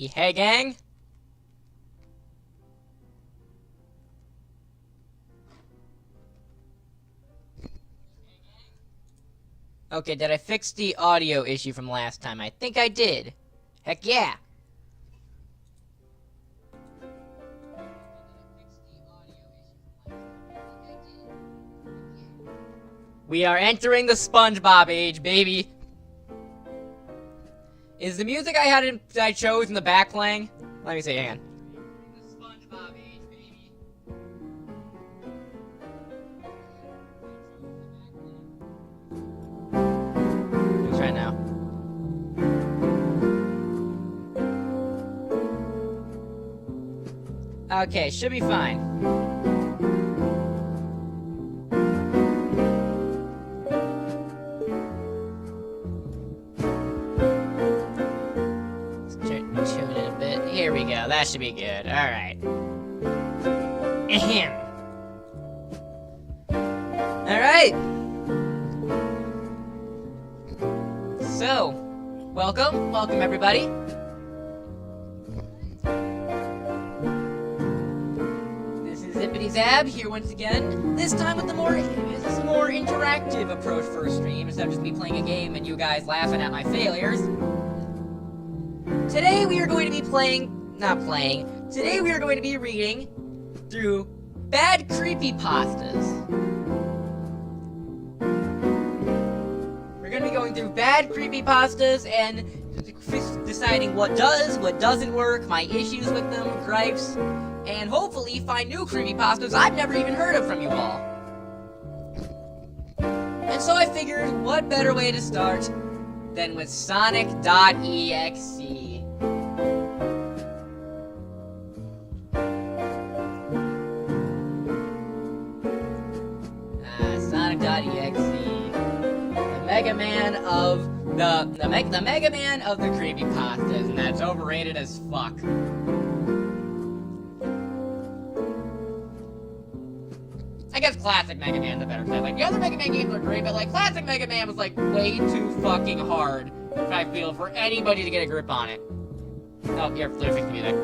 Hey, gang. Okay, did I fix the audio issue from last time? I think I did. Heck yeah. We are entering the SpongeBob age, baby. Is the music I chose in the back playing? Let me see, hang on. The SpongeBob age, baby. Let's try now. Okay, should be fine. Tune in a bit. Here we go. That should be good. Alright. Ahem. Alright. So, welcome. Welcome, everybody. This is ZippityZab here once again. This time with the more interactive approach for a stream, instead of just me playing a game and you guys laughing at my failures. Today we are going to be today we are going to be reading through bad creepypastas. We're going to be going through bad creepypastas and deciding what does, what doesn't work, my issues with them, gripes, and hopefully find new creepypastas I've never even heard of from you all. And so I figured, what better way to start than with Sonic.exe. Sonic.exe, the Mega Man of the Mega Man of the creepypastas, and that's overrated as fuck. I guess classic Mega Man's a better play. Like, the other Mega Man games are great, but like classic Mega Man was like way too fucking hard, I feel, for anybody to get a grip on it. Oh, here, fix the music.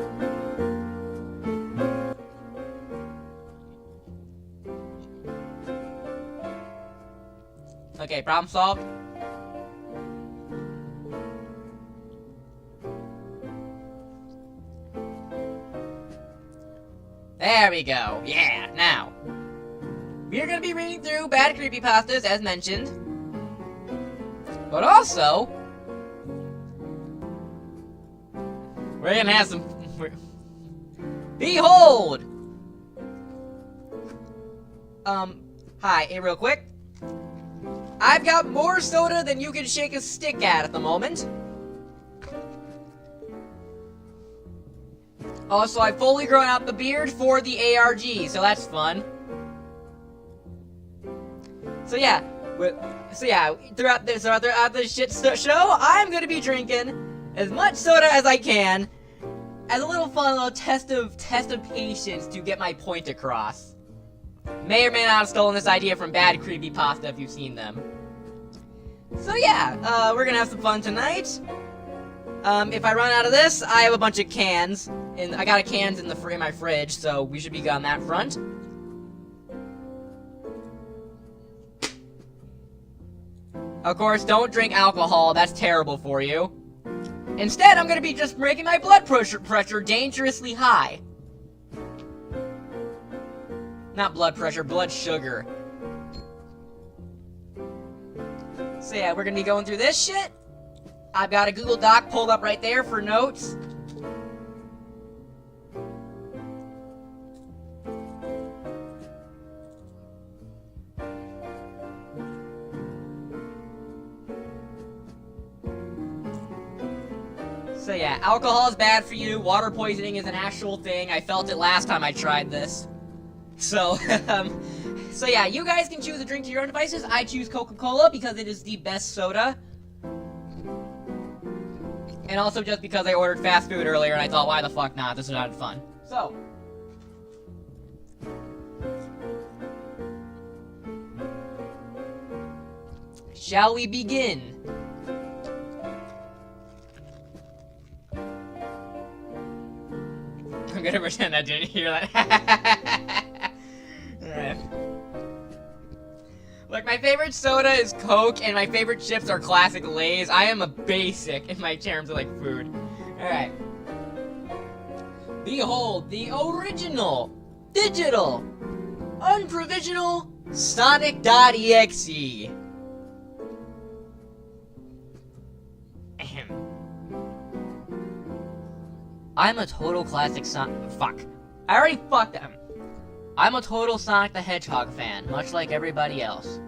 Okay, problem solved. There we go. Yeah, now. We are going to be reading through bad creepypastas, as mentioned. But also, we're going to have some... Behold! Hi, hey, real quick. I've got more soda than you can shake a stick at the moment. Also, I've fully grown out the beard for the ARG, so that's fun. So yeah, throughout this shit show, I'm gonna be drinking as much soda as I can, as a little fun little test of patience to get my point across. May or may not have stolen this idea from bad creepypasta if you've seen them. So yeah, we're gonna have some fun tonight. If I run out of this, I have a bunch of cans, and I got cans in my fridge, so we should be good on that front. Of course, don't drink alcohol, that's terrible for you. Instead, I'm gonna be just making my blood pressure dangerously high. Not blood pressure, blood sugar. So yeah, we're gonna be going through this shit. I've got a Google Doc pulled up right there for notes. So yeah, alcohol is bad for you, water poisoning is an actual thing, I felt it last time I tried this. So, so yeah, you guys can choose a drink to your own devices. I choose Coca-Cola because it is the best soda. And also just because I ordered fast food earlier and I thought, why the fuck not, this is not fun. So. Shall we begin? I'm gonna pretend I didn't hear that. Alright. Look, my favorite soda is Coke, and my favorite chips are classic Lay's. I am a basic in my terms of, like, food. Alright. Behold, the original, digital, unprovisional Sonic.exe. Ahem. I'm a total classic fuck. I already fucked them. I'm a total Sonic the Hedgehog fan, much like everybody else.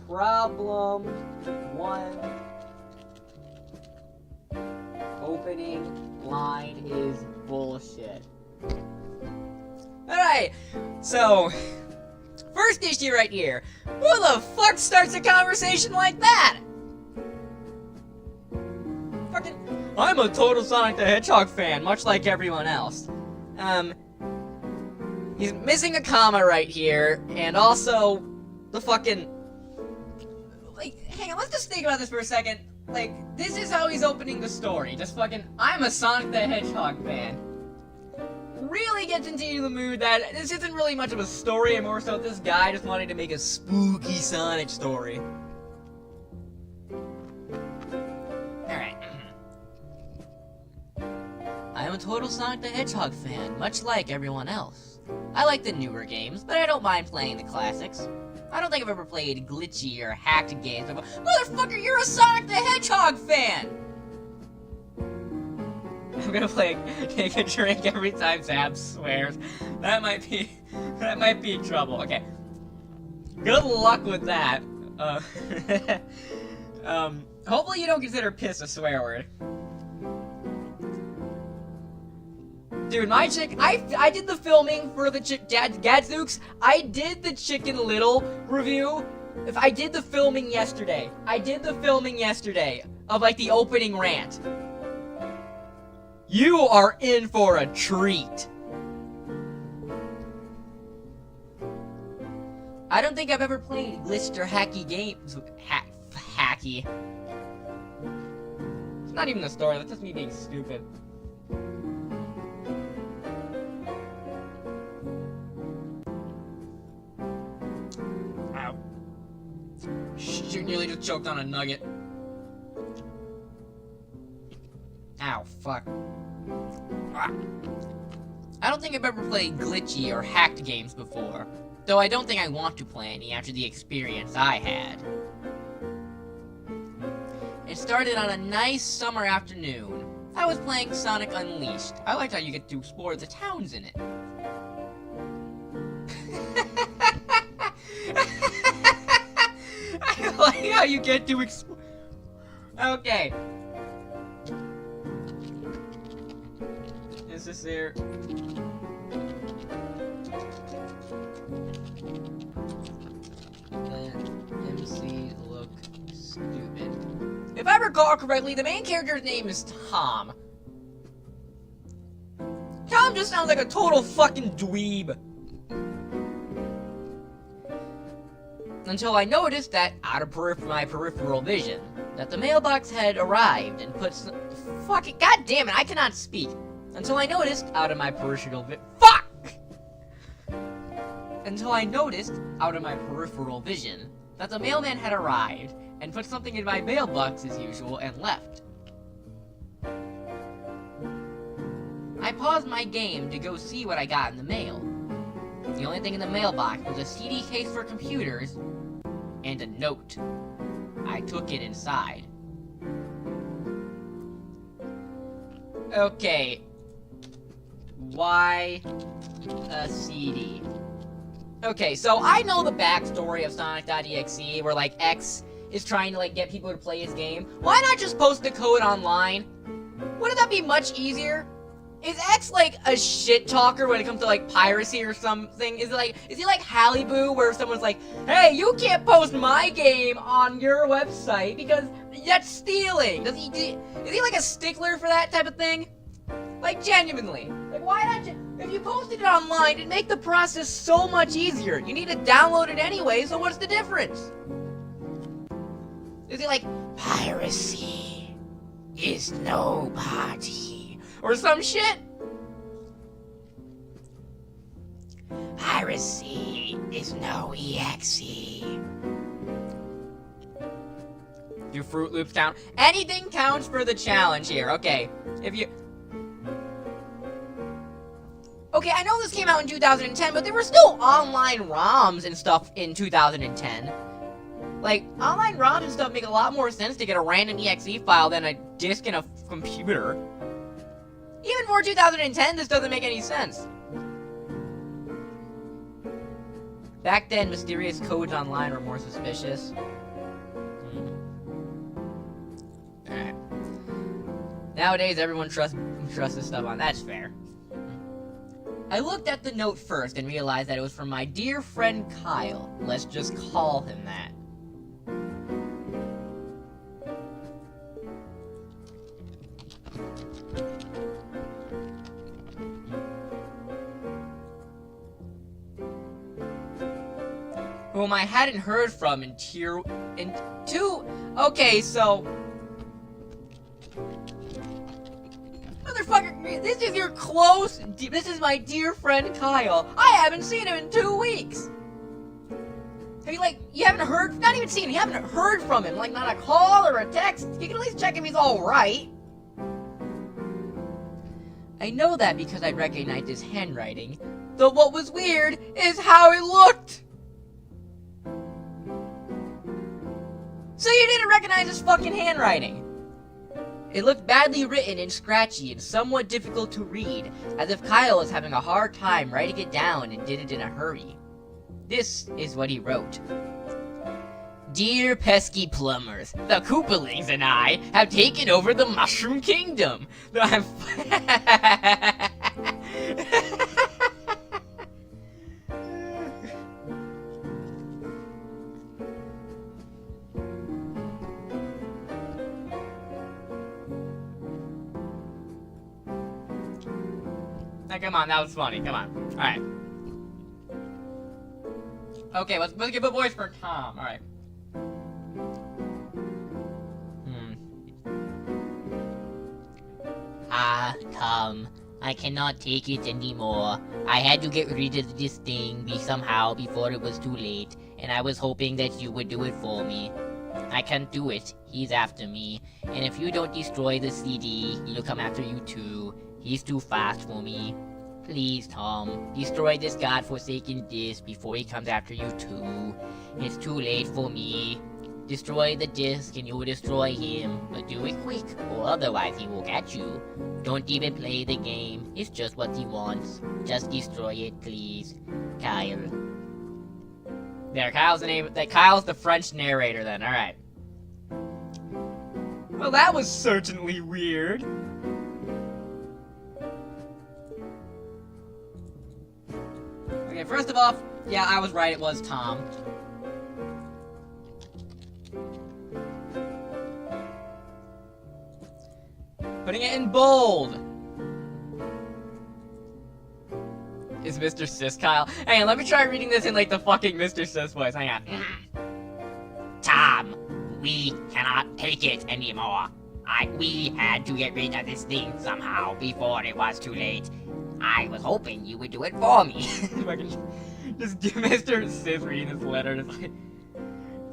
Problem 1. Opening line is bullshit. Alright, so, first issue right here. Who the fuck starts a conversation like that? Fucking, I'm a total Sonic the Hedgehog fan, much like everyone else. He's missing a comma right here, and also, the fucking, like, hang on, let's just think about this for a second. Like, this is how he's opening the story. Just fucking, I'm a Sonic the Hedgehog fan. Really gets into you the mood that this isn't really much of a story, and more so this guy just wanted to make a spooky Sonic story. Alright. I am a total Sonic the Hedgehog fan, much like everyone else. I like the newer games, but I don't mind playing the classics. I don't think I've ever played glitchy or hacked games before. Motherfucker, you're a Sonic the Hedgehog fan! I'm gonna take a drink every time Zab swears. That might be trouble. Okay. Good luck with that. Hopefully you don't consider piss a swear word. Dude, my chick, I did the filming for the Gadzooks. I did the Chicken Little review. I did the filming yesterday. Of, like, the opening rant. You are in for a treat. I don't think I've ever played glitched or hacky games. Hacky. It's not even the story, that's just me being stupid. Ow. Shoot, nearly just choked on a nugget. Ow, fuck. Ah. I don't think I've ever played glitchy or hacked games before, though I don't think I want to play any after the experience I had. It started on a nice summer afternoon. I was playing Sonic Unleashed. I liked how you get to explore the towns in it. I like how you get to explore. Okay. Is this there? MCs look stupid. If I recall correctly, the main character's name is Tom. Tom just sounds like a total fucking dweeb. Until I noticed that, out of my peripheral vision, that the mailbox had arrived and put some... Fucking... God damn it, I cannot speak. Until I noticed, out of my peripheral vision, that the mailman had arrived and put something in my mailbox as usual and left. I paused my game to go see what I got in the mail. The only thing in the mailbox was a CD case for computers and a note. I took it inside. Okay. Why a CD? Okay, so I know the backstory of Sonic.exe, where, like, X is trying to, like, get people to play his game. Why not just post the code online? Wouldn't that be much easier? Is X, like, a shit talker when it comes to, like, piracy or something? Is he like Haliboo, where someone's like, hey, you can't post my game on your website because that's stealing? Is he like a stickler for that type of thing? Like, genuinely. Like, why not if you posted it online, it'd make the process so much easier. You need to download it anyway, so what's the difference? Is he like, piracy is no party or some shit. Piracy is no EXE. Do Fruit Loops count? Anything counts for the challenge here. Okay, if you... Okay, I know this came out in 2010, but there were still online ROMs and stuff in 2010. Like, online ROMs and stuff make a lot more sense to get a random EXE file than a disk in a computer. Even for 2010, this doesn't make any sense. Back then, mysterious codes online were more suspicious. Alright. Nowadays, everyone trusts this stuff on. That's fair. I looked at the note first and realized that it was from my dear friend Kyle. Let's just call him that. Whom I hadn't heard from in two... Okay, so... Motherfucker, this is your close... This is my dear friend Kyle. I haven't seen him in 2 weeks. Have you, like, you haven't heard... Not even seen him, you haven't heard from him. Like, not a call or a text. You can at least check if he's alright. I know that because I recognized his handwriting. Though what was weird is how it looked. So you didn't recognize his fucking handwriting. It looked badly written and scratchy and somewhat difficult to read, as if Kyle was having a hard time writing it down and did it in a hurry. This is what he wrote. Dear pesky plumbers, the Koopalings and I have taken over the Mushroom Kingdom. Now, come on, that was funny. Come on. Alright. Okay, let's give a voice for Tom. Alright. Tom, I cannot take it anymore. I had to get rid of this thing somehow before it was too late, and I was hoping that you would do it for me. I can't do it. He's after me, and if you don't destroy the CD, he'll come after you too. He's too fast for me. Please, Tom, destroy this godforsaken disc before he comes after you too. It's too late for me. Destroy the disc and you will destroy him, but do it quick, or otherwise he will catch you. Don't even play the game, it's just what he wants. Just destroy it, please. Kyle. There, Kyle's the name. Kyle's the French narrator then, alright. Well, that was certainly weird. Okay, first of all, yeah, I was right, it was Tom. Putting it in bold. Is Mr. Sis Kyle? Hang on, let me try reading this in like the fucking Mr. Sis voice. Hang on. Tom, we cannot take it anymore. We had to get rid of this thing somehow before it was too late. I was hoping you would do it for me. Just do Mr. Sis reading this letter. Just like,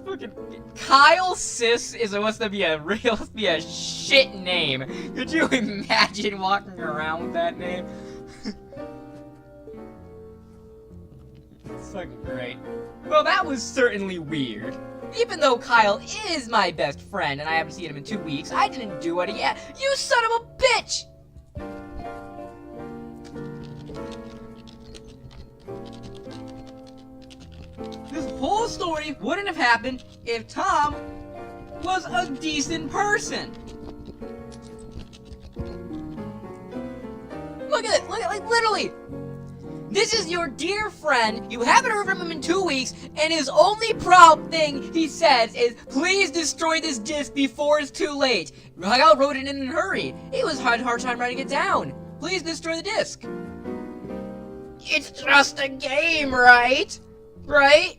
fucking Kyle Sis is supposed to be a shit name. Could you imagine walking around with that name? It's fucking great. Well, that was certainly weird. Even though Kyle is my best friend and I haven't seen him in 2 weeks, I didn't do it yet. You son of a bitch! This whole story wouldn't have happened if Tom was a decent person. Look at it, like literally. This is your dear friend, you haven't heard from him in 2 weeks, and his only thing he says is, please destroy this disc before it's too late. Kyle wrote it in a hurry. He was having a hard time writing it down. Please destroy the disc. It's just a game, right? Right?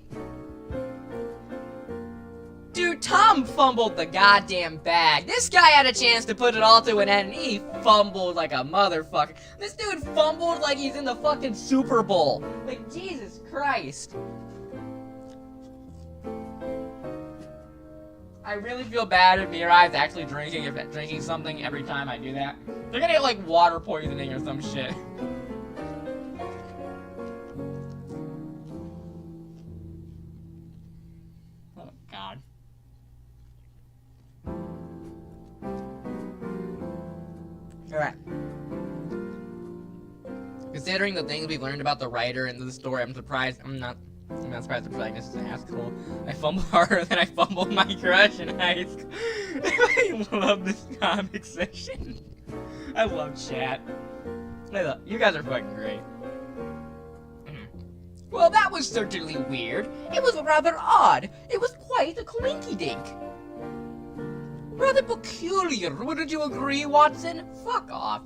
Dude, Tom fumbled the goddamn bag. This guy had a chance to put it all to an end, and he fumbled like a motherfucker. This dude fumbled like he's in the fucking Super Bowl. Like, Jesus Christ. I really feel bad if Mirai's actually drinking something every time I do that. They're gonna get, like, water poisoning or some shit. Oh, God. Alright. Considering the things we've learned about the writer and the story, I'm not surprised the protagonist is an asshole. I fumbled harder than I fumbled my crush in high school. I love this comic section. I love chat. You guys are fucking great. Well, that was certainly weird. It was rather odd. It was quite a coinky-dink. Rather peculiar, wouldn't you agree, Watson? Fuck off.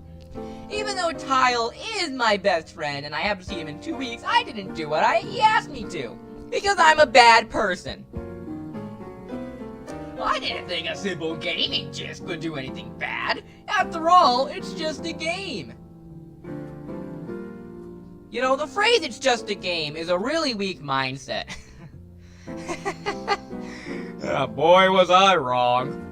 Even though Tile is my best friend and I haven't seen him in 2 weeks, I didn't do what he asked me to. Because I'm a bad person. I didn't think a simple gaming gist would do anything bad. After all, it's just a game. You know, the phrase "it's just a game" is a really weak mindset. Oh, boy, was I wrong.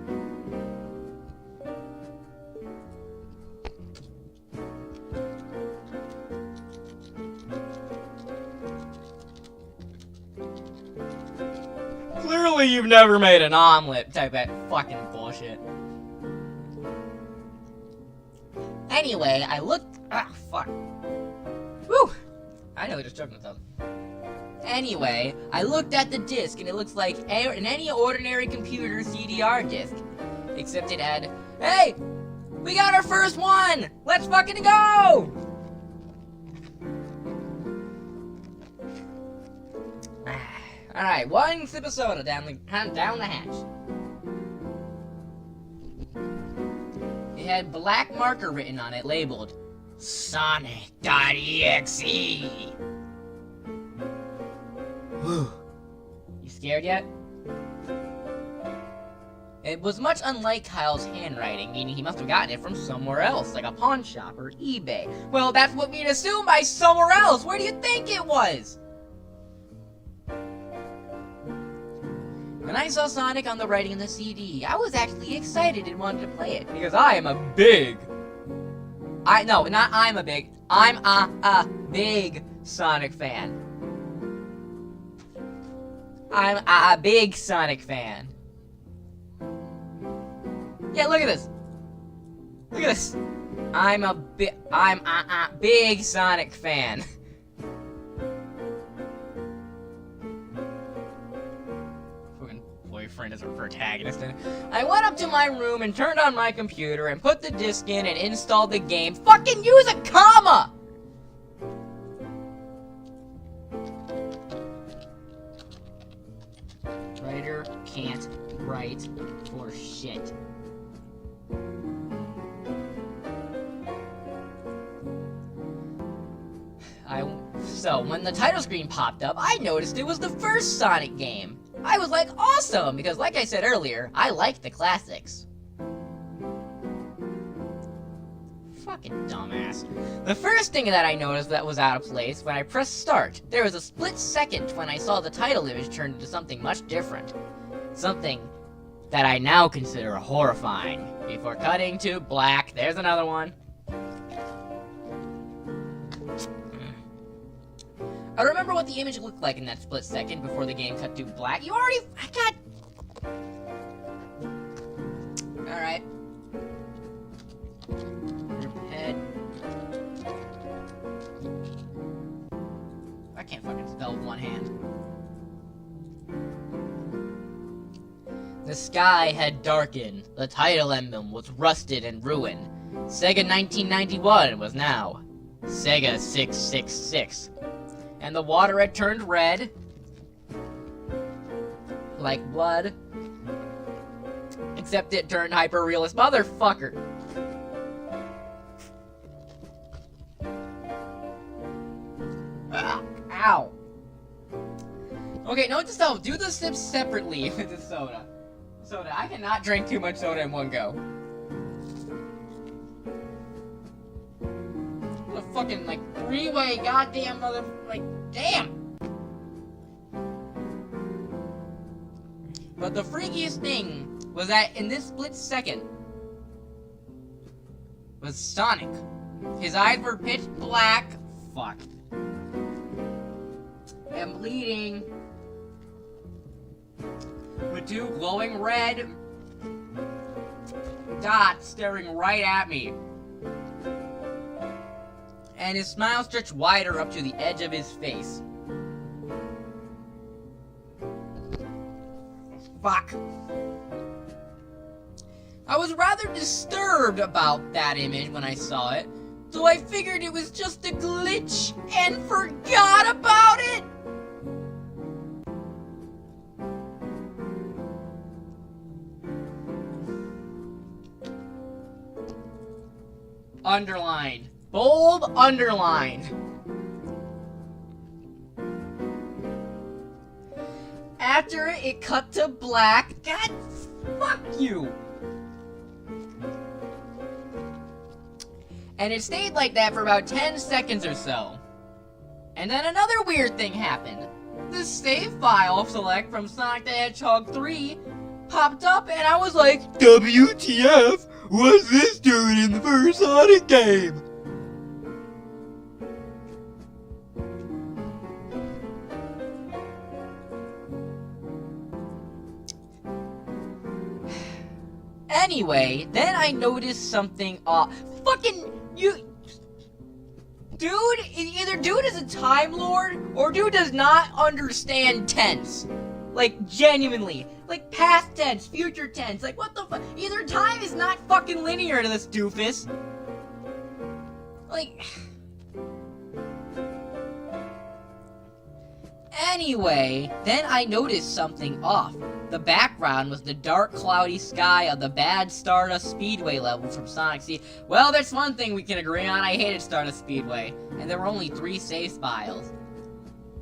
Clearly you've never made an omelet type of fucking bullshit. Anyway, I looked... Ah, fuck. Whew! I nearly just choked myself. Anyway, I looked at the disc and it looks like in any ordinary computer CDR disc. Except it had, hey! We got our first one! Let's fucking go! Alright, one sip of soda down the hatch. It had black marker written on it, labeled Sonic.exe. Whew. You scared yet? It was much unlike Kyle's handwriting, meaning he must have gotten it from somewhere else, like a pawn shop or eBay. Well, that's what we'd assume by somewhere else. Where do you think it was? When I saw Sonic on the writing in the CD, I was actually excited and wanted to play it. Because I'm a big Sonic fan. I'm a big Sonic fan. Yeah, look at this. Look at this. I'm a big Sonic fan. Boyfriend is a protagonist. I went up to my room and turned on my computer and put the disc in and installed the game. Fucking use a comma! Writer can't write for shit. So, when the title screen popped up, I noticed it was the first Sonic game. I was like, awesome, because like I said earlier, I like the classics. Fucking dumbass. The first thing that I noticed that was out of place when I pressed start, there was a split second when I saw the title image turn into something much different. Something that I now consider horrifying. Before cutting to black, there's another one. I remember what the image looked like in that split second before the game cut to black. I got... Alright. Head. I can't fucking spell with one hand. The sky had darkened. The title emblem was rusted and ruined. Sega 1991 was now Sega 666. And the water had turned red. Like blood. Except it turned hyper-realist. Motherfucker. Ow. Okay, note to self, do the sips separately with the soda. soda. I cannot drink too much soda in one go. The fucking, like, three-way goddamn mother... Like, damn! But the freakiest thing was that in this split second was Sonic. His eyes were pitch black. Fuck. And bleeding. With two glowing red dots staring right at me. And his smile stretched wider up to the edge of his face. Fuck. I was rather disturbed about that image when I saw it, so I figured it was just a glitch and forgot about it. Underlined. Bold underlined. After it cut to black. God, fuck you. And it stayed like that for about 10 seconds or so. And then another weird thing happened. The save file select from Sonic the Hedgehog 3 popped up and I was like, WTF? What's this doing in the first Sonic game? Anyway, then I noticed something off. Fucking, you... Dude, either dude is a Time Lord, or dude does not understand tense. Like, genuinely. Like, past tense, future tense, like, what the fuck? Either time is not fucking linear to this doofus. Like... Anyway, then I noticed something off. The background was the dark, cloudy sky of the bad Stardust Speedway level from Sonic C. Well, there's one thing we can agree on. I hated Stardust Speedway, and there were only 3 save files.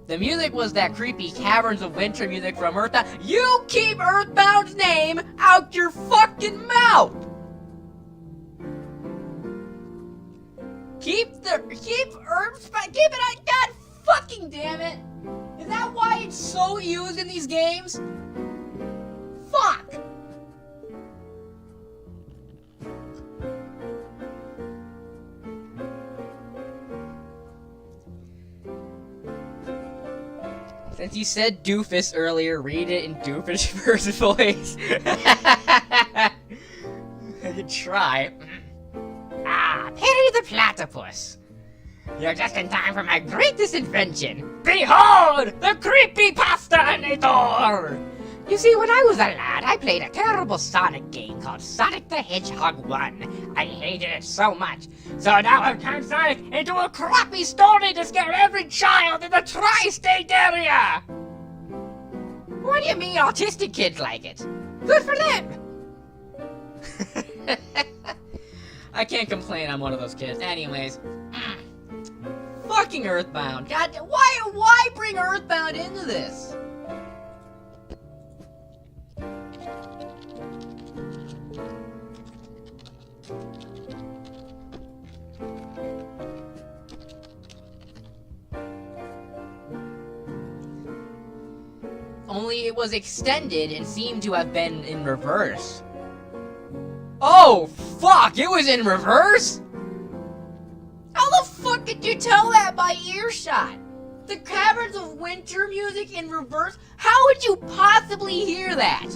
The music was that creepy Caverns of Winter music from Earthbound. You keep Earthbound's name out your fucking mouth! Keep it on, god fucking damn it! Is that why it's so used in these games? Fuck! Since you said doofus earlier, read it in doofus' voice. Try. Ah, Perry the Platypus. You're just in time for my greatest invention. Behold, the Creepypasta-nator! You see, when I was a lad, I played a terrible Sonic game called Sonic the Hedgehog 1. I hated it so much. So now I've turned Sonic into a crappy story to scare every child in the tri-state area! What do you mean autistic kids like it? Good for them! I can't complain, I'm one of those kids. Anyways. Fucking Earthbound. God, why bring Earthbound into this? Only it was extended and seemed to have been in reverse. Oh, fuck! It was in reverse? How the fuck did you tell that by earshot? The Caverns of Winter music in reverse? How would you possibly hear that?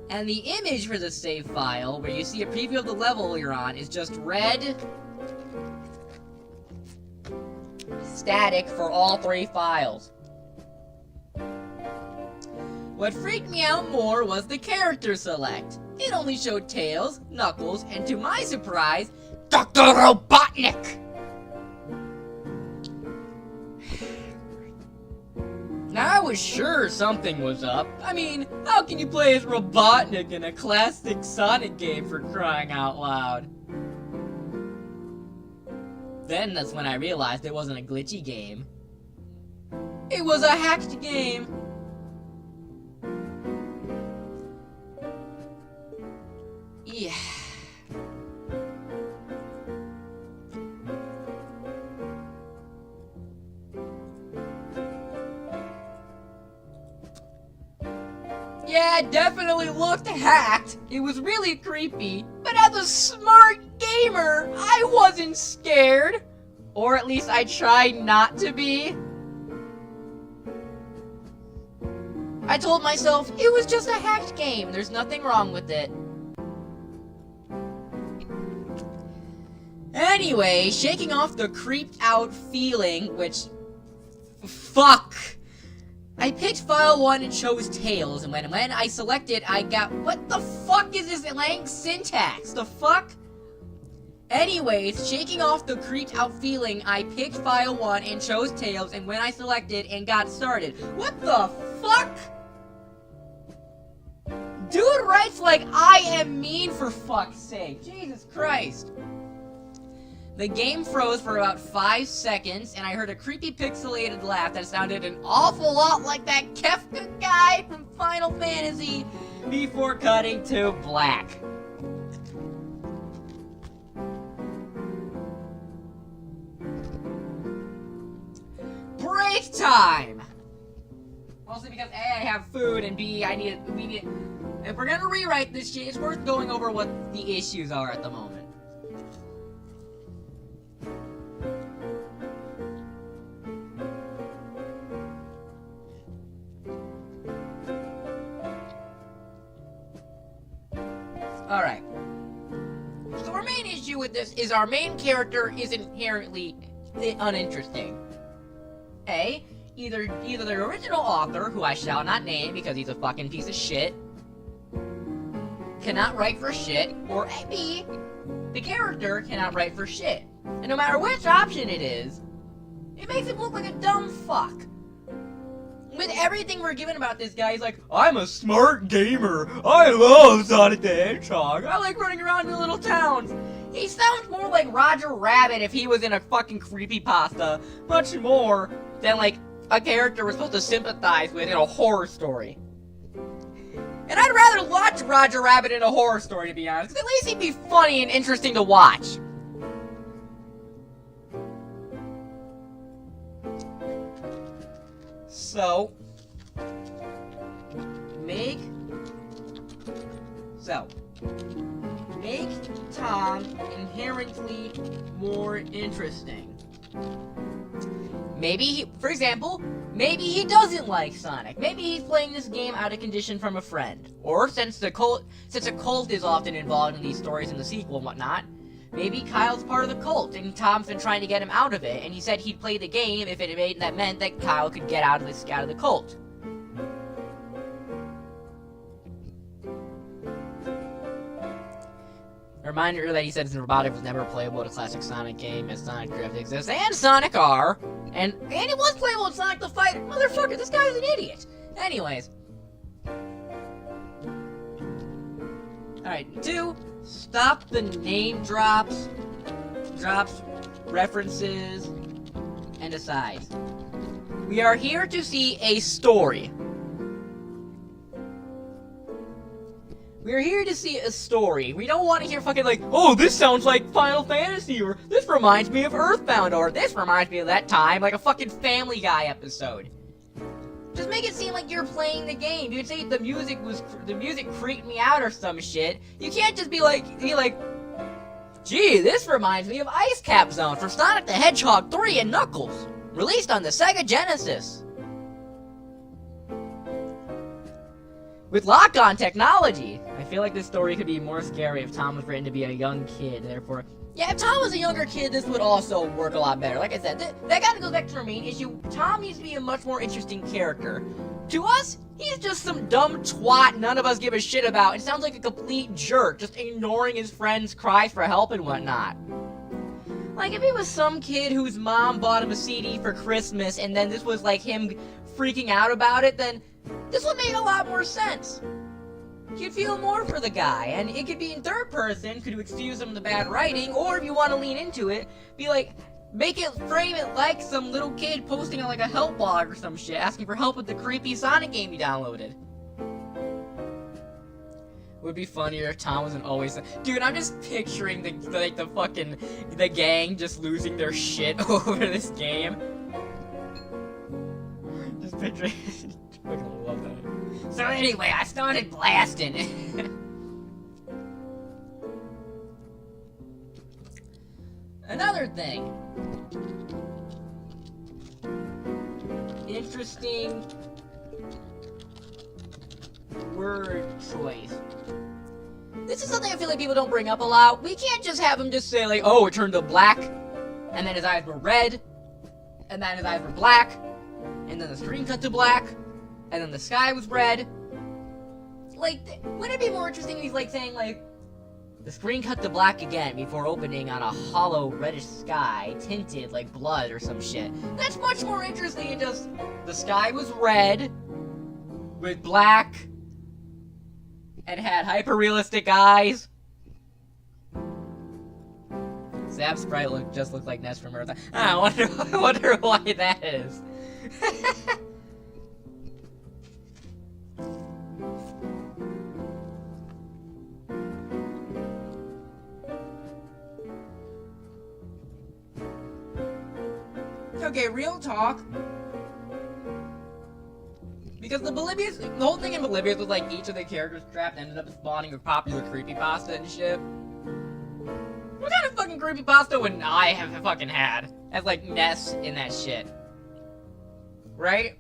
And the image for the save file, where you see a preview of the level you're on, is just red static for all 3 files. What freaked me out more was the character select. It only showed Tails, Knuckles, and to my surprise, Dr. Robotnik! Now I was sure something was up. I mean, how can you play as Robotnik in a classic Sonic game for crying out loud? Then that's when I realized it wasn't a glitchy game. It was a hacked game. Yeah. Yeah, it definitely looked hacked. It was really creepy. But as a smart gamer, I wasn't scared. Or at least I tried not to be. I told myself, it was just a hacked game. There's nothing wrong with it. Anyway, shaking off the creeped out feeling, which... Fuck! I picked file 1 and chose Tails, and when I selected, I got... What the fuck is this lang syntax? The fuck? Anyways, shaking off the creeped out feeling, I picked file 1 and chose Tails, and when I selected and got started. What the fuck? Dude writes like I am mean, for fuck's sake. Jesus Christ. The game froze for about 5 seconds, and I heard a creepy pixelated laugh that sounded an awful lot like that Kefka guy from Final Fantasy before cutting to black. Break time! Mostly because A, I have food, and B, we need... If we're gonna rewrite this shit, it's worth going over what the issues are at the moment. Alright. So our main issue with this is our main character is inherently uninteresting. A, either the original author, who I shall not name because he's a fucking piece of shit, cannot write for shit, or B, the character cannot write for shit. And no matter which option it is, it makes him look like a dumb fuck. With everything we're given about this guy, he's like, I'm a smart gamer. I love Sonic the Hedgehog. I like running around in little towns. He sounds more like Roger Rabbit if he was in a fucking creepypasta, much more than like a character we're supposed to sympathize with in a horror story. And I'd rather watch Roger Rabbit in a horror story, to be honest, because at least he'd be funny and interesting to watch. So, make Tom inherently more interesting. Maybe, for example, maybe he doesn't like Sonic. Maybe he's playing this game out of condition from a friend. Or since a cult is often involved in these stories in the sequel and whatnot, maybe Kyle's part of the cult and Tom's been trying to get him out of it, and he said he'd play the game if that meant that Kyle could get out of the cult. A reminder that he said Robotic was never playable in a classic Sonic game, as Sonic Drift exists, and Sonic R, and it was playable in Sonic the Fighter. Motherfucker, this guy's an idiot. Anyways. Alright, 2, stop the name drops, references, and asides. We are here to see a story. We're here to see a story. We don't want to hear fucking like, oh, this sounds like Final Fantasy, or this reminds me of Earthbound, or this reminds me of that time, like a fucking Family Guy episode. Just make it seem like you're playing the game. You'd say the music creeped me out or some shit. You can't just be like, gee, this reminds me of Ice Cap Zone from Sonic the Hedgehog 3 and Knuckles, released on the Sega Genesis. With lock-on technology, I feel like this story could be more scary if Tom was written to be a young kid, therefore... Yeah, if Tom was a younger kid, this would also work a lot better. Like I said, that kind of goes back to our main issue. Tom needs to be a much more interesting character. To us, he's just some dumb twat none of us give a shit about, and sounds like a complete jerk, just ignoring his friends' cries for help and whatnot. Like, if he was some kid whose mom bought him a CD for Christmas, and then this was like him freaking out about it, then this would make a lot more sense. You'd feel more for the guy, and it could be in third person, could excuse some of the bad writing, or if you want to lean into it, be like, Frame it like some little kid posting on like a help blog or some shit, asking for help with the creepy Sonic game he downloaded. Would be funnier if Tom wasn't always. Dude, I'm just picturing the gang just losing their shit over this game. Just picturing. I fucking love that. So anyway, I started blasting. Another thing. Interesting word choice. This is something I feel like people don't bring up a lot. We can't just have him just say like, oh, it turned to black, and then his eyes were red, and then his eyes were black, and then the screen cut to black, and then the sky was red. Like, wouldn't it be more interesting if he's like saying like, the screen cut to black again before opening on a hollow reddish sky tinted like blood or some shit. That's much more interesting than just the sky was red with black and had hyper-realistic eyes. Zab's sprite just looks like Ness from Earth. I wonder why that is. Okay, real talk. Because the whole thing in Bolivius was like each of the characters trapped ended up spawning a popular creepypasta and shit. What kind of fucking creepypasta would I have fucking had as like Ness in that shit? Right?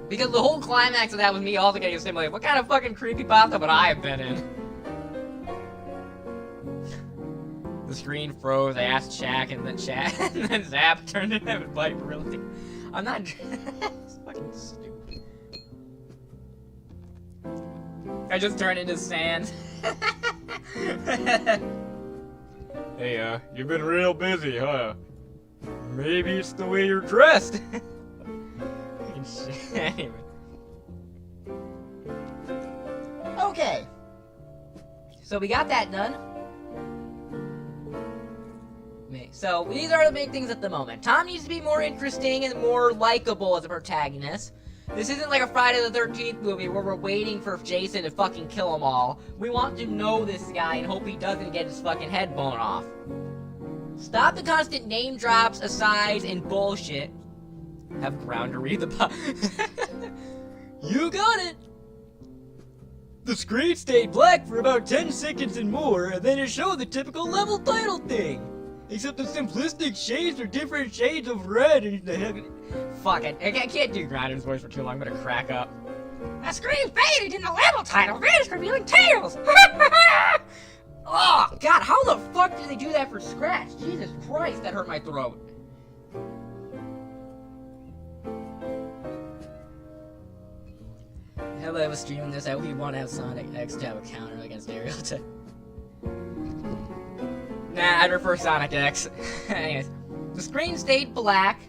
Because the whole climax of that was me also getting a similar, what kind of fucking creepypasta would I have been in? The screen froze, I asked Shaq, and then and then Zap turned into a Viper really. I'm not. It's fucking stupid. I just turned into sand. Hey, you've been real busy, huh? Maybe it's the way you're dressed. Anyway. Okay. So we got that done. So, these are the big things at the moment. Tom needs to be more interesting and more likable as a protagonist. This isn't like a Friday the 13th movie where we're waiting for Jason to fucking kill them all. We want to know this guy and hope he doesn't get his fucking head blown off. Stop the constant name drops, asides, and bullshit. Have ground to read the You got it! The screen stayed black for about 10 seconds and more, and then it showed the typical level title thing. Except the simplistic shades are different shades of red and the heck. Fuck it. I can't do Grinder's voice for too long. I'm gonna crack up. The screen faded in the level title. Red is revealing tails. Oh, God. How the fuck did they do that for Scratch? Jesus Christ, that hurt my throat. Hell, I was streaming this. I hope you want to have Sonic X to have a counter against Stereotype. Nah, I'd prefer Sonic X. Anyways, the screen stayed black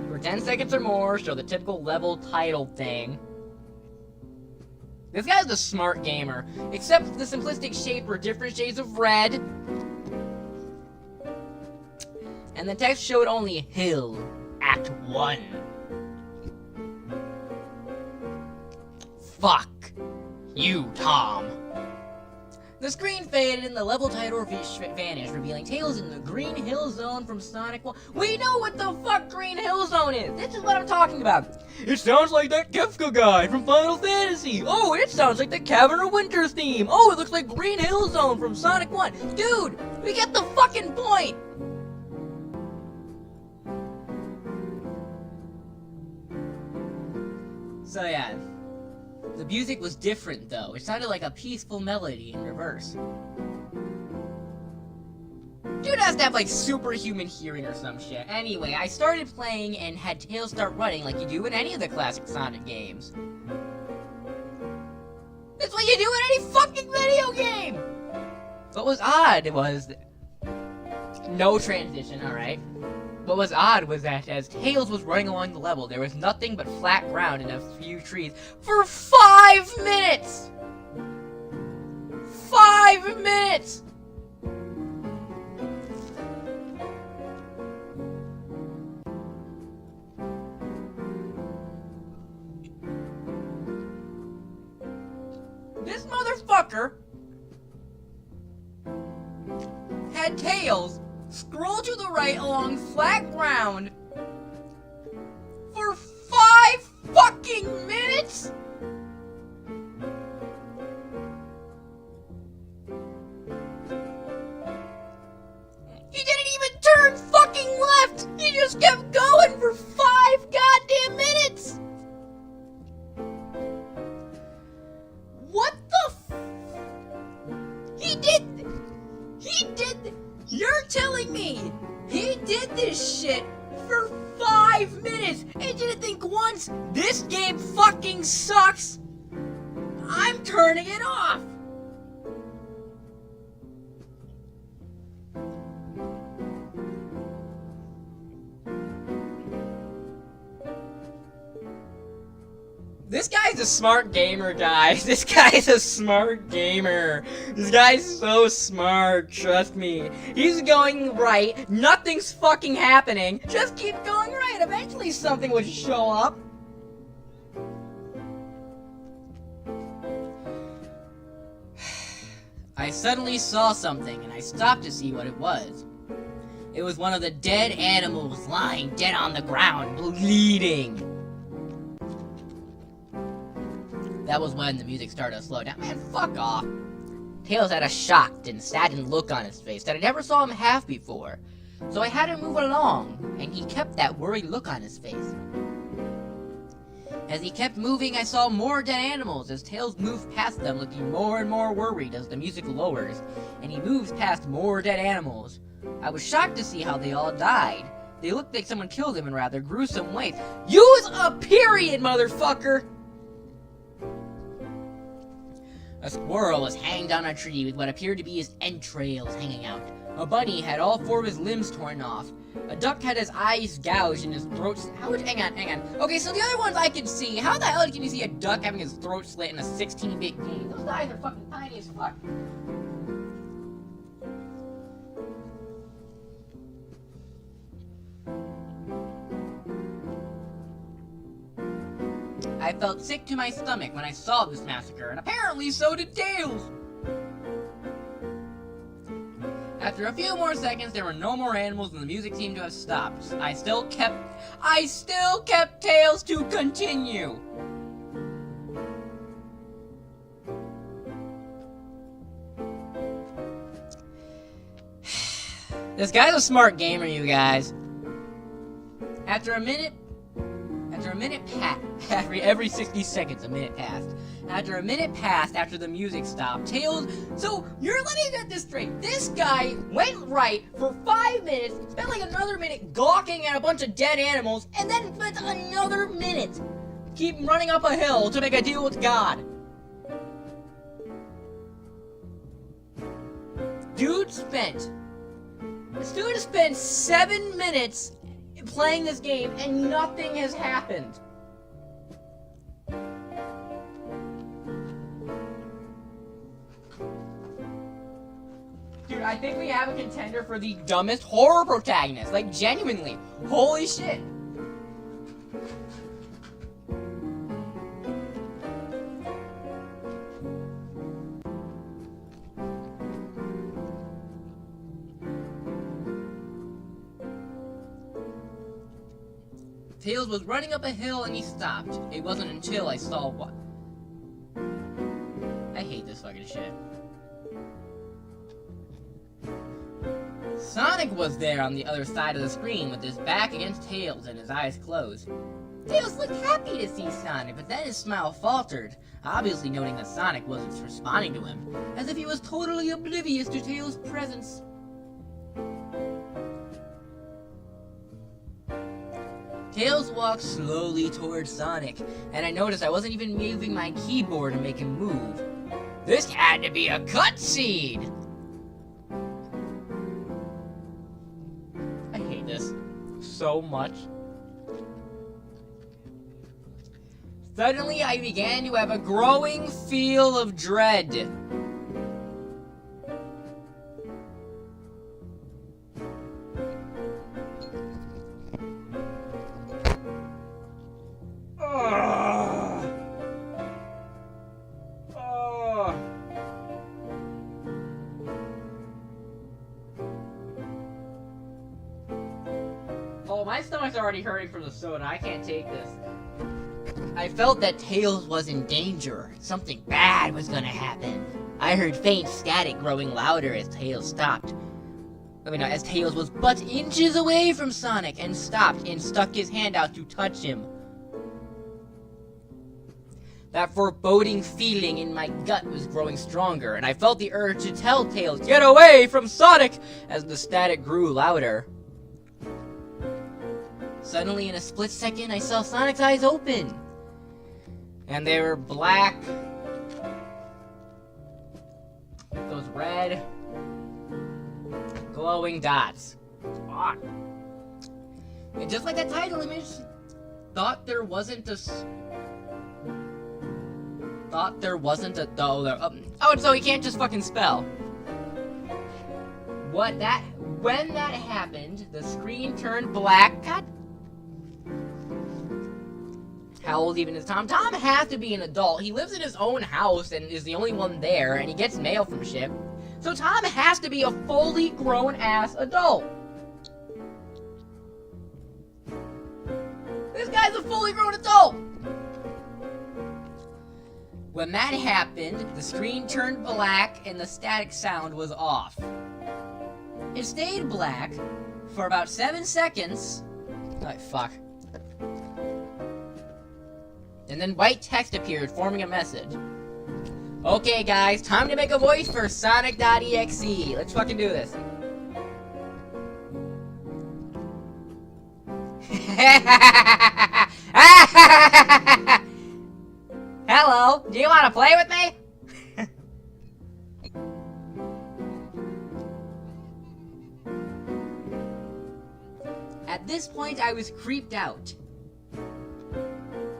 for 10 seconds or more, show the typical level title thing. This guy's a smart gamer, except the simplistic shapes were different shades of red. And the text showed only Hill, Act 1. Fuck you, Tom. The screen faded and the level title vanished, revealing Tails in the Green Hill Zone from Sonic 1. We know what the fuck Green Hill Zone is! This is what I'm talking about! It sounds like that Kefka guy from Final Fantasy! Oh, it sounds like the Cavern of Winter theme! Oh, it looks like Green Hill Zone from Sonic 1! Dude! We get the fucking point! So yeah. The music was different, though. It sounded like a peaceful melody in reverse. Dude has to have, like, superhuman hearing or some shit. Anyway, I started playing and had Tails start running like you do in any of the classic Sonic games. That's what you do in any fucking video game! What was odd was... No transition, alright. What was odd was that as Tails was running along the level, there was nothing but flat ground and a few trees for 5 minutes! 5 minutes! this motherfucker had Tails scroll to the right along flat ground for 5 fucking minutes? He didn't even turn fucking left! He just kept going for 5 goddamn minutes! What the He did... You're telling me he did this shit for 5 minutes and didn't think once, this game fucking sucks, I'm turning it off! This guy's a smart gamer, guys. This guy's a smart gamer. This guy's so smart, trust me. He's going right, nothing's fucking happening. Just keep going right, eventually something would show up. I suddenly saw something, and I stopped to see what it was. It was one of the dead animals lying dead on the ground, bleeding. That was when the music started to slow down. Man, fuck off. Tails had a shocked and saddened look on his face that I never saw him have before. So I had him move along, and he kept that worried look on his face. As he kept moving, I saw more dead animals as Tails moved past them, looking more and more worried as the music lowers, and he moves past more dead animals. I was shocked to see how they all died. They looked like someone killed them in rather gruesome ways. Use a period, motherfucker! A squirrel was hanged on a tree with what appeared to be his entrails hanging out. A bunny had all 4 of his limbs torn off. A duck had his eyes gouged and his throat... Hang on. Okay, so the other ones I can see. How the hell can you see a duck having his throat slit in a 16-bit game? Those eyes are fucking tiny as fuck. I felt sick to my stomach when I saw this massacre, and apparently so did Tails! After a few more seconds, there were no more animals and the music seemed to have stopped. I still kept Tails to continue! This guy's a smart gamer, you guys. Every 60 seconds, a minute passed. After a minute passed, after the music stopped, Tails... So, let me get this straight. This guy went right for 5 minutes, spent like another minute gawking at a bunch of dead animals, and then spent another minute keep running up a hill to make a deal with God. Dude spent 7 minutes playing this game and nothing has happened. Dude, I think we have a contender for the dumbest horror protagonist. Like, genuinely. Holy shit. Tails was running up a hill and he stopped. It wasn't until I saw what... I hate this fucking shit. Sonic was there on the other side of the screen with his back against Tails and his eyes closed. Tails looked happy to see Sonic, but then his smile faltered, obviously noting that Sonic wasn't responding to him, as if he was totally oblivious to Tails' presence. Tails walked slowly towards Sonic, and I noticed I wasn't even moving my keyboard to make him move. This had to be a cutscene! I hate this so much. Suddenly, I began to have a growing feel of dread. My stomach's already hurting from the soda. I can't take this. I felt that Tails was in danger. Something bad was gonna happen. I heard faint static growing louder as Tails stopped. As Tails was but inches away from Sonic and stopped and stuck his hand out to touch him. That foreboding feeling in my gut was growing stronger, and I felt the urge to tell Tails, "Get away from Sonic!" as the static grew louder. Suddenly, in a split second, I saw Sonic's eyes open. And they were black. Those red, glowing dots. And just like that title image, thought there wasn't a... so he can't just fucking spell. When that happened, the screen turned black. God. How old even is Tom? Tom has to be an adult. He lives in his own house and is the only one there, and he gets mail from ship. So Tom has to be a fully grown-ass adult. This guy's a fully grown adult! When that happened, the screen turned black and the static sound was off. It stayed black for about 7 seconds. Oh, fuck. And then white text appeared, forming a message. Okay, guys, time to make a voice for Sonic.exe. Let's fucking do this. Hello, do you want to play with me? At this point, I was creeped out.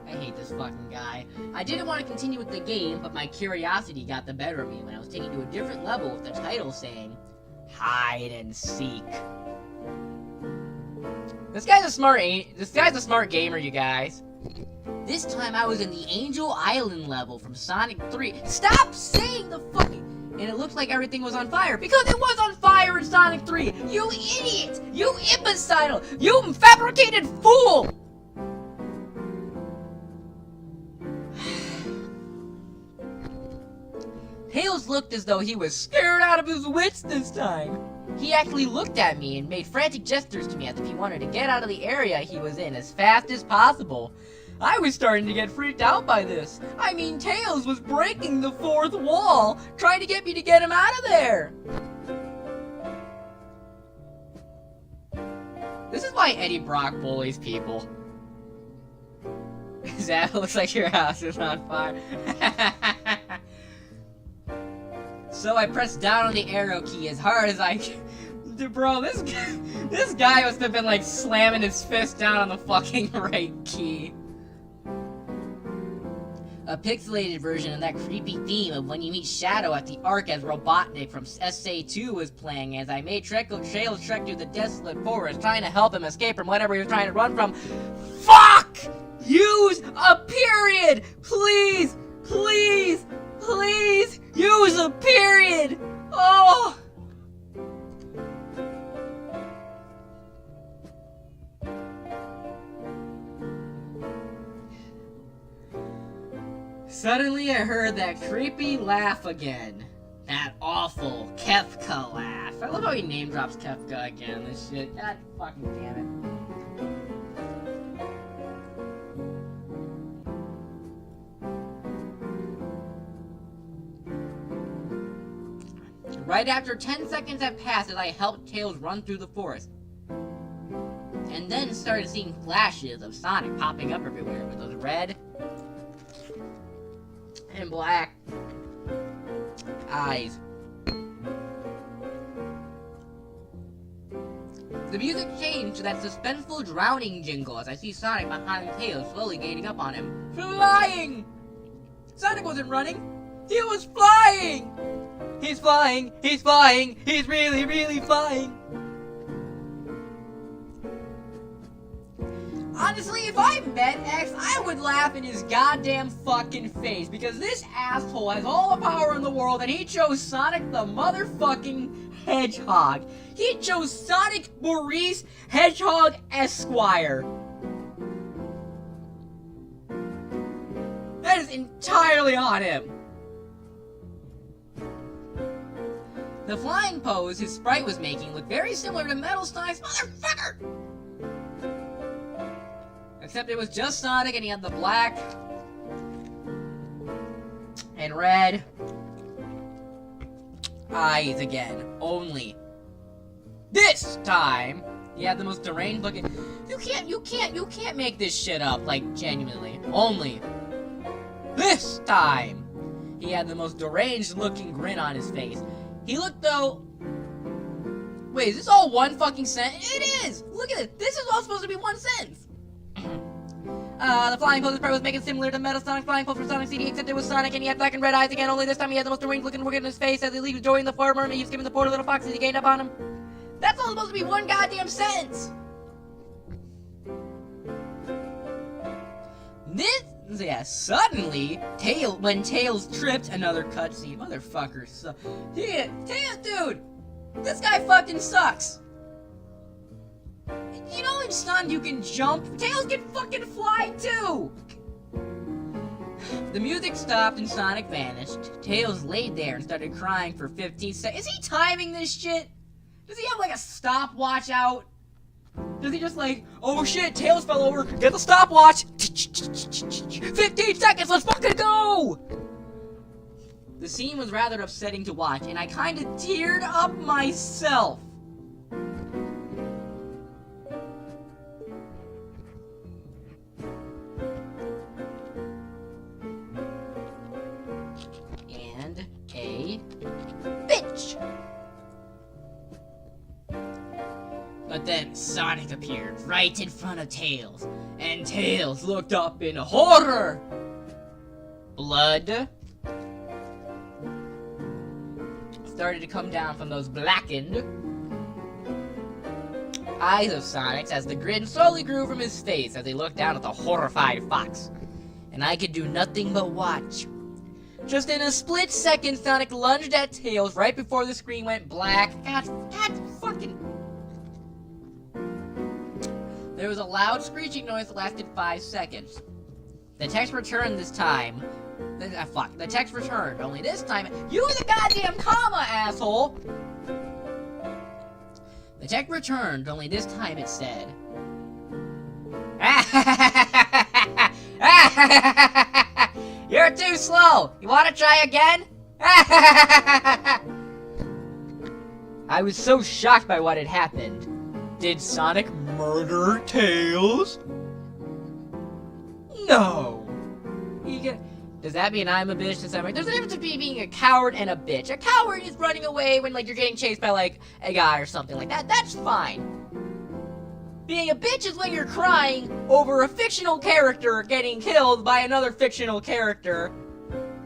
I hate this fucking guy. I didn't want to continue with the game, but my curiosity got the better of me when I was taken to a different level with the title saying, "Hide and Seek." This guy's a smart gamer, you guys. This time I was in the Angel Island level from Sonic 3. Stop saying the fucking... And it looked like everything was on fire, because it was on fire in Sonic 3! You idiot! You imbecile! You fabricated fool! Tails looked as though he was scared out of his wits this time. He actually looked at me and made frantic gestures to me as if he wanted to get out of the area he was in as fast as possible. I was starting to get freaked out by this. I mean, Tails was breaking the fourth wall, trying to get me to get him out of there. This is why Eddie Brock bullies people. Zab, looks like your house is on fire. So I pressed down on the arrow key as hard as I could. Bro, this guy must have been like slamming his fist down on the fucking right key. A pixelated version of that creepy theme of when you meet Shadow at the Ark as Robotnik from SA2 was playing as I made Tails trek through the desolate forest trying to help him escape from whatever he was trying to run from. Fuck! Use a period! Please! Please! Please! Use a period! Oh! Suddenly I heard that creepy laugh again. That awful Kefka laugh. I love how he name drops Kefka again. This shit. God fucking damn it. Right after 10 seconds had passed as I helped Tails run through the forest. And then started seeing flashes of Sonic popping up everywhere with those red and black eyes. The music changed to that suspenseful drowning jingle as I see Sonic behind Tails slowly gaining up on him. Flying! Sonic wasn't running, he was flying! He's flying, he's flying, he's really, really flying. Honestly, if I met X, I would laugh in his goddamn fucking face, because this asshole has all the power in the world, and he chose Sonic the motherfucking Hedgehog. He chose Sonic Maurice Hedgehog Esquire. That is entirely on him. The flying pose his sprite was making looked very similar to Metal Sonic's motherfucker! Except it was just Sonic and he had the black and red eyes again. Only this time he had the most deranged looking. You can't make this shit up, like, genuinely. Only this time he had the most deranged looking grin on his face. He looked though. Wait, is this all one fucking sentence? It is! Look at it! This is all supposed to be one sentence! The flying pose was making similar to Metal Sonic's flying pose for Sonic CD, except it was Sonic and he had black and red eyes again, only this time he had the most deranged looking look in his face as he leaves joining the farmer and he was giving the poor little fox as he gained up on him. That's all supposed to be one goddamn sentence! Suddenly, when Tails tripped, another cutscene, motherfucker, Tails, dude! This guy fucking sucks! You know in Sonic you can jump? Tails can fucking fly too! The music stopped and Sonic vanished. Tails laid there and started crying for 15 seconds. Is he timing this shit? Does he have like a stopwatch out? Does he just like, oh shit, Tails fell over, get the stopwatch! 15 seconds, let's fucking go! The scene was rather upsetting to watch, and I kinda teared up myself. And a bitch! But then Sonic appeared right in front of Tails, and Tails looked up in horror! Blood started to come down from those blackened eyes of Sonic's as the grin slowly grew from his face as he looked down at the horrified fox. And I could do nothing but watch. Just in a split second, Sonic lunged at Tails right before the screen went black. God fucking... There was a loud screeching noise that lasted 5 seconds. The text returned this time. The text returned, only this time... Use the goddamn comma, asshole! The text returned, only this time it said... You're too slow! You wanna try again? I was so shocked by what had happened. Did Sonic murder Tails? No! Does that mean I'm a bitch? There's a difference between being a coward and a bitch. A coward is running away when, like, you're getting chased by, like, a guy or something like that. That's fine. Being a bitch is when you're crying over a fictional character getting killed by another fictional character.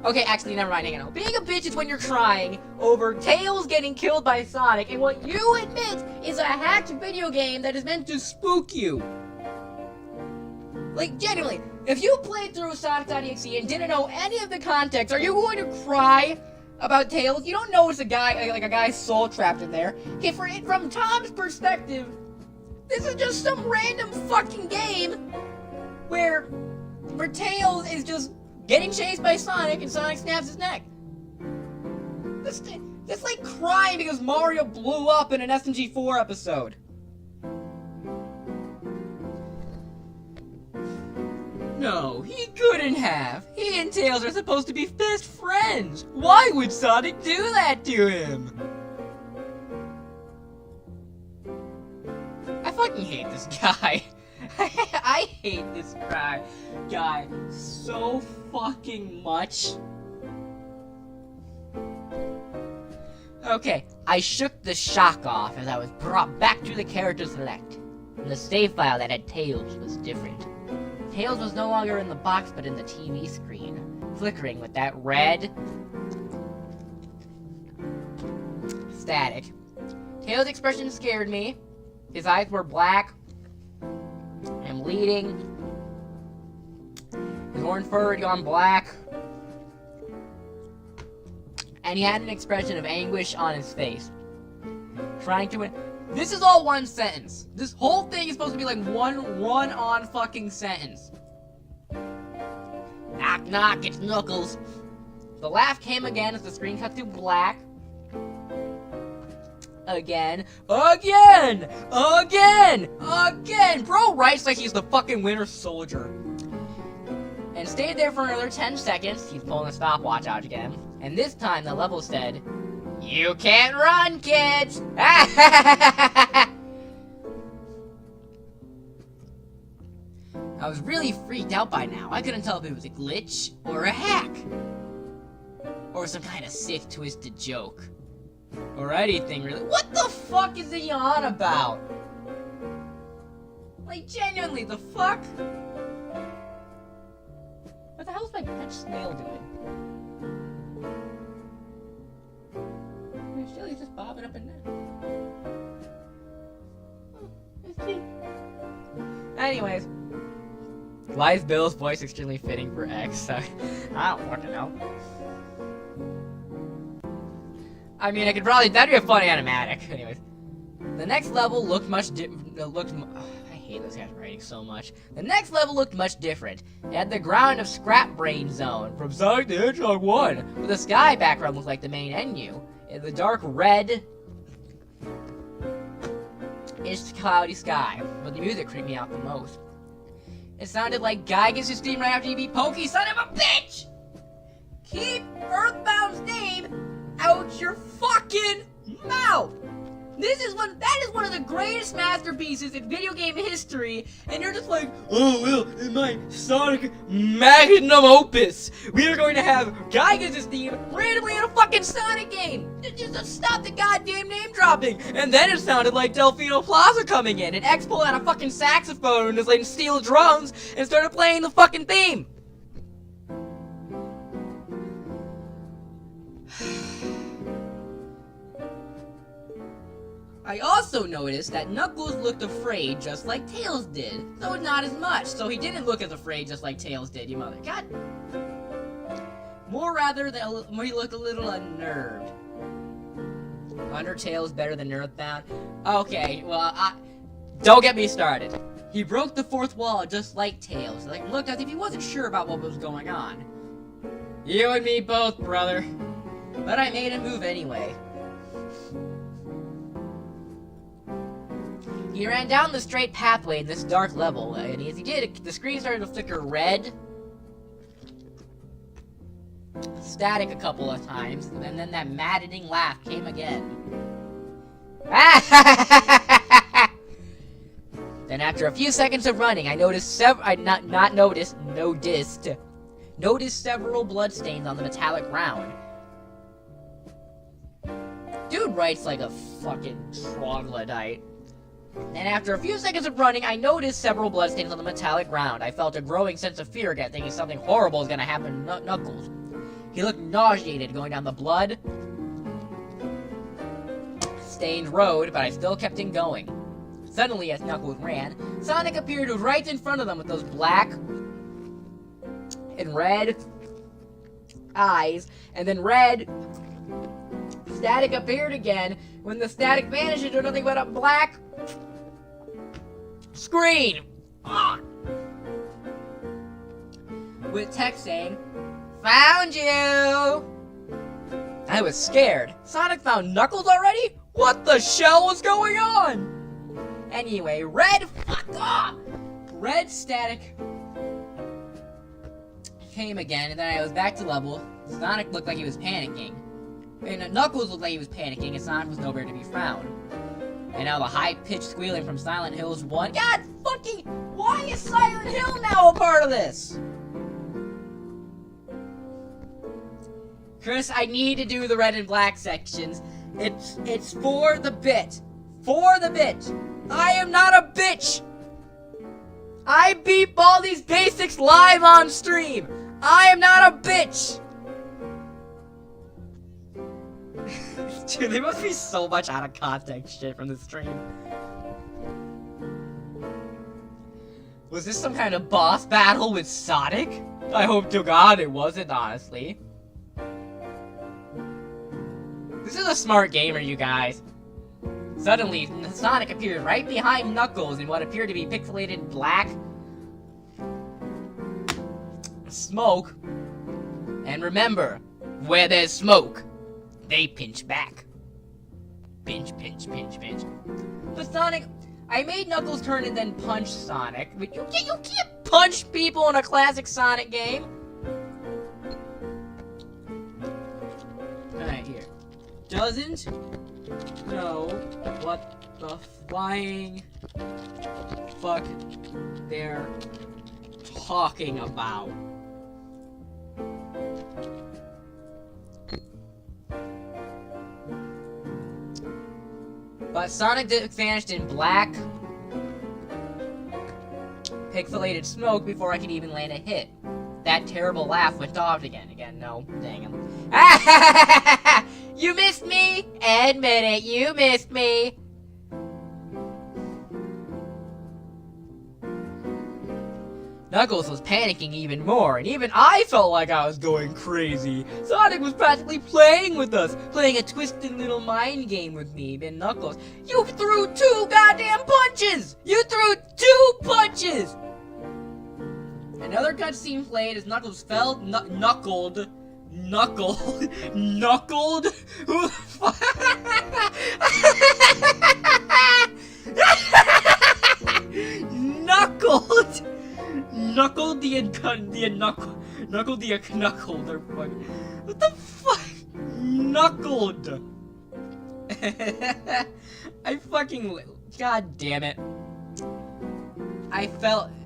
Okay, actually, never mind, hang on. Being a bitch is when you're crying over Tails getting killed by Sonic, and what you admit is a hacked video game that is meant to spook you. Like, genuinely, if you played through Sonic.exe and didn't know any of the context, are you going to cry about Tails? You don't know it's a guy, like a guy's soul trapped in there. Okay, from Tom's perspective, this is just some random fucking game where Tails is just getting chased by Sonic and Sonic snaps his neck. That's like crying because Mario blew up in an SMG4 episode. No, he couldn't have. He and Tails are supposed to be best friends. Why would Sonic do that to him? I fucking hate this guy. I hate this guy so fucking much. Okay, I shook the shock off as I was brought back to the character select. And the save file that had Tails was different. Tails was no longer in the box but in the TV screen, flickering with that red static. Tails' expression scared me. His eyes were black and bleeding. His orange fur had gone black. And he had an expression of anguish on his face. Trying to win. This is all one sentence. This whole thing is supposed to be like one run-on fucking sentence. Knock, knock, it's Knuckles. The laugh came again as the screen cut to black. Again. Again! Bro writes like he's the fucking Winter Soldier. And stayed there for another 10 seconds. He's pulling the stopwatch out again. And this time the level said, "You can't run, kids!" I was really freaked out by now. I couldn't tell if it was a glitch or a hack. Or some kind of sick, twisted joke. Or anything really. What the fuck is he on about? Like, genuinely, the fuck? What the hell's my pet snail doing? Still, he's just bobbing up and down. Oh, that's cute. Anyways. Why is Bill's voice extremely fitting for X? I don't fucking know. I mean, that'd be a fun animatic. Anyways. The next level looked much I hate this guy's writing so much. The next level looked much different. It had the ground of Scrap Brain Zone from Sonic the Hedgehog 1, but the sky background looked like the main menu. The dark red is cloudy sky, but the music creeped me out the most. It sounded like Guy gets his theme right after you beat Pokey, son of a bitch! Keep Earthbound's name out your fucking mouth! That is one of the greatest masterpieces in video game history, and you're just like, oh, well, in my Sonic magnum opus, we are going to have Gyga's theme randomly in a fucking Sonic game! Just stop the goddamn name dropping! And then it sounded like Delfino Plaza coming in, and X pulled out a fucking saxophone and just like steel drums and started playing the fucking theme! I also noticed that Knuckles looked afraid just like Tails did, though not as much, so he didn't look as afraid just like Tails did, you mother. God. More rather, he looked a little unnerved. Undertale's better than Earthbound? Okay, well, don't get me started. He broke the fourth wall just like Tails, like looked as if he wasn't sure about what was going on. You and me both, brother. But I made him move anyway. He ran down the straight pathway in this dark level, and as he did, the screen started to flicker red, static a couple of times, and then that maddening laugh came again. Then after a few seconds of running, I noticed several bloodstains on the metallic ground. Dude writes like a fucking troglodyte. And after a few seconds of running, I noticed several bloodstains on the metallic ground. I felt a growing sense of fear again, thinking something horrible was gonna happen to Knuckles. He looked nauseated going down the blood-stained road, but I still kept him going. Suddenly, as Knuckles ran, Sonic appeared right in front of them with those black and red eyes, and then red static appeared again. When the static vanished, it was nothing but a black screen! With text saying, "Found you!" I was scared. Sonic found Knuckles already? What the shell was going on? Anyway, red static came again, and then I was back to level. Sonic looked like he was panicking. And Knuckles looked like he was panicking, and Sonic was nowhere to be found. And now the high-pitched squealing from Silent Hills 1. God fucking... Why is Silent Hill now a part of this? Chris, I need to do the red and black sections. It's for the bit. For the bit. I am not a bitch. I beat all these basics live on stream. I am not a bitch. Dude, there must be so much out of context shit from this stream. Was this some kind of boss battle with Sonic? I hope to God it wasn't, honestly. This is a smart gamer, you guys. Suddenly, Sonic appeared right behind Knuckles in what appeared to be pixelated black smoke. And remember, where there's smoke, they pinch back. Pinch, pinch, pinch, pinch. But Sonic, I made Knuckles turn and then punch Sonic. But you can't punch people in a classic Sonic game. Alright, here. Doesn't know what the flying fuck they're talking about. But Sonic vanished in black pixelated smoke before I could even land a hit. That terrible laugh went off again. No, dang him. You missed me! Admit it, you missed me! Knuckles was panicking even more, and even I felt like I was going crazy. Sonic was practically playing with us, playing a twisted little mind game with me and Knuckles. You threw 2 goddamn punches! You threw 2 punches! Another cutscene played as Knuckles fell, knuckled. Who the fuck? Knuckled! Knuckled the knuckled. What the fuck? Knuckled. I fucking. God damn it.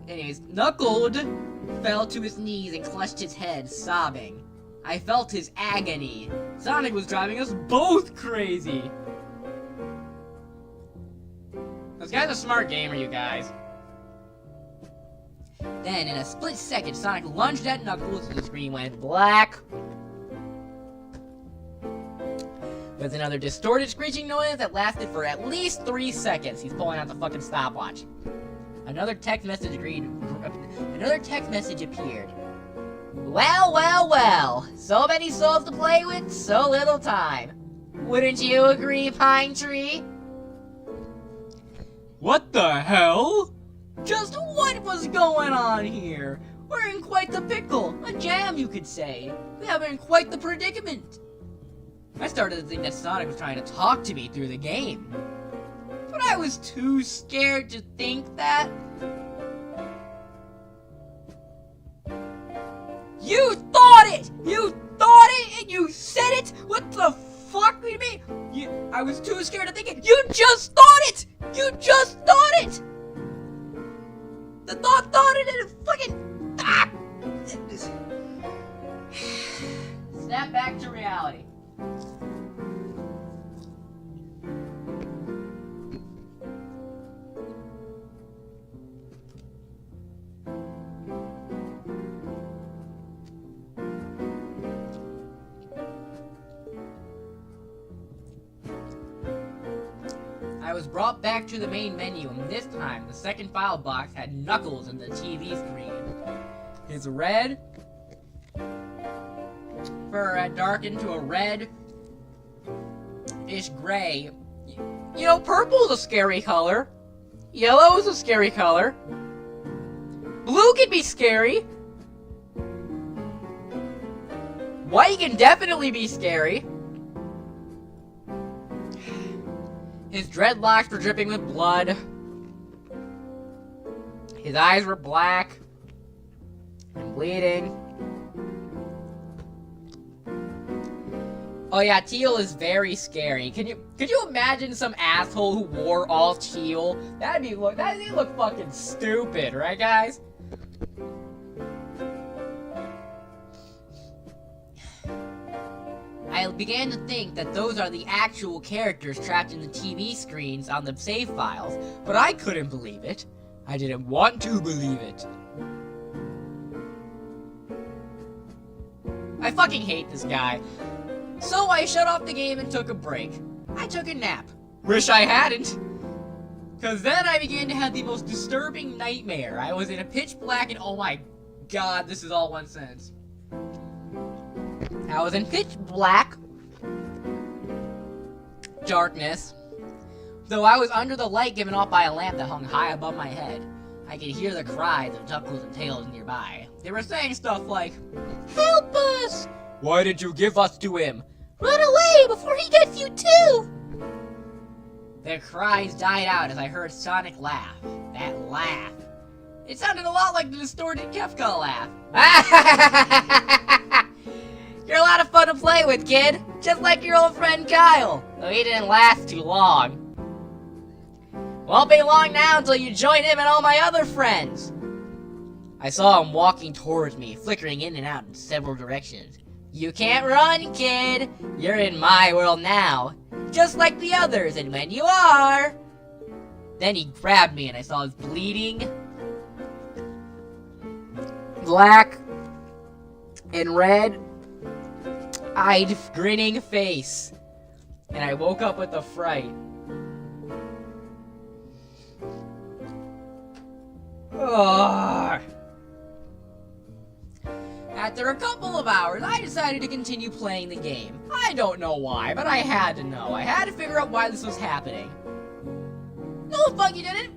Anyways, Knuckled fell to his knees and clutched his head, sobbing. I felt his agony. Sonic was driving us both crazy. This guy's a smart gamer, you guys. Then, in a split second, Sonic lunged at Knuckles and the screen went black. With another distorted screeching noise that lasted for at least 3 seconds. He's pulling out the fucking stopwatch. Another text message appeared. Well. So many souls to play with, so little time. Wouldn't you agree, Pine Tree? What the hell? Just what was going on here? We're in quite the pickle. A jam, you could say. We are in quite the predicament. I started to think that Sonic was trying to talk to me through the game. But I was too scared to think that. You thought it! You thought it and you said it? What the fuck do you mean? I was too scared to think it. You just thought it! You just thought it! The thought it and it fucking... Ah! Snap back to reality. I was brought back to the main menu, and this time, the second file box had Knuckles in the TV screen. His red fur had darkened to a reddish gray. You know, purple's a scary color. Yellow is a scary color. Blue can be scary. White can definitely be scary. His dreadlocks were dripping with blood. His eyes were black and bleeding. Oh yeah, teal is very scary. Could you imagine some asshole who wore all teal? That'd look fucking stupid, right guys? I began to think that those are the actual characters trapped in the TV screens on the save files, but I couldn't believe it. I didn't want to believe it. I fucking hate this guy. So I shut off the game and took a break. I took a nap. Wish I hadn't. Because then I began to have the most disturbing nightmare. I was in a pitch black and oh my god, this is all one sentence. I was in pitch black darkness, though I was under the light given off by a lamp that hung high above my head. I could hear the cries of Tuckles and Tails nearby. They were saying stuff like, "Help us! Why did you give us to him? Run away before he gets you too!" Their cries died out as I heard Sonic laugh. That laugh. It sounded a lot like the distorted Kefka laugh. You're a lot of fun to play with, kid. Just like your old friend Kyle. Though he didn't last too long. Won't be long now until you join him and all my other friends. I saw him walking towards me, flickering in and out in several directions. You can't run, kid. You're in my world now. Just like the others, and when you are... Then he grabbed me and I saw his bleeding, black, and red-eyed, grinning face. And I woke up with a fright. Ugh. After a couple of hours, I decided to continue playing the game. I don't know why, but I had to know. I had to figure out why this was happening. No, the fuck you didn't!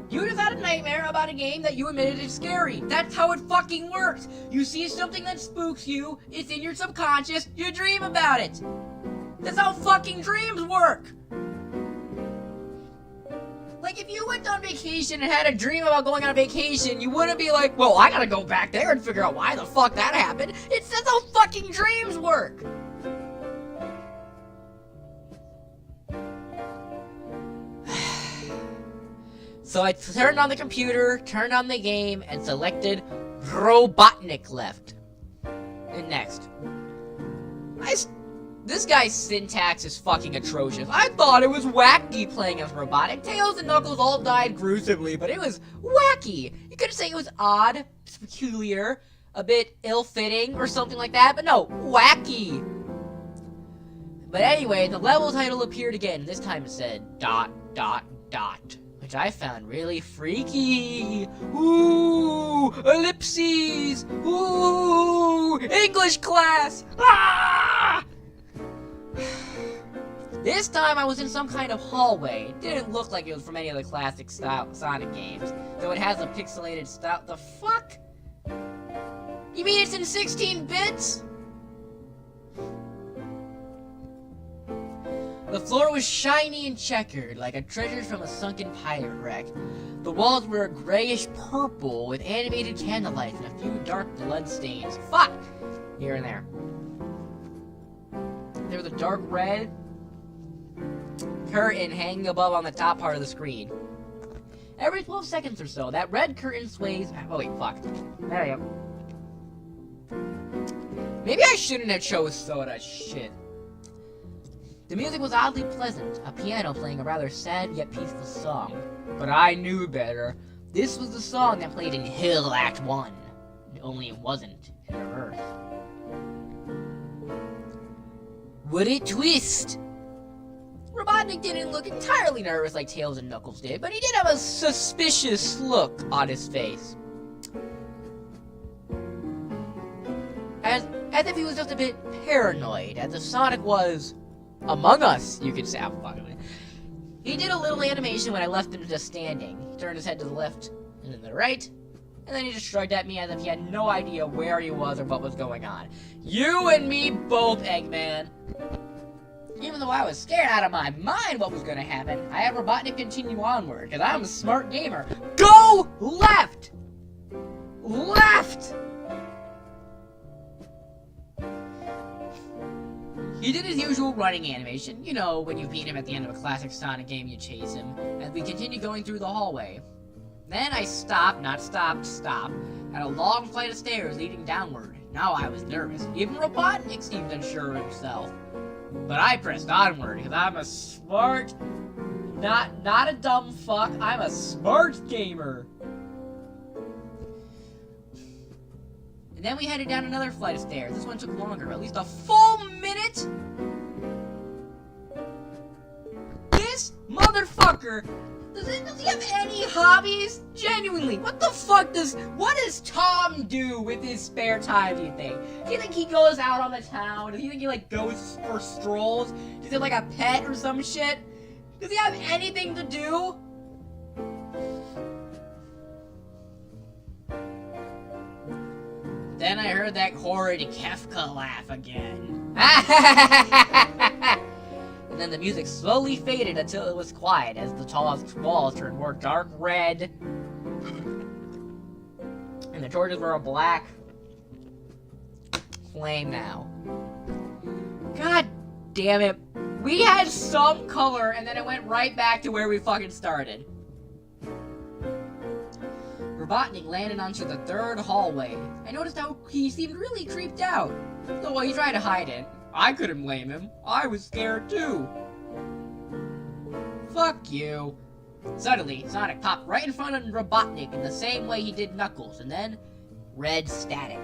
You just had a nightmare about a game that you admitted is scary. That's how it fucking works. You see something that spooks you, it's in your subconscious, you dream about it. That's how fucking dreams work. Like, if you went on vacation and had a dream about going on vacation, you wouldn't be like, well, I gotta go back there and figure out why the fuck that happened. It's just how fucking dreams work. So I turned on the computer, turned on the game, and selected Robotnik left. And next. This guy's syntax is fucking atrocious. I thought it was wacky playing as Robotnik. Tails and Knuckles all died gruesomely, but it was wacky. You could say it was odd, peculiar, a bit ill-fitting, or something like that, but no, wacky. But anyway, the level title appeared again. This time it said ... which I found really freaky. Ooh, ellipses. Ooh, English class. Ah! This time I was in some kind of hallway. It didn't look like it was from any of the classic style Sonic games, though it has a pixelated style. The fuck? You mean it's in 16 bits? The floor was shiny and checkered, like a treasure from a sunken pirate wreck. The walls were grayish purple with animated candlelights and a few dark blood stains. Fuck! Here and there. There was a dark red curtain hanging above on the top part of the screen. Every 12 seconds or so, that red curtain sways... Oh wait, fuck. There I am. Maybe I shouldn't have chose Soda. Shit. The music was oddly pleasant, a piano playing a rather sad yet peaceful song. But I knew better. This was the song that played in Hill Act 1. Only it wasn't in reverse. Would it twist? Robotnik didn't look entirely nervous like Tails and Knuckles did, but he did have a suspicious look on his face. As if he was just a bit paranoid, as if Sonic was among us, you could say. I'm fucking with it. He did a little animation when I left him just standing. He turned his head to the left and then to the right, and then he just shrugged at me as if he had no idea where he was or what was going on. You and me both, Eggman. Even though I was scared out of my mind what was going to happen, I had Robotnik continue onward, because I'm a smart gamer. Go left! Left! He did his usual running animation. You know, when you beat him at the end of a classic Sonic game, you chase him. And we continued going through the hallway. Then I stopped, not stopped, stop, at a long flight of stairs leading downward. Now I was nervous. Even Robotnik seemed unsure of himself. But I pressed onward, because I'm a smart, not a dumb fuck, I'm a smart gamer. And then we headed down another flight of stairs. This one took longer, at least a full minute. This mother motherfucker, does he have any hobbies? Genuinely, what does Tom do with his spare time, do you think? Do you think he goes out on the town? Do you think he, like, goes for strolls? Does he have, like, a pet or some shit? Does he have anything to do? Then I heard that horrid Kefka laugh again. And then the music slowly faded until it was quiet as the tallest walls turned more dark red. And the torches were a black flame now. God damn it. We had some color and then it went right back to where we fucking started. Robotnik landed onto the third hallway. I noticed how he seemed really creeped out. Though he tried to hide it. I couldn't blame him. I was scared too. Fuck you. Suddenly, Sonic popped right in front of Robotnik in the same way he did Knuckles, and then red static.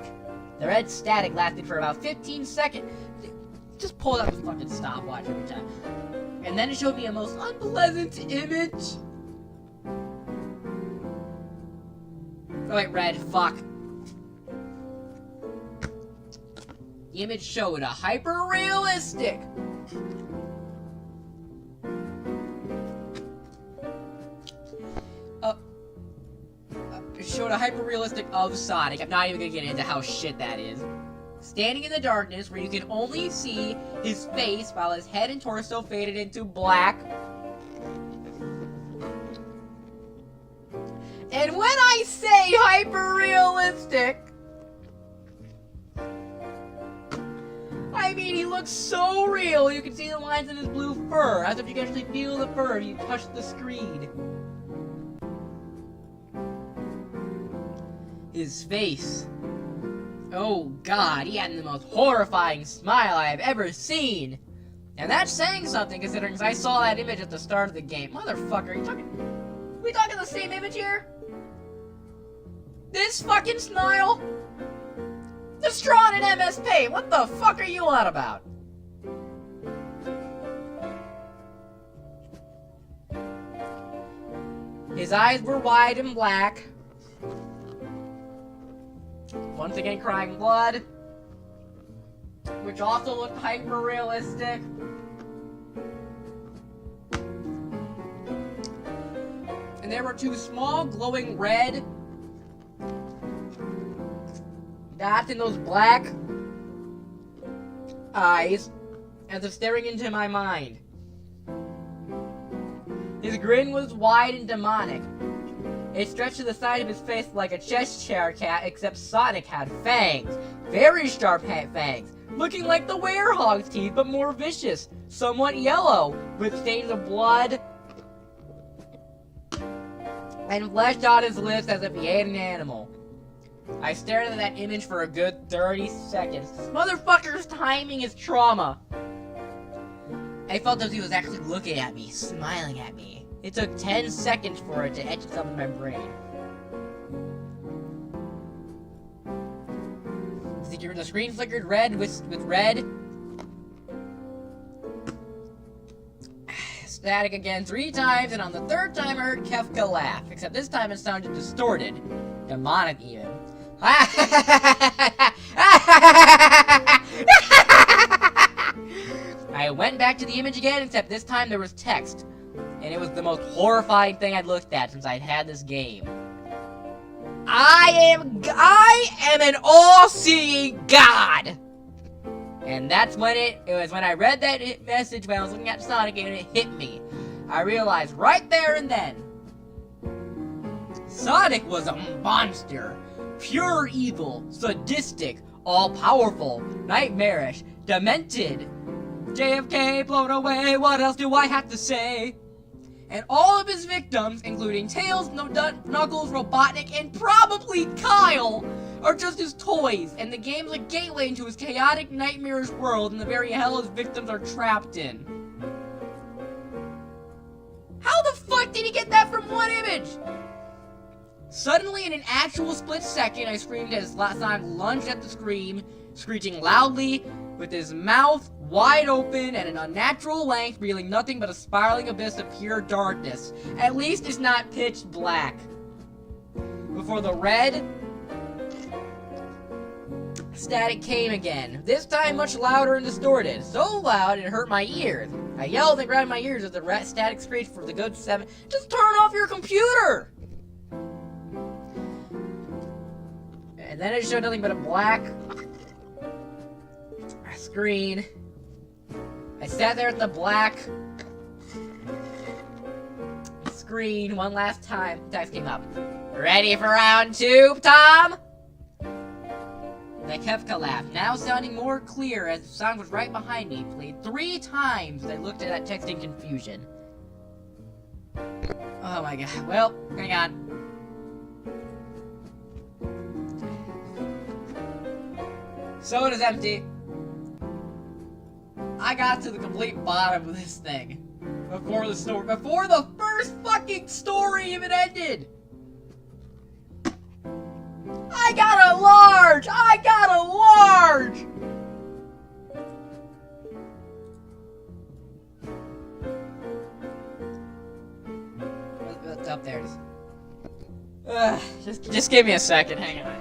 The red static lasted for about 15 seconds. Just pulled out the fucking stopwatch every time. And then it showed me a most unpleasant image. Oh wait, red, fuck. The image showed a hyper-realistic of Sonic. I'm not even gonna get into how shit that is. Standing in the darkness where you can only see his face while his head and torso faded into black. And when I say hyper-realistic, I mean he looks so real you can see the lines in his blue fur, as if you can actually feel the fur if you touch the screen. His face. Oh god, he had the most horrifying smile I have ever seen. And that's saying something considering I saw that image at the start of the game. Motherfucker, are we talking the same image here? This fucking smile? It's drawn in MS Paint. What the fuck are you on about? His eyes were wide and black. Once again crying blood. Which also looked hyper-realistic. And there were two small glowing red dots in those black eyes as if staring into my mind. His grin was wide and demonic. It stretched to the side of his face like a Cheshire cat, except Sonic had fangs. Very sharp fangs. Looking like the werehog's teeth, but more vicious. Somewhat yellow, with stains of blood. And flesh on his lips as if he ate an animal. I stared at that image for a good 30 seconds. This motherfucker's timing is trauma. I felt as if he was actually looking at me, smiling at me. It took 10 seconds for it to etch itself in my brain. The screen flickered red with red. Static again 3 times, and on the 3rd time I heard Kefka laugh. Except this time it sounded distorted. Demonic even. I went back to the image again, except this time there was text. And it was the most horrifying thing I'd looked at since I'd had this game. I am an all-seeing God! And that's when it was when I read that message when I was looking at Sonic and it hit me. I realized right there and then, Sonic was a monster. Pure evil, sadistic, all-powerful, nightmarish, demented. JFK blown away, what else do I have to say? And all of his victims, including Tails, Knuckles, Robotnik, and probably Kyle, are just his toys, and the game's a gateway into his chaotic, nightmarish world and the very hell his victims are trapped in. How the fuck did he get that from one image? Suddenly, in an actual split second, I screamed as Sonic lunged at the screen, screeching loudly with his mouth wide open at an unnatural length, revealing nothing but a spiraling abyss of pure darkness. At least it's not pitch black. Before the red static came again, this time much louder and distorted. So loud it hurt my ears. I yelled and grabbed my ears as the red static screeched for the good 7. Just turn off your computer! And then it showed nothing but a black screen. I sat there at the black screen one last time. Text came up. Ready for round 2, Tom? The Kefka laugh, now sounding more clear as the sound was right behind me, played 3 times as I looked at that text in confusion. Oh my god. Well, hang on. Soda's empty. I got to the complete bottom of this thing before the first fucking story even ended. I got a large! What's up there? Just give me a second, hang on.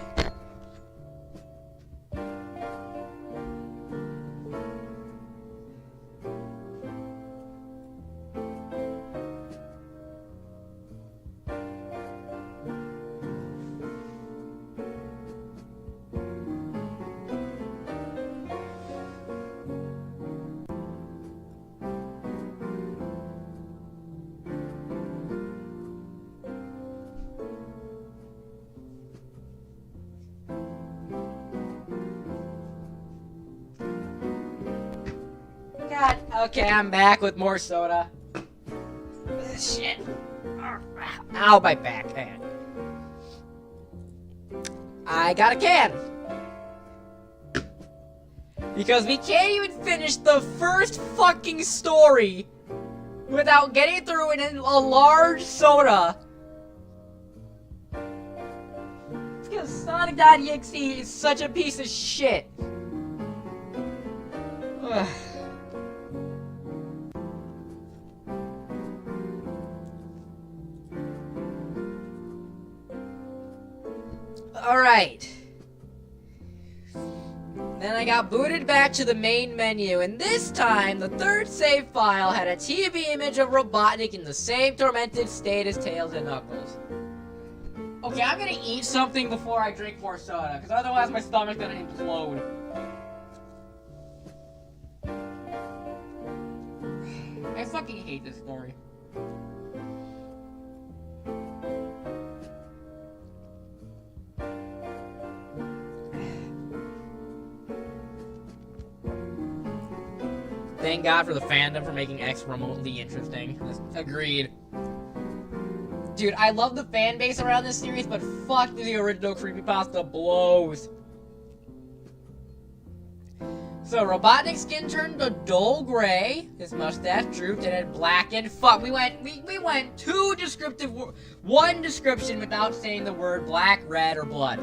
Okay, I'm back with more soda. Shit. Ow, my back. Hang on. I got a can. Because we can't even finish the first fucking story without getting through it in a large soda. It's because Sonic.exe is such a piece of shit. Ugh. Alright. Then I got booted back to the main menu, and this time, the third save file had a TV image of Robotnik in the same tormented state as Tails and Knuckles. Okay, I'm gonna eat something before I drink more soda, because otherwise my stomach's gonna implode. I fucking hate this story. Thank God for the fandom for making X remotely interesting. Agreed. Dude, I love the fan base around this series, but fuck the original Creepypasta blows. So, Robotnik's skin turned a dull gray, his mustache drooped, and it blackened. Fuck, we went too descriptive, one description without saying the word black, red, or blood.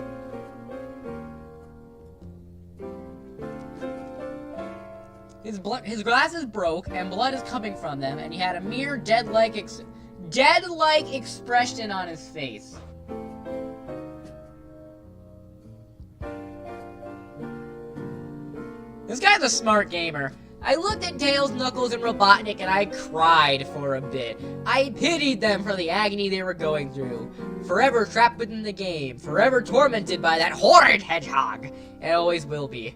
His glasses broke, and blood is coming from them, and he had a mere dead-like expression on his face. This guy's a smart gamer. I looked at Tails, Knuckles, and Robotnik, and I cried for a bit. I pitied them for the agony they were going through. Forever trapped within the game, forever tormented by that horrid hedgehog. It always will be.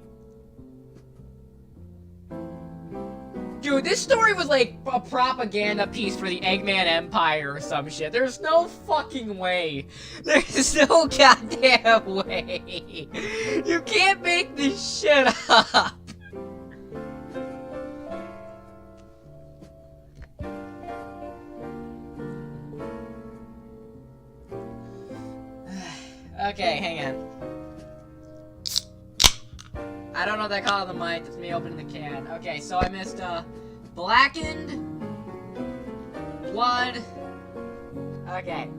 Dude, this story was like a propaganda piece for the Eggman Empire or some shit. There's no fucking way. There's no goddamn way. You can't make this shit up. Okay, hang on. I don't know what they call the mic. It's me opening the can. Okay, so I missed, blackened, blood. Okay.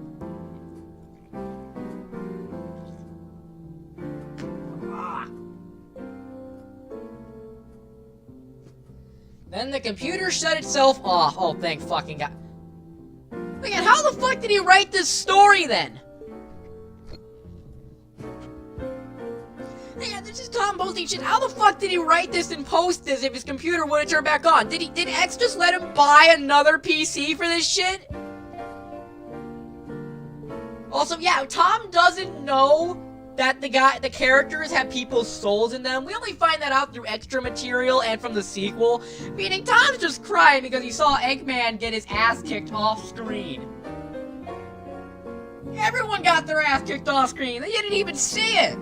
Then the computer shut itself off. Oh, thank fucking God. Again, how the fuck did he write this story then? Yeah, this is Tom posting shit. How the fuck did he write this and post this if his computer wouldn't turn back on? Did X just let him buy another PC for this shit? Also, yeah, Tom doesn't know that the characters have people's souls in them. We only find that out through extra material and from the sequel. Meaning Tom's just crying because he saw Eggman get his ass kicked off screen. Everyone got their ass kicked off screen. They didn't even see it.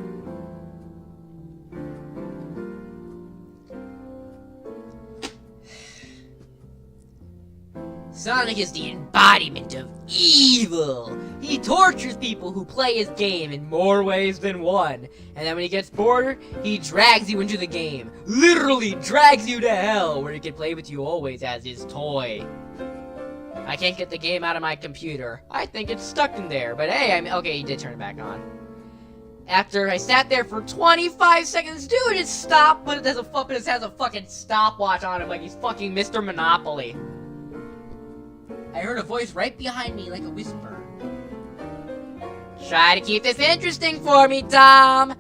Sonic is the embodiment of evil. He tortures people who play his game in more ways than one. And then when he gets bored, he drags you into the game. Literally drags you to hell, where he can play with you always as his toy. I can't get the game out of my computer. I think it's stuck in there, but hey, okay, he did turn it back on. After I sat there for 25 seconds, dude, it stopped, but it has a fucking stopwatch on it like he's fucking Mr. Monopoly. I heard a voice right behind me like a whisper. Try to keep this interesting for me, Tom!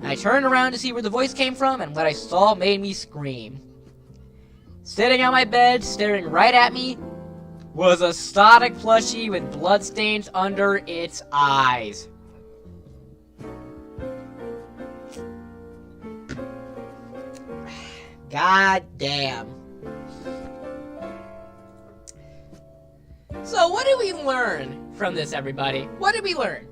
I turned around to see where the voice came from, and what I saw made me scream. Sitting on my bed, staring right at me, was a Sonic plushie with bloodstains under its eyes. God damn. So what did we learn from this, everybody? What did we learn?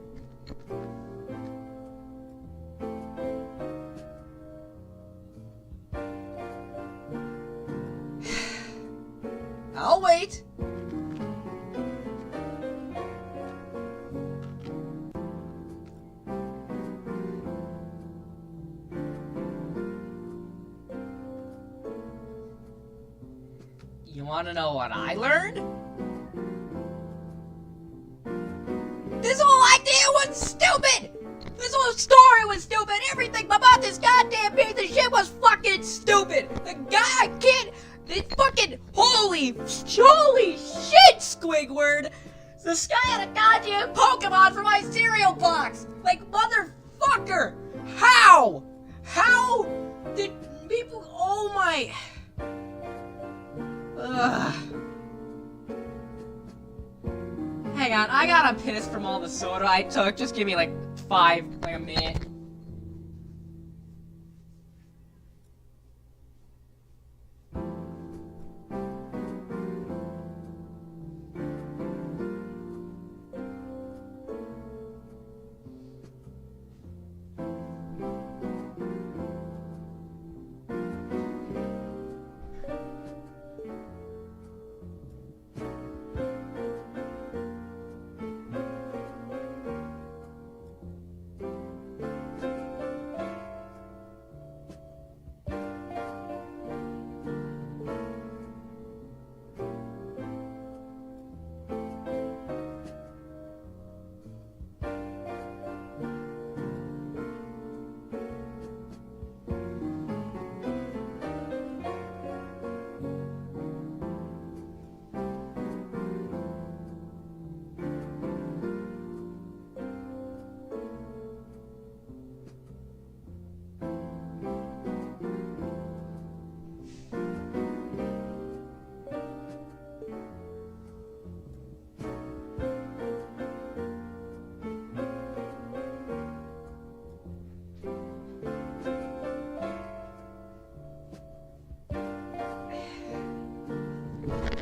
I'll wait. You want to know what I learned? This whole idea was stupid! This whole story was stupid! Everything about this goddamn piece of shit was fucking stupid! The guy can't... This fucking... Holy shit, Squidward! This guy had a goddamn Pokemon for my cereal box! Like, motherfucker! How? How did people... Oh my... Ugh. Hang on, I gotta piss from all the soda I took. Just give me like a minute.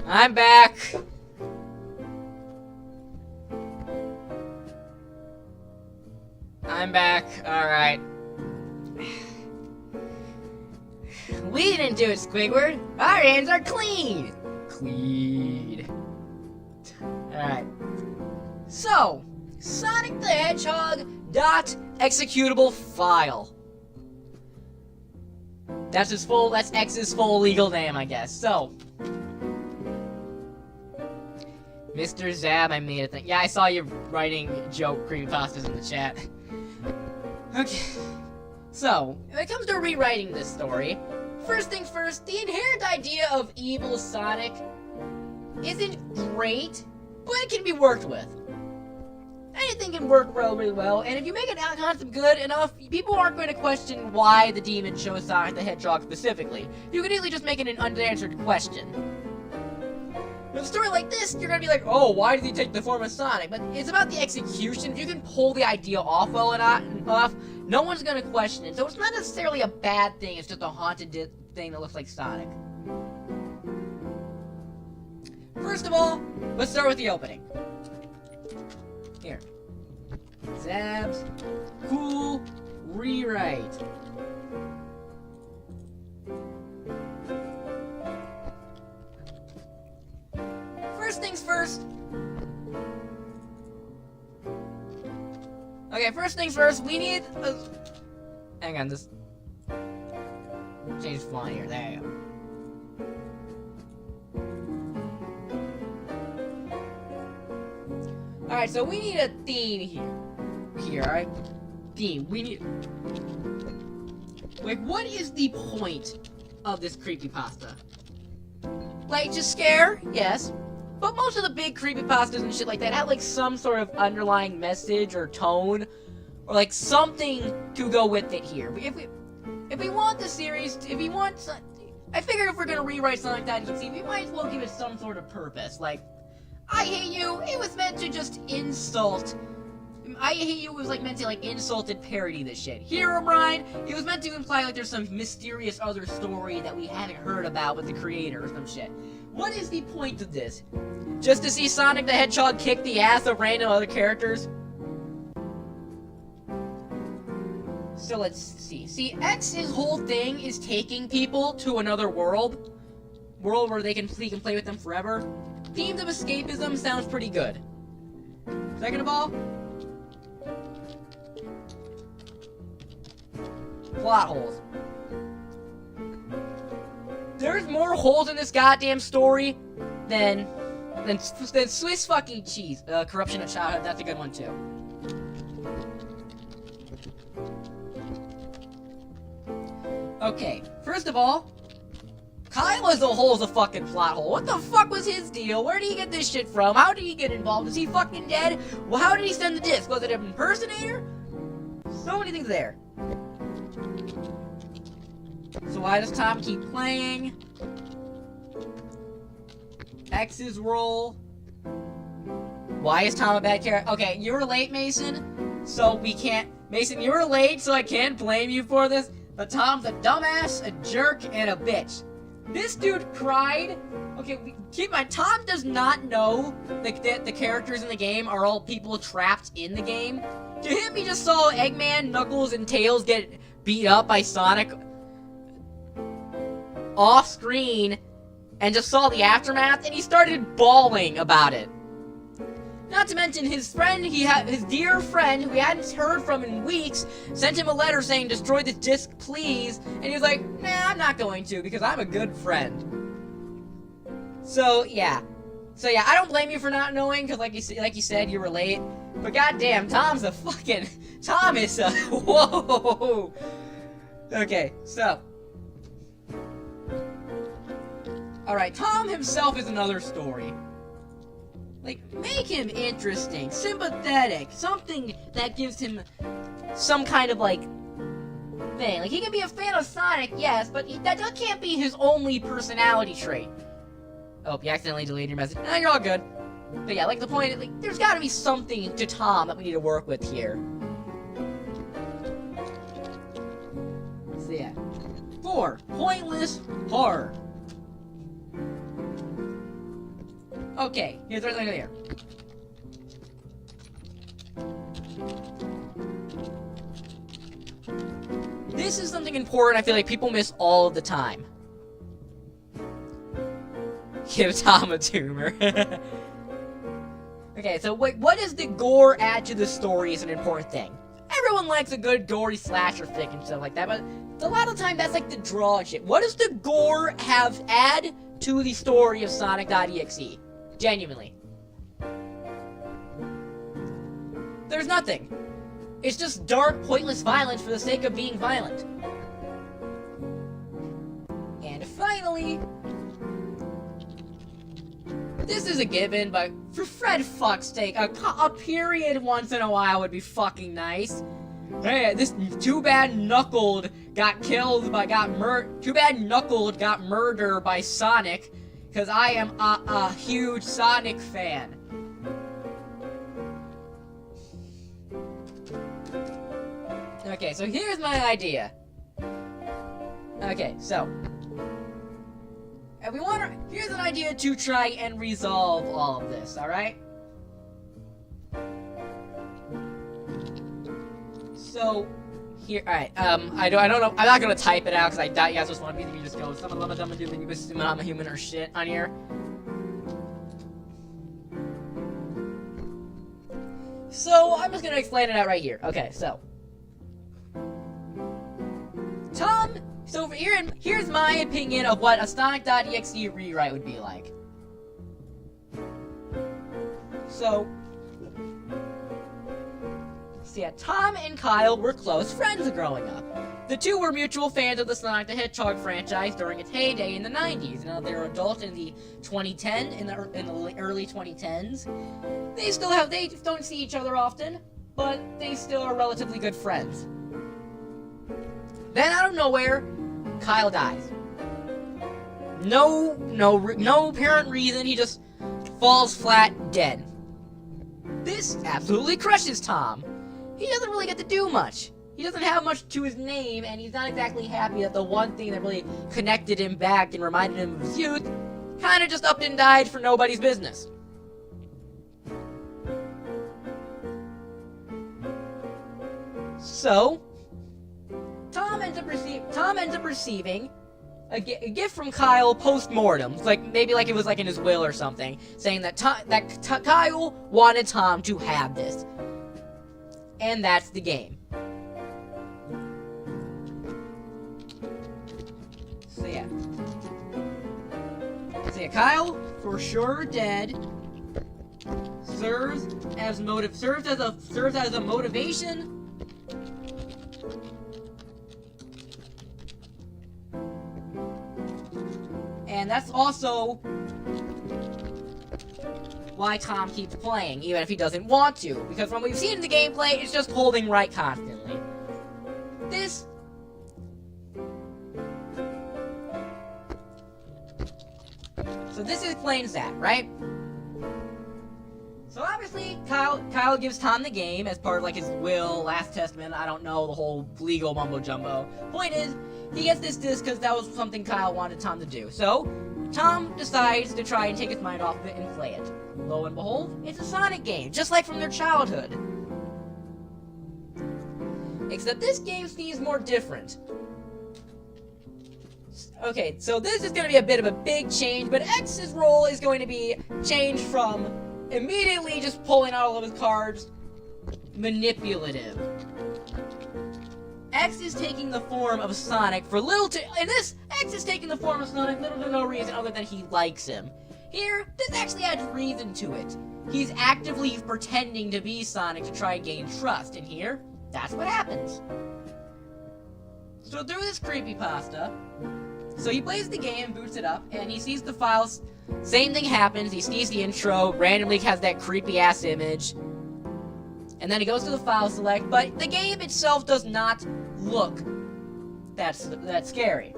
I'm back. I'm back. Alright. We didn't do it, Squidward. Our hands are clean. Clean. Alright. So, Sonic the Hedgehog .executable file. That's X's full legal name, I guess. So, Mr. Zab, I made a thing. Yeah, I saw you writing joke creepypastas in the chat. Okay. So, when it comes to rewriting this story, first things first, the inherent idea of evil Sonic isn't great, but it can be worked with. Anything can work really well, and if you make an concept good enough, people aren't going to question why the demon chose Sonic the Hedgehog specifically. You can easily just make it an unanswered question. With a story like this, you're going to be like, oh, why did he take the form of Sonic? But it's about the execution. If you can pull the idea off well enough, no one's going to question it. So it's not necessarily a bad thing, it's just a haunted thing that looks like Sonic. First of all, let's start with the opening. Here. Zab's cool rewrite. First things first. Okay, first things first, we need a... Hang on, this... Change font here, there you go. Alright, so we need a theme here, alright? Theme, we need... Like, what is the point of this creepypasta? Like, just scare? Yes. But most of the big creepypastas and shit like that have, like, some sort of underlying message or tone, or, like, something to go with it here. If we want the series, if we want... I figure if we're gonna rewrite something like that, we might as well give it some sort of purpose, like... I hate you, it was meant to just insult. I hate you was like meant to like insult and parody this shit. Herobrine, it was meant to imply like there's some mysterious other story that we haven't heard about with the creator or some shit. What is the point of this? Just to see Sonic the Hedgehog kick the ass of random other characters? So let's see. See, X's whole thing is taking people to another world where he can play with them forever. Themes of escapism sounds pretty good. Second of all, plot holes. There's more holes in this goddamn story than Swiss fucking cheese. Corruption of childhood, that's a good one too. Okay, first of all, Kyle as a whole is a fucking plot hole. What the fuck was his deal? Where did he get this shit from? How did he get involved? Is he fucking dead? Well, how did he send the disc? Was it an impersonator? So many things there. So why does Tom keep playing? X's role. Why is Tom a bad character? Okay, you were late, Mason. So we can't... Mason, you were late, so I can't blame you for this. But Tom's a dumbass, a jerk, and a bitch. This dude cried. Okay, keep in mind, Tom does not know that the characters in the game are all people trapped in the game. To him, he just saw Eggman, Knuckles, and Tails get beat up by Sonic off screen and just saw the aftermath, and he started bawling about it. Not to mention his friend, his dear friend, who he hadn't heard from in weeks, sent him a letter saying, destroy this disc, please. And he was like, nah, I'm not going to, because I'm a good friend. So, yeah, I don't blame you for not knowing, because like you said, you were late. But goddamn, Tom is a, whoa. Okay, so. Alright, Tom himself is another story. Like, make him interesting, sympathetic, something that gives him some kind of, like, thing. Like, he can be a fan of Sonic, yes, but that can't be his only personality trait. Oh, you accidentally deleted your message. Nah, you're all good. But yeah, like, the point, like, there's gotta be something to Tom that we need to work with here. So yeah. 4. Pointless horror. Okay, here's right here. This is something important I feel like people miss all the time. Give Tom a tumor. Okay, so what does the gore add to the story is an important thing. Everyone likes a good gory slasher flick and stuff like that, but a lot of the time that's like the draw and shit. What does the gore add to the story of Sonic.exe? Genuinely. There's nothing. It's just dark, pointless violence for the sake of being violent. And finally, this is a given, but for Fred fuck's sake, a period once in a while would be fucking nice. Hey, this too bad Knuckled got murdered by Sonic, because I am a huge Sonic fan. Okay, so here's my idea. Okay, so here's an idea to try and resolve all of this, alright? So, here, alright, I don't know, I'm not gonna type it out because I doubt you guys just want me to just go, I'm a human or shit on here. So, I'm just gonna explain it out right here. Okay, so. So here's my opinion of what a Sonic.exe rewrite would be like. So yeah, Tom and Kyle were close friends growing up. The two were mutual fans of the Sonic the Hedgehog franchise during its heyday in the 90s. Now they were adults in the early 2010s. They don't see each other often, but they still are relatively good friends. Then out of nowhere, Kyle dies. No apparent reason, he just falls flat dead. This absolutely crushes Tom. He doesn't really get to do much. He doesn't have much to his name, and he's not exactly happy that the one thing that really connected him back and reminded him of his youth kinda just up and died for nobody's business. So, Tom ends up receiving a gift from Kyle post-mortem, maybe it was in his will or something, saying that Kyle wanted Tom to have this. And that's the game. So yeah, Kyle, for sure dead, serves as a motivation. And that's also why Tom keeps playing, even if he doesn't want to. Because from what we've seen in the gameplay, it's just holding right constantly. So this explains that, right? So obviously, Kyle gives Tom the game as part of his will, last testament, I don't know, the whole legal mumbo-jumbo. Point is, he gets this disc because that was something Kyle wanted Tom to do. So, Tom decides to try and take his mind off of it and play it. Lo and behold, it's a Sonic game, just like from their childhood. Except this game seems more different. Okay, so this is going to be a bit of a big change, but X's role is going to be changed from immediately just pulling out all of his cards, manipulative. X is taking the form of Sonic X is taking the form of Sonic little to no reason other than he likes him. Here, this actually adds reason to it. He's actively pretending to be Sonic to try and gain trust, and here, that's what happens. So through this creepypasta, so he plays the game, boots it up, and he sees the files. Same thing happens, he sees the intro, randomly has that creepy-ass image, and then he goes to the file select, but the game itself does not look that scary.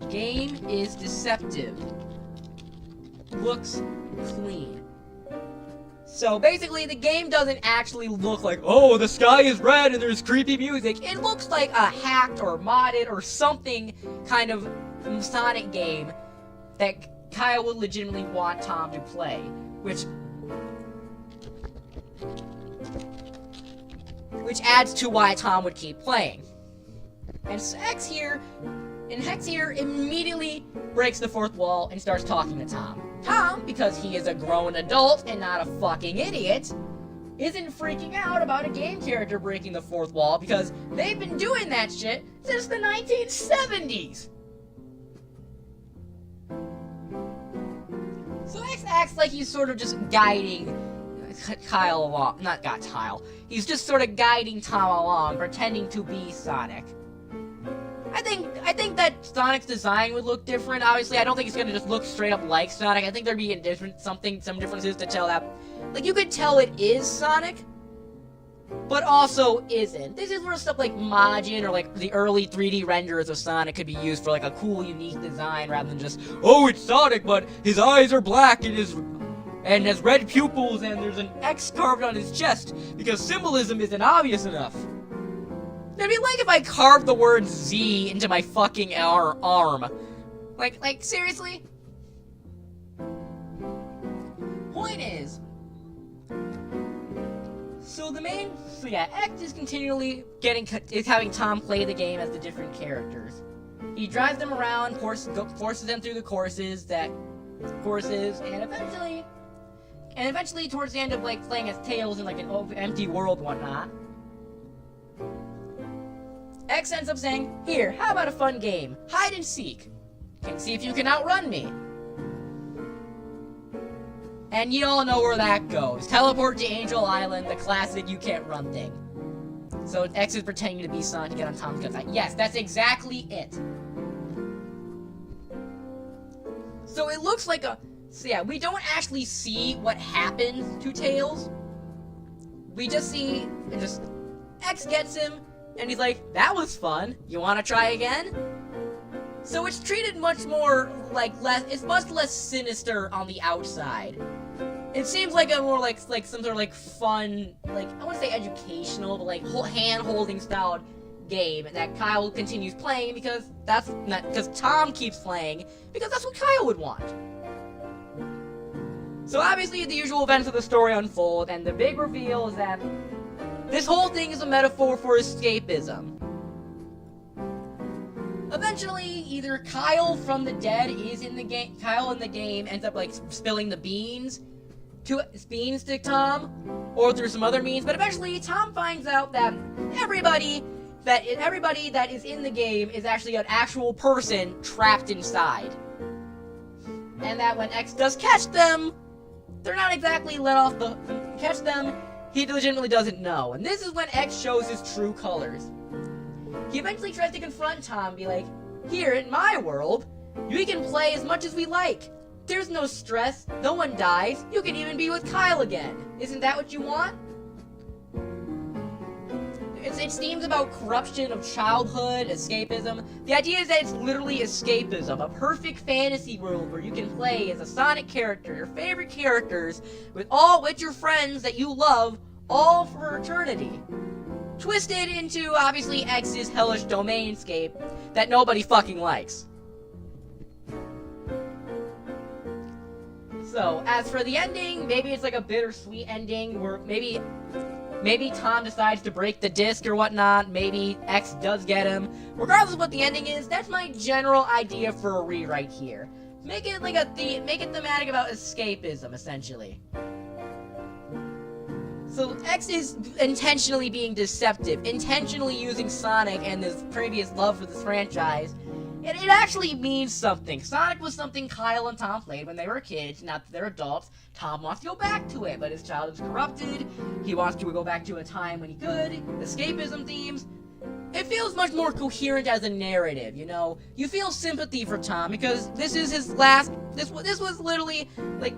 Game is deceptive. Looks clean. So basically, the game doesn't actually look like, oh, the sky is red and there's creepy music. It looks like a hacked or modded or something kind of Sonic game that Kyle would legitimately want Tom to play, which adds to why Tom would keep playing. And Hex here immediately breaks the fourth wall and starts talking to Tom. Tom, because he is a grown adult and not a fucking idiot, isn't freaking out about a game character breaking the fourth wall because they've been doing that shit since the 1970s. So X acts like he's sort of just guiding Kyle along. Not got Kyle. He's just sort of guiding Tom along, pretending to be Sonic. I think that Sonic's design would look different. Obviously, I don't think it's gonna just look straight up like Sonic. I think there'd be some differences to tell that. Like, you could tell it is Sonic, but also isn't. This is where stuff like Majin or like the early 3D renderers of Sonic could be used for like a cool, unique design rather than just, oh, it's Sonic, but his eyes are black and has red pupils and there's an X carved on his chest because symbolism isn't obvious enough. It'd be like if I carved the word Z into my fucking arm. Like seriously? Point is, so X is continually having Tom play the game as the different characters. He drives them around, forces them through the courses, and eventually towards the end of like playing as Tails in like an empty world and whatnot, X ends up saying, here, how about a fun game? Hide and seek. Can see if you can outrun me. And you all know where that goes. Teleport to Angel Island, the classic you can't run thing. So X is pretending to be Sonic to get on Tom's good side. Yes, that's exactly it. So it looks like we don't actually see what happens to Tails. We just see, X gets him, and he's like, that was fun. You want to try again? So it's treated much more like it's much less sinister on the outside. It seems like a more like some sort of like fun, like I wouldn't say educational, but like hand-holding style game that Kyle continues playing because Tom keeps playing because that's what Kyle would want. So obviously the usual events of the story unfold, and the big reveal is that this whole thing is a metaphor for escapism. Eventually, either Kyle from the dead is in the game. Kyle in the game ends up like spilling the beans to Tom, or through some other means. But eventually, Tom finds out that everybody that is in the game is actually an actual person trapped inside, and that when X does catch them, they're not exactly let off the catch them. He legitimately doesn't know, and this is when X shows his true colors. He eventually tries to confront Tom and be like, here, in my world, we can play as much as we like. There's no stress, no one dies, you can even be with Kyle again. Isn't that what you want? It's themes about corruption of childhood, escapism. The idea is that it's literally escapism, a perfect fantasy world where you can play as a Sonic character, your favorite characters, with your friends that you love, all for eternity. Twisted into, obviously, X's hellish domainscape that nobody fucking likes. So, as for the ending, maybe it's like a bittersweet ending where maybe Tom decides to break the disc or whatnot, maybe X does get him. Regardless of what the ending is, that's my general idea for a rewrite here. Make it like make it thematic about escapism, essentially. So X is intentionally being deceptive, intentionally using Sonic and his previous love for this franchise. And it actually means something. Sonic was something Kyle and Tom played when they were kids. Now that they're adults, Tom wants to go back to it, but his childhood's corrupted. He wants to go back to a time when he could. Escapism themes. It feels much more coherent as a narrative, you know? You feel sympathy for Tom because this is his last... This was literally, like...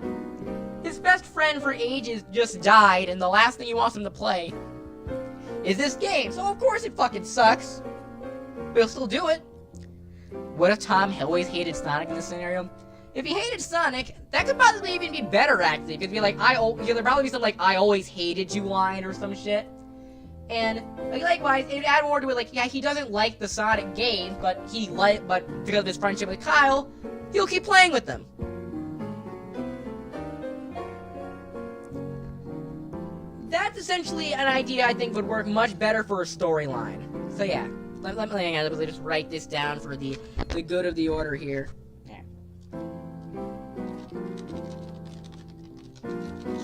His best friend for ages just died, and the last thing he wants him to play is this game. So of course it fucking sucks. But he'll still do it. What if Tom always hated Sonic in this scenario? If he hated Sonic, that could possibly even be better, actually. Because be like, there'd probably be some like, I always hated you line or some shit. And like, likewise, it'd add more to it. Like, yeah, he doesn't like the Sonic game, but because of his friendship with Kyle, he'll keep playing with them. That's essentially an idea I think would work much better for a storyline. So yeah. Let me just write this down for the good of the order here. Yeah.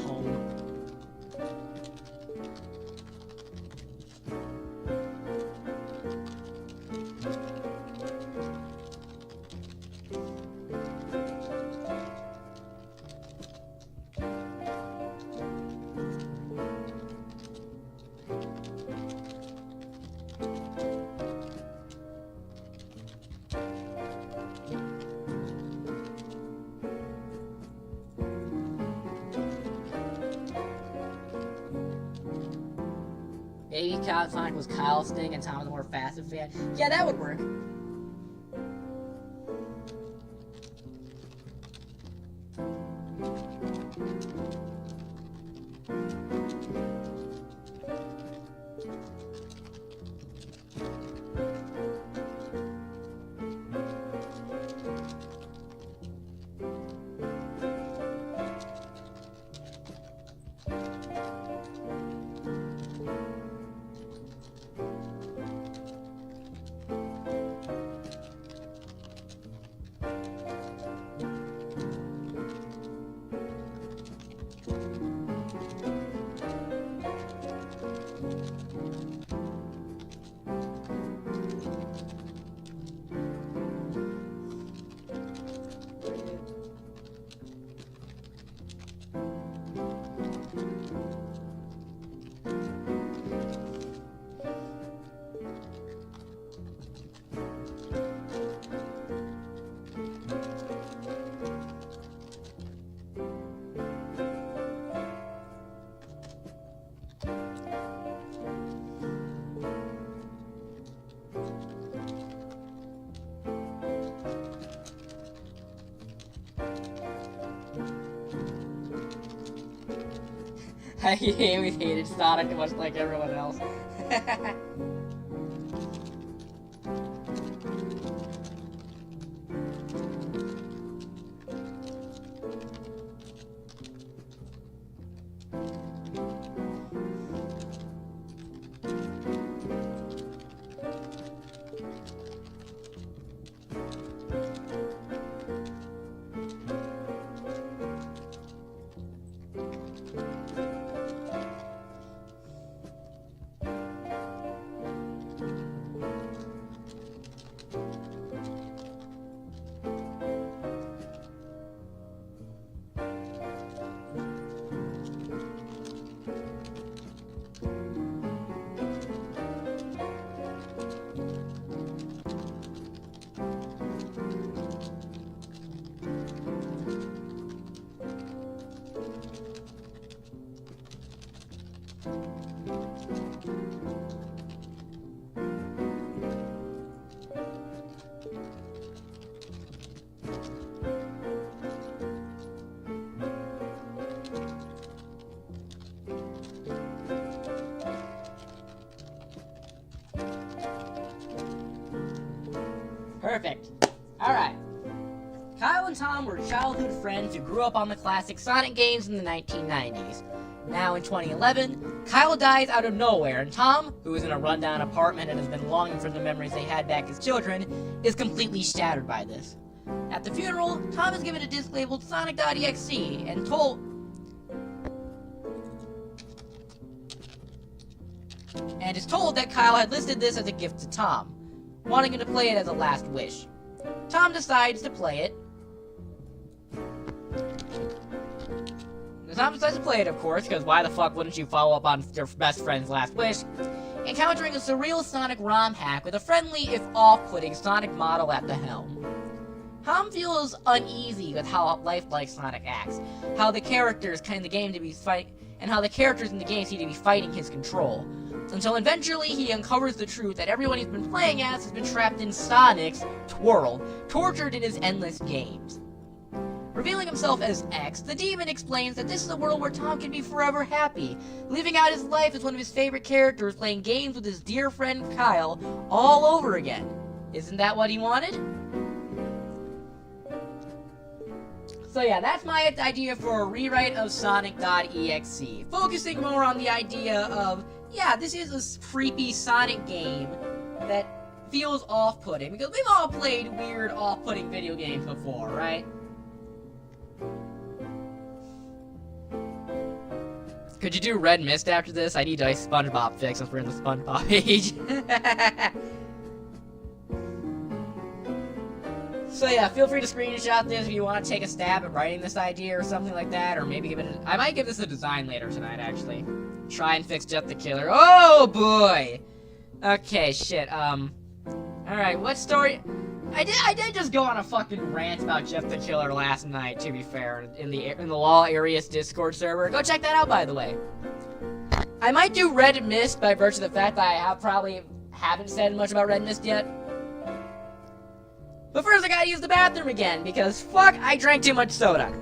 Home. Sonic was Kyle's thing and Tom was a more passive fan. Yeah, that would work. I always hated Sonic much like everyone else. Perfect. Alright. Kyle and Tom were childhood friends who grew up on the classic Sonic games in the 1990s. Now in 2011, Kyle dies out of nowhere, and Tom, who is in a rundown apartment and has been longing for the memories they had back as children, is completely shattered by this. At the funeral, Tom is given a disc labeled Sonic.exe and is told that Kyle had listed this as a gift to Tom, wanting him to play it as a last wish. Tom decides to play it. Tom decides to play it, of course, because why the fuck wouldn't you follow up on your best friend's last wish? Encountering a surreal Sonic ROM hack with a friendly, if off-putting, Sonic model at the helm. Tom feels uneasy with how lifelike Sonic acts, how the characters in the game seem to be fighting his control, until eventually he uncovers the truth that everyone he's been playing as has been trapped in Sonic's world, tortured in his endless games. Revealing himself as X, the demon explains that this is a world where Tom can be forever happy, living out his life as one of his favorite characters, playing games with his dear friend Kyle all over again. Isn't that what he wanted? So yeah, that's my idea for a rewrite of Sonic.exe, focusing more on the idea of, yeah, this is a creepy Sonic game that feels off-putting, because we've all played weird, off-putting video games before, right? Could you do Red Mist after this? I need a SpongeBob fix since we're in the SpongeBob age. So yeah, feel free to screenshot this if you want to take a stab at writing this idea or something like that, or maybe I might give this a design later tonight, actually. Try and fix Jeff the Killer. Oh boy! Okay, shit, alright, what story? I did just go on a fucking rant about Jeff the Killer last night, to be fair, in the LOL Arius Discord server. Go check that out, by the way. I might do Red Mist by virtue of the fact that I probably haven't said much about Red Mist yet. But first I gotta use the bathroom again, because fuck, I drank too much soda.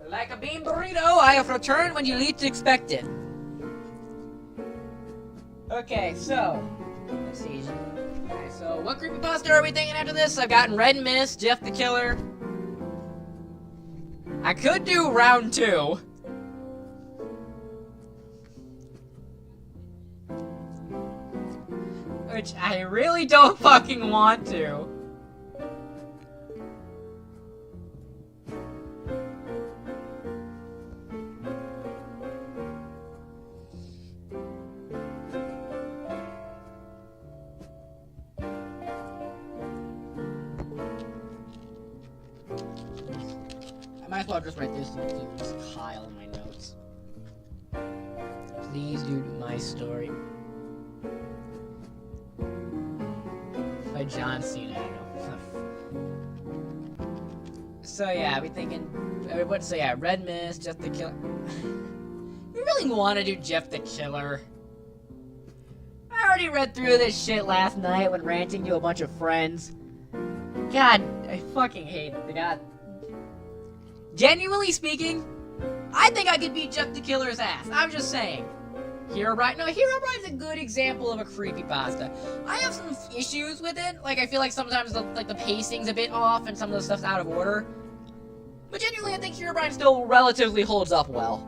Like a bean burrito, I have returned when you least expect it. Okay, so let's see. Okay, so what creepypasta are we thinking after this? I've gotten Red Mist, Jeff the Killer. I could do round 2. Which I really don't fucking want to. I might as well just write this to Kyle in my notes. Please do my story. By John Cena, I don't know. So yeah, we thinking, so yeah, Red Mist, Jeff the Killer. We really want to do Jeff the Killer. I already read through this shit last night when ranting to a bunch of friends. God, I fucking hate the god. Genuinely speaking, I think I could beat Jeff the Killer's ass. I'm just saying. Herobrine's a good example of a creepypasta. I have some issues with it. Like, I feel like sometimes the pacing's a bit off and some of the stuff's out of order. But genuinely, I think Herobrine still relatively holds up well.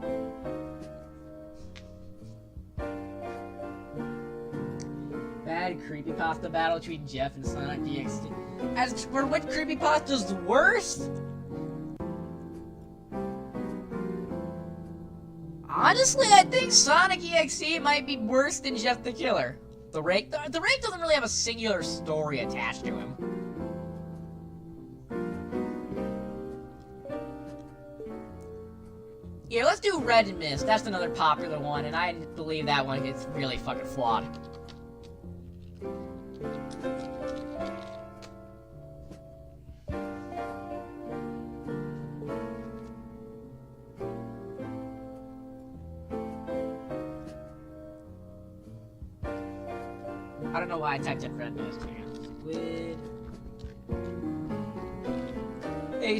Bad creepypasta battle between Jeff and Sonic DXD. As for which creepypasta's worst? Honestly, I think Sonic EXE might be worse than Jeff the Killer. The Rake doesn't really have a singular story attached to him. Yeah, let's do Red Mist. That's another popular one, and I believe that one gets really fucking flawed. I don't know why I typed in Red Mist. Squid. Hey,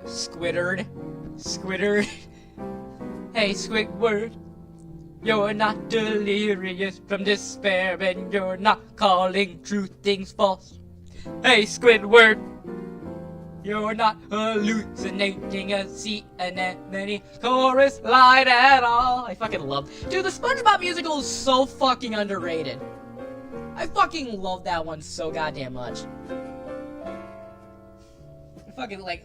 Squiddard. Hey, Squidward. You're not delirious from despair, and you're not calling true things false. Hey, Squidward. You're not hallucinating a sea anemone chorus line at all. I fucking love. Dude, the SpongeBob musical is so fucking underrated. I fucking love that one so goddamn much. I fucking I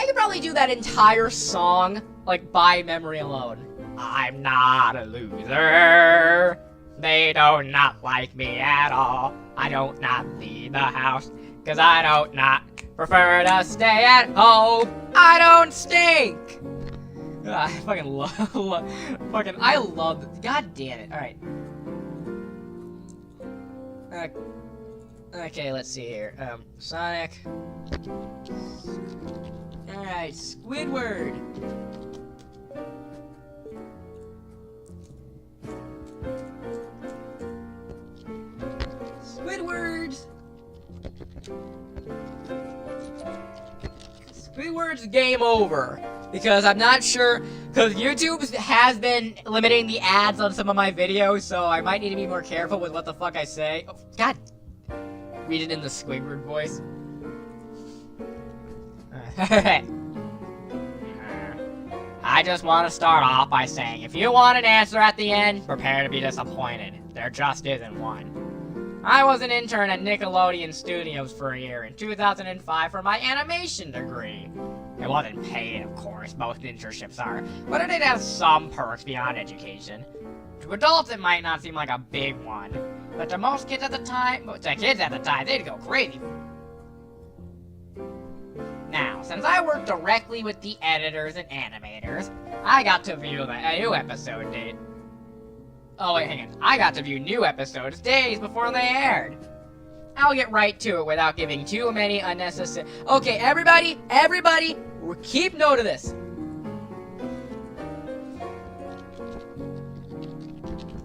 could probably do that entire song like by memory alone. I'm not a loser. They do not like me at all. I don't not leave the house, cause I don't not prefer to stay at home. I don't stink. I fucking I love it. God damn it. Alright. Okay, let's see here. Sonic. Alright, Squidward. Squidward's game over. Because I'm not sure, because YouTube has been limiting the ads on some of my videos, so I might need to be more careful with what the fuck I say. Oh, God. Read it in the Squidward voice. I just want to start off by saying, if you want an answer at the end, prepare to be disappointed. There just isn't one. I was an intern at Nickelodeon Studios for a year in 2005 for my animation degree. It wasn't paid, of course, most internships are, but it did have some perks beyond education. To adults, it might not seem like a big one, but to most kids at the time, they'd go crazy. Now, since I worked directly with the editors and animators, I got to view the new episode date. Oh wait, hang on. I got to view new episodes days before they aired. I'll get right to it without giving too many unnecessary... Okay, everybody, keep note of this.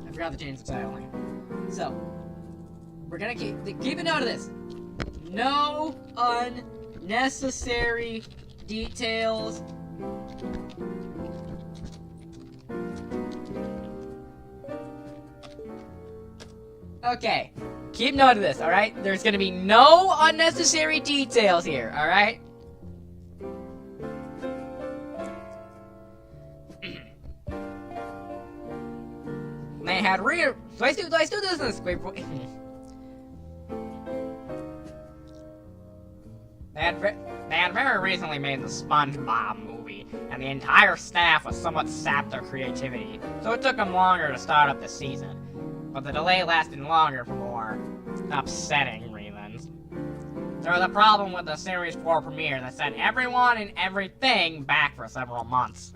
I forgot to change the title line. So, we're gonna keep a note of this. No unnecessary details. Okay, keep note of this, alright? There's gonna be no unnecessary details here, alright? They had do I still do this in the squid? They had very recently made the SpongeBob movie, and the entire staff was somewhat sapped their creativity, so it took them longer to start up the season. But the delay lasted longer for more upsetting reasons. There was a problem with the Series 4 premiere that sent everyone and everything back for several months.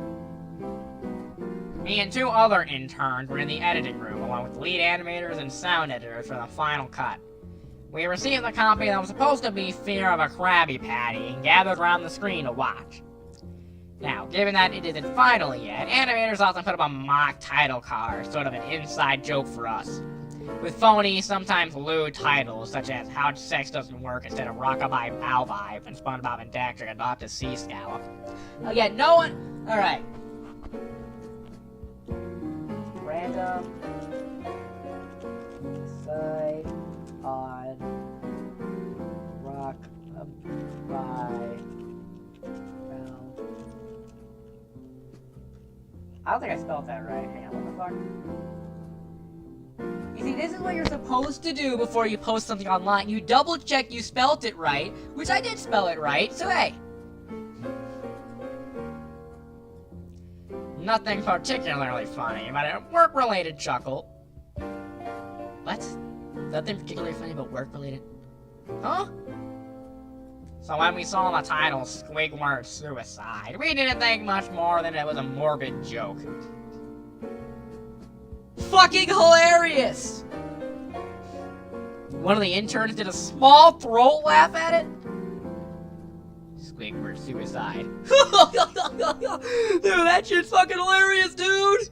Me and two other interns were in the editing room, along with lead animators and sound editors for the final cut. We received the copy that was supposed to be Fear of a Krabby Patty and gathered around the screen to watch. Now, given that it isn't final yet, animators often put up a mock title card, sort of an inside joke for us, with phony, sometimes lewd titles such as How Sex Doesn't Work instead of Rockabye Pow Vibe and SpongeBob and Dax Adopt a Sea Scallop. Again, no one... Alright. Random side on Rockabye. I don't think I spelled that right. Hang on, what the fuck? You see, this is what you're supposed to do before you post something online. You double check you spelled it right, which I did spell it right, so hey. Nothing particularly funny, but a work-related chuckle. What? Nothing particularly funny but work-related? Huh? So when we saw the title, Squidward Suicide, we didn't think much more than it was a morbid joke. Fucking hilarious! One of the interns did a small throat laugh at it. Squidward Suicide. Dude, that shit's fucking hilarious, dude!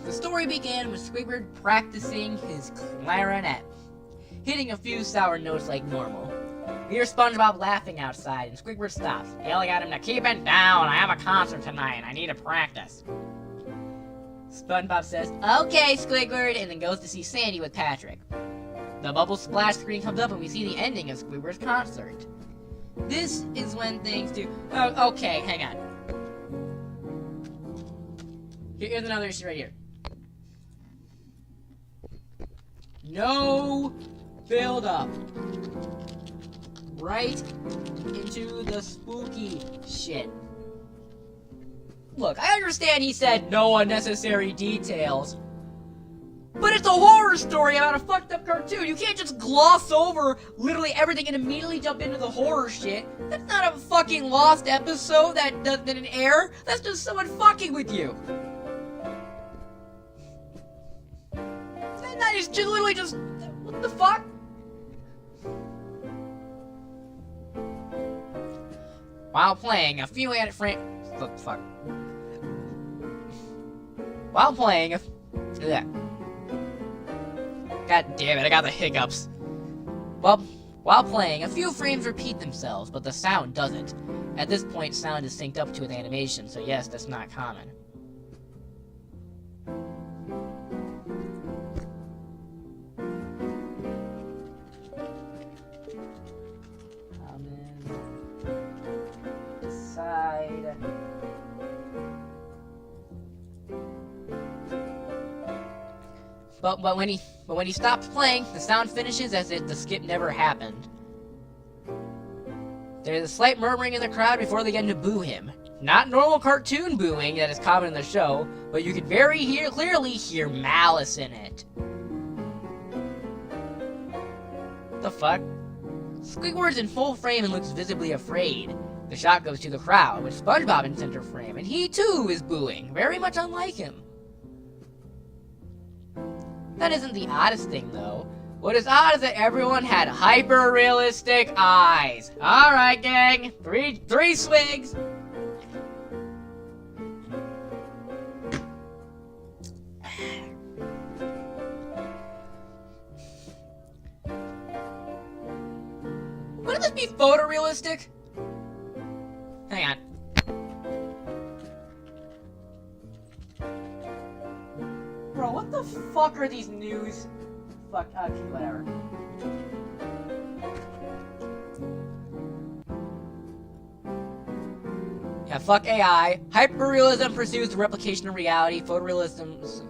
The story began with Squidward practicing his clarinet, hitting a few sour notes like normal. We hear SpongeBob laughing outside, and Squidward stops, yelling at him to keep it down. I have a concert tonight, and I need to practice. SpongeBob says, "Okay, Squidward," and then goes to see Sandy with Patrick. The bubble splash screen comes up, and we see the ending of Squidward's concert. This is when things do... Oh, okay, hang on. Here's another issue right here. No build up. Right into the spooky shit. Look, I understand he said no unnecessary details, but it's a horror story about a fucked up cartoon. You can't just gloss over literally everything and immediately jump into the horror shit. That's not a fucking lost episode that didn't air. That's just someone fucking with you. That is just literally just... What the fuck? While playing a few edit frames... What the fuck? While playing a... Yeah. God damn it, I got the hiccups. While playing, a few frames repeat themselves, but the sound doesn't. At this point, sound is synced up to with animation, so yes, that's not common. But when he stops playing, the sound finishes as if the skip never happened. There's a slight murmuring in the crowd before they begin to boo him. Not normal cartoon booing that is common in the show, but you can clearly hear malice in it. The fuck? Squidward's in full frame and looks visibly afraid. The shot goes to the crowd, with SpongeBob in center frame, and he too is booing, very much unlike him. That isn't the oddest thing, though. What is odd is that everyone had hyper-realistic eyes. Alright, gang. Three swigs. Wouldn't this be photorealistic? Hang on. Bro, what the fuck are these news? Fuck, okay, whatever. Yeah, fuck AI. Hyperrealism pursues the replication of reality. Photorealism.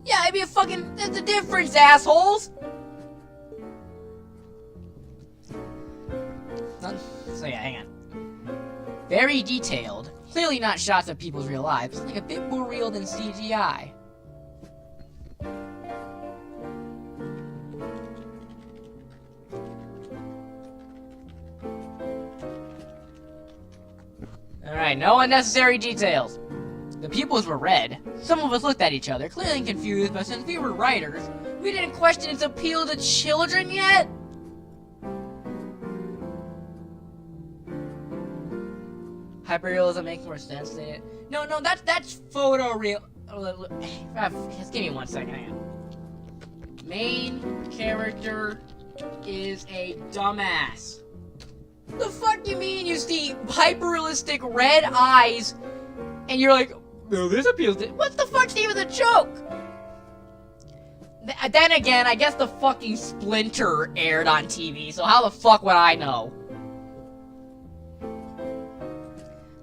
Yeah, it'd be a fucking. There's a difference, assholes! So yeah, hang on. Very detailed. Clearly not shots of people's real lives, but like a bit more real than CGI. Alright, no unnecessary details. The pupils were red. Some of us looked at each other, clearly confused, but since we were writers, we didn't question its appeal to children yet. Hyperrealism makes more sense than it. No, that's photoreal. Just give me 1 second, hang on. Main character is a dumbass. The fuck you mean you see hyperrealistic red eyes and you're like, no, this appeals to. What the fuck's even the joke? Then again, I guess the fucking Splinter aired on TV, so how the fuck would I know?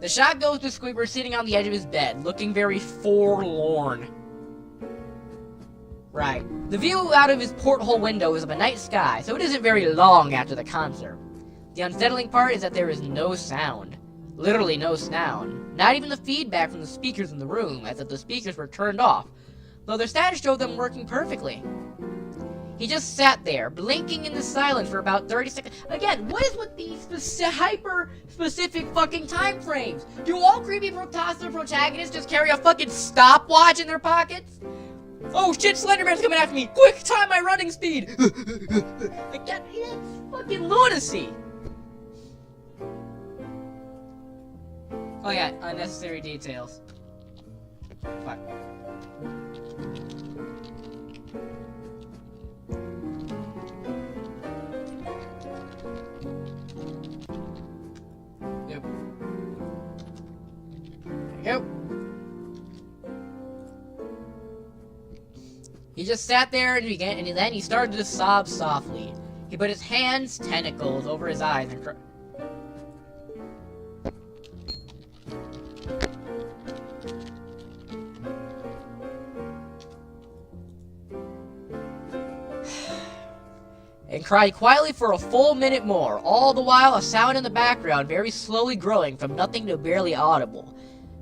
The shot goes to Squidward sitting on the edge of his bed, looking very forlorn. Right. The view out of his porthole window is of a night sky, so it isn't very long after the concert. The unsettling part is that there is no sound. Literally no sound. Not even the feedback from the speakers in the room, as if the speakers were turned off, though their status showed them working perfectly. He just sat there, blinking in the silence for about 30 seconds. Again, what is with these hyper-specific fucking time frames? Do all Creepypasta protagonists just carry a fucking stopwatch in their pockets? Oh shit, Slenderman's coming after me! Quick, time my running speed! Again, it's fucking lunacy! Oh yeah, unnecessary details. Fuck. Yep. There you go. He just sat there and then he started to sob softly. He put his hands, tentacles, over his eyes and cried quietly for a full minute more, all the while a sound in the background very slowly growing from nothing to barely audible.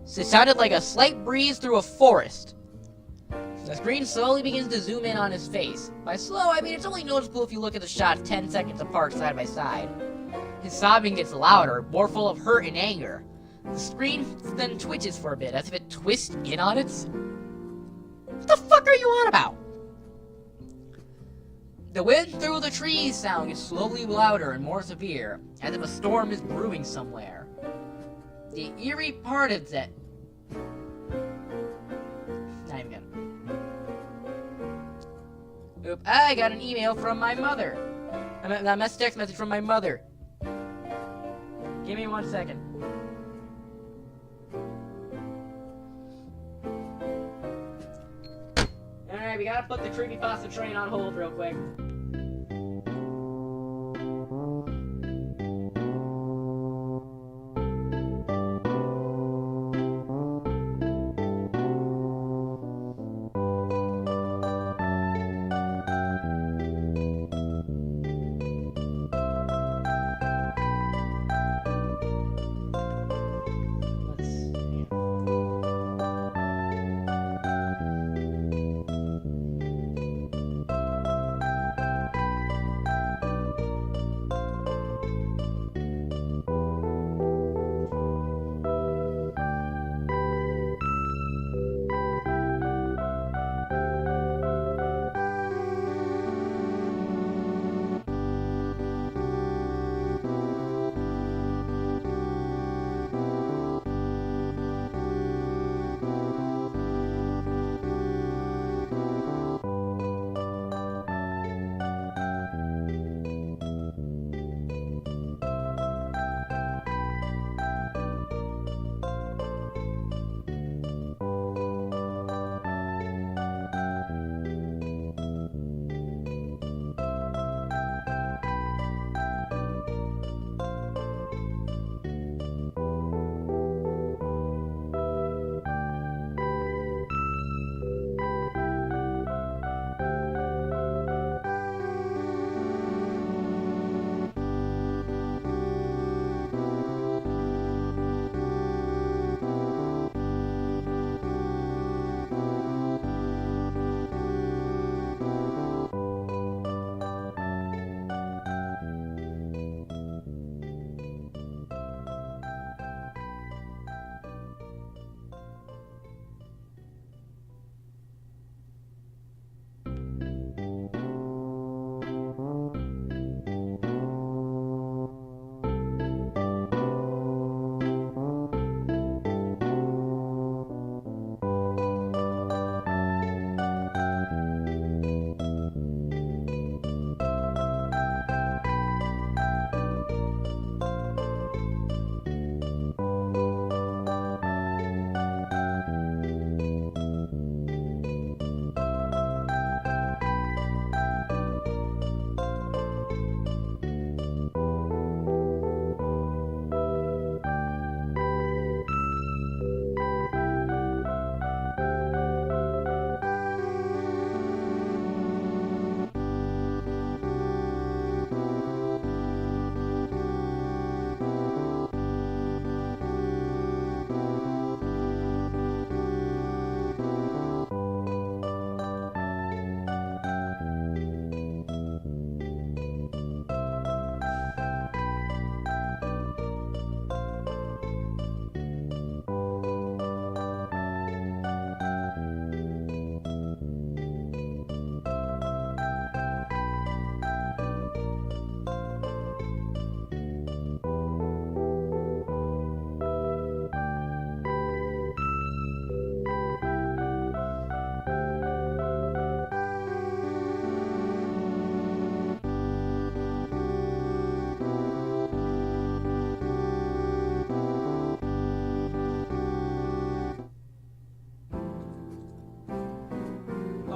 It sounded like a slight breeze through a forest. The screen slowly begins to zoom in on his face. By slow, I mean it's only noticeable if you look at the shots 10 seconds apart side by side. His sobbing gets louder, more full of hurt and anger. The screen then twitches for a bit, as if it twists in on it. What the fuck are you on about? The wind through the trees sound gets slowly louder and more severe, as if a storm is brewing somewhere. The eerie part of that... Not even gonna... Oop, I got an email from my mother. I mean, a text message from my mother. Give me 1 second. Alright, we gotta put the Creepypasta train on hold real quick.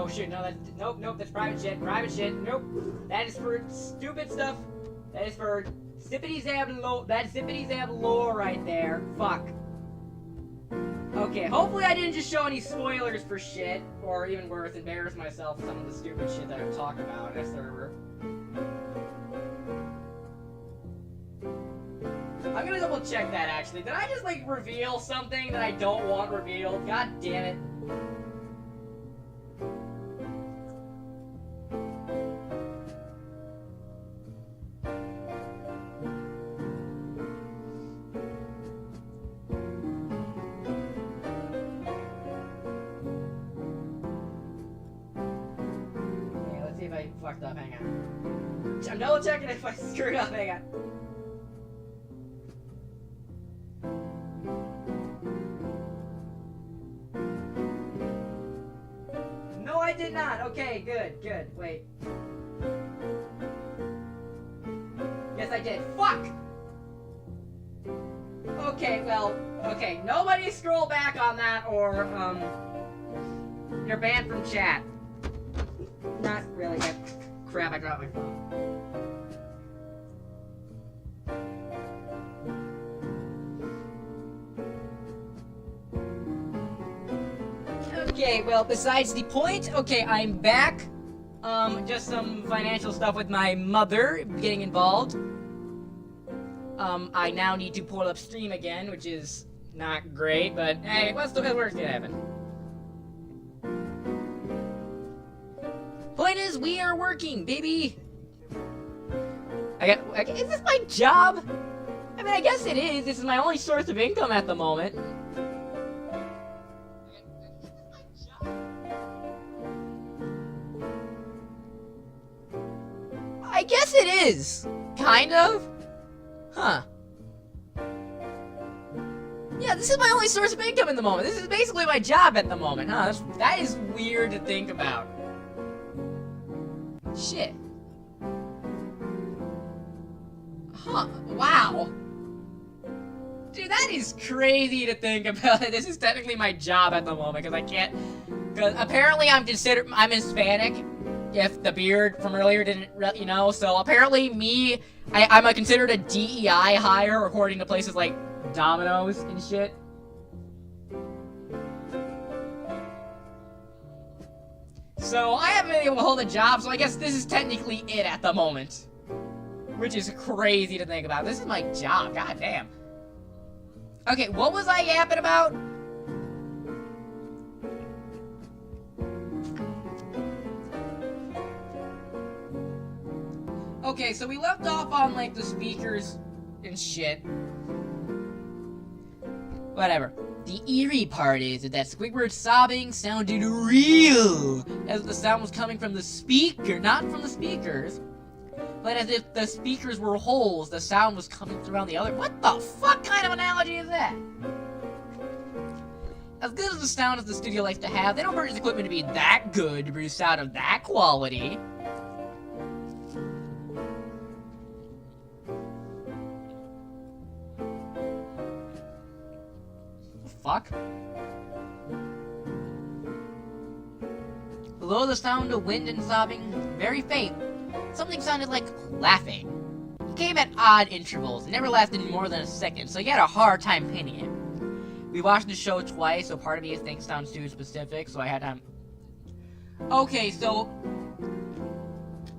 Oh shit, no, that's, nope, that's private shit, nope. That is for stupid stuff. That is for ZippityZab lore, that's ZippityZab lore right there. Fuck. Okay, hopefully I didn't just show any spoilers for shit, or even worse, embarrass myself with some of the stupid shit that I've talked about in a server. I'm gonna double check that actually. Did I just like reveal something that I don't want revealed? God damn it. Okay, let's see if I fucked up. Hang on. I'm double checking if I screwed up. Hang on. I did not. Okay, good. Wait. Yes, I did. Fuck! Okay, well, okay. Nobody scroll back on that or, you're banned from chat. Not really. Crap, I dropped my phone. Okay, well, besides the point, okay, I'm back. Just some financial stuff with my mother getting involved. I now need to pull up stream again, which is not great, but hey, what's the worst can happen? Point is, we are working, baby! Is this my job? I mean, I guess it is. This is my only source of income at the moment. I guess it is. Kind of. Huh. Yeah, this is my only source of income at the moment. This is basically my job at the moment, huh? That is weird to think about. Shit. Huh. Wow. Dude, that is crazy to think about. This is technically my job at the moment, because I can't... Because apparently I'm Hispanic. If the beard from earlier didn't, you know, so apparently I'm considered a DEI hire according to places like Domino's and shit. So I haven't been able to hold a job, so I guess this is technically it at the moment. Which is crazy to think about. This is my job, god damn. Okay, what was I yapping about? Okay, so we left off on, like, the speakers and shit. Whatever. The eerie part is that Squidward's sobbing sounded real, as the sound was coming from the speaker, not from the speakers, but as if the speakers were holes, the sound was coming through on the other. What the fuck kind of analogy is that? As good as the sound as the studio likes to have, they don't purchase equipment to be that good to produce sound of that quality. Fuck. Below the sound of wind and sobbing, very faint, something sounded like laughing. It came at odd intervals, and never lasted more than a second, so you had a hard time pinning it. We watched the show twice, so part of me thinks it sounds too specific, so I had time. Okay, so...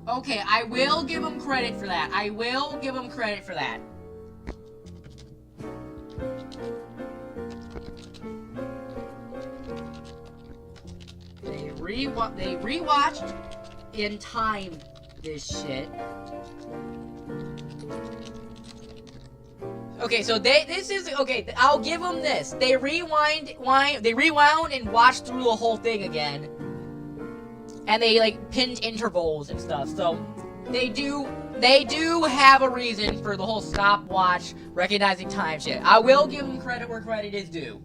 Okay, I will give him credit for that. I will give him credit for that. They rewatched and timed this shit. Okay, so I'll give them this. They rewound and watched through the whole thing again. And they like pinned intervals and stuff. So they do have a reason for the whole stopwatch recognizing time shit. I will give them credit where credit is due.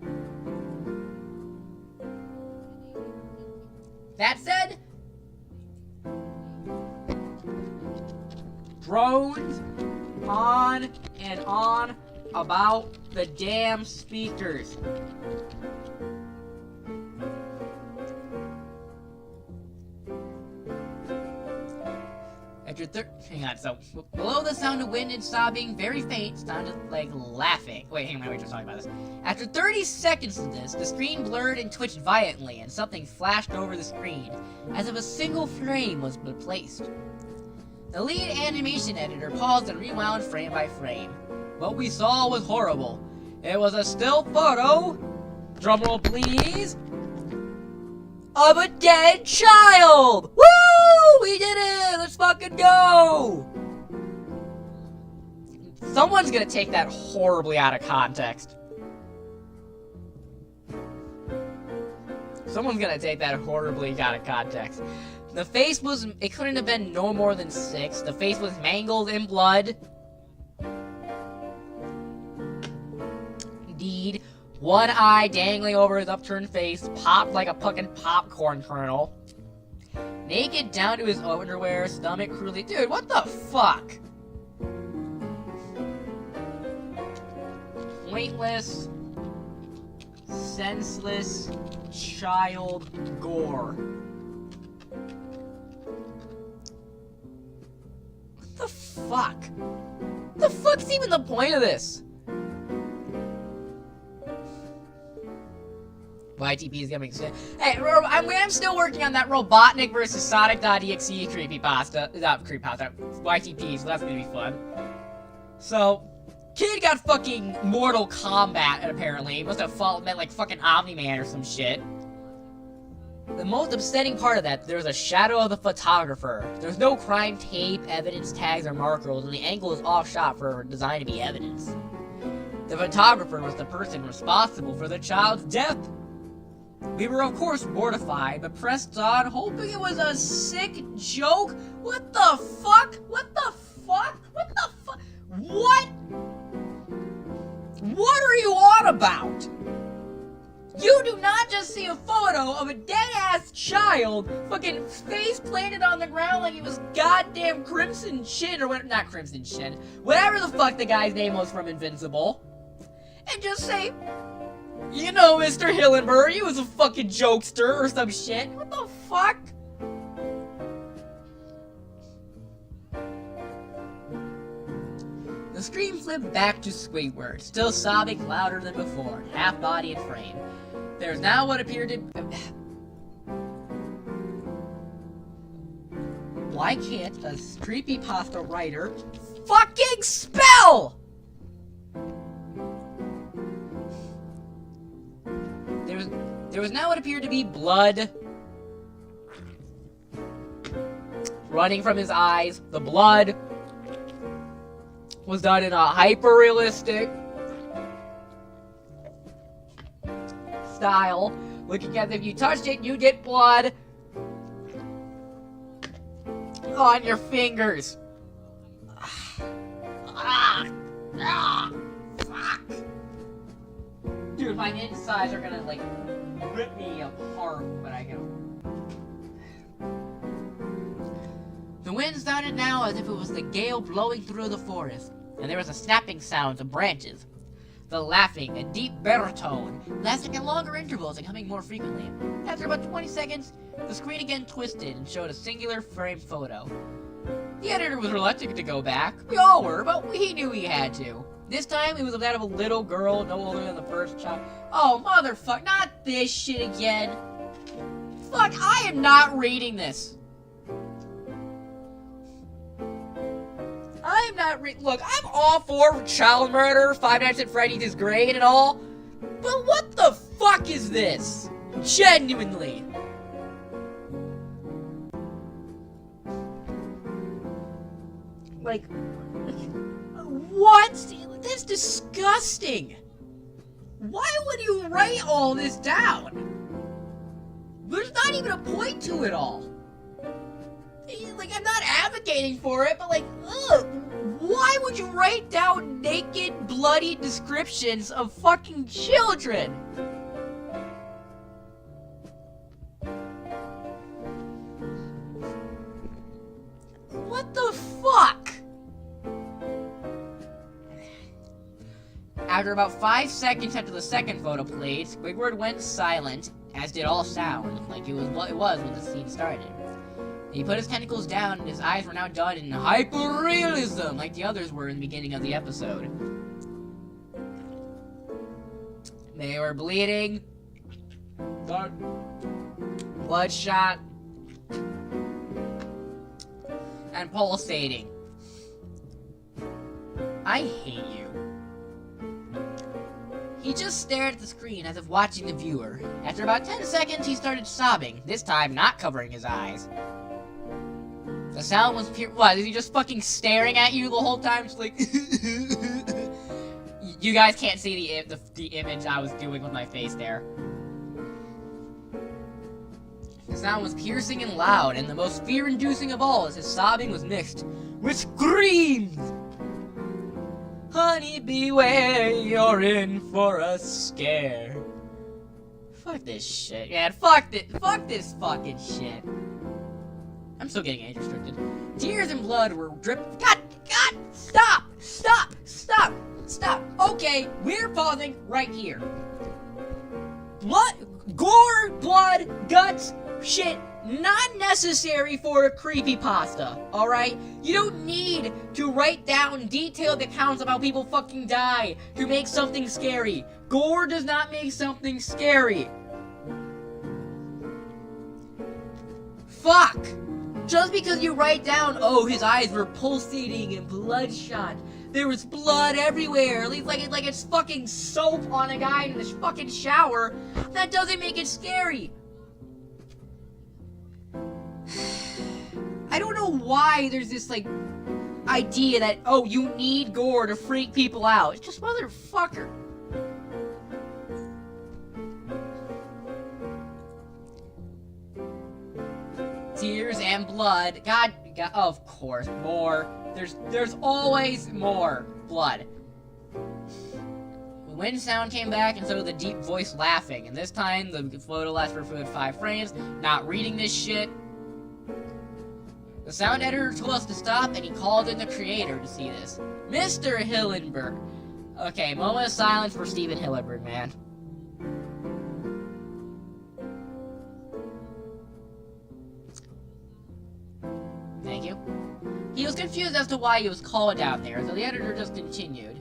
That said, drones on and on about the damn speakers. hang on, so below the sound of wind and sobbing, very faint, sounded like laughing. Wait, hang on, we're just talking about this. After 30 seconds of this, the screen blurred and twitched violently, and something flashed over the screen, as if a single frame was replaced. The lead animation editor paused and rewound frame by frame. What we saw was horrible. It was a still photo, drumroll please, of a dead child! Woo! We did it! Let's fucking go! Someone's gonna take that horribly out of context. Someone's gonna take that horribly out of context. The face was, it couldn't have been no more than 6. The face was mangled in blood. Indeed. One eye dangling over his upturned face, popped like a fucking popcorn kernel. Naked down to his underwear, stomach cruelly. Dude, what the fuck? Pointless, senseless, child gore. What the fuck? What the fuck's even the point of this? YTP is coming soon. Hey, I'm still working on that Robotnik versus Sonic.exe creepypasta. Not creepypasta. YTP, so that's gonna be fun. So, kid got fucking Mortal Kombat, apparently. He must have meant like fucking Omni-Man or some shit. The most upsetting part of that, there's a shadow of the photographer. There's no crime tape, evidence tags, or markers, and the angle is off shot for designed to be evidence. The photographer was the person responsible for the child's death. We were of course mortified, but pressed on, hoping it was a sick joke. What the fuck? What the fuck? What the fuck? What? What are you on about? You do not just see a photo of a dead-ass child fucking face planted on the ground like he was goddamn Crimson Chin, or what, not Crimson Chin, whatever the fuck the guy's name was from Invincible, and just say, you know, Mr. Hillenburg, he was a fucking jokester or some shit. What the fuck? The screen flipped back to Squidward, still sobbing louder than before, half body and frame. There's now what appeared to... Why can't a creepypasta writer fucking spell? There was now what appeared to be blood running from his eyes. The blood was done in a hyper-realistic style, looking as if you touched it, you get blood on your fingers. Fuck. Dude, my insides are gonna, like, rip me apart when I go. The wind sounded now as if it was the gale blowing through the forest, and there was a snapping sound of branches. The laughing, a deep baritone, lasting in longer intervals and coming more frequently. After about 20 seconds, the screen again twisted and showed a singular framed photo. The editor was reluctant to go back. We all were, but he knew he had to. This time, it was that of a little girl, no older than the first child. Oh, motherfuck, not this shit again. Fuck, I am not reading this. I'm not look, I'm all for child murder, Five Nights at Freddy's is great and all, but what the fuck is this? Genuinely. Like, what? That's disgusting. Why would you write all this down? There's not even a point to it all. Like, I'm not advocating for it, but like, ugh. Why would you write down naked, bloody descriptions of fucking children? What the fuck? After about 5 seconds after the second photo played, Squidward went silent, as did all sound, like it was what it was when the scene started. He put his tentacles down, and his eyes were now done in hyper-realism, like the others were in the beginning of the episode. They were bleeding, bloodshot, and pulsating. I hate you. He just stared at the screen as if watching the viewer. After about 10 seconds, he started sobbing, this time not covering his eyes. The sound was pure. What, is he just fucking staring at you the whole time? Just like. You guys can't see the image I was doing with my face there. The sound was piercing and loud, and the most fear-inducing of all is his sobbing was mixed with screams. Honey, beware, you're in for a scare. Fuck this shit, man. Fuck this fucking shit. I'm still getting age restricted. Tears and blood were dripping. God, stop! Okay, we're pausing right here. Gore, blood, guts, shit, not necessary for a creepypasta, alright? You don't need to write down detailed accounts of how people fucking die to make something scary. Gore does not make something scary. Fuck! Just because you write down, oh, his eyes were pulsating and bloodshot, there was blood everywhere, at least like it's fucking soap on a guy in the fucking shower, that doesn't make it scary. I don't know why there's this, like, idea that, oh, you need gore to freak people out. It's just motherfucker. Tears and blood. God, of course, more. There's always more blood. The wind sound came back, and so did the deep voice laughing. And this time, the photo lasted for 5 frames. Not reading this shit. The sound editor told us to stop, and he called in the creator to see this. Mr. Hillenberg. Okay, moment of silence for Steven Hillenberg, man. Thank you. He was confused as to why he was called down there, so the editor just continued.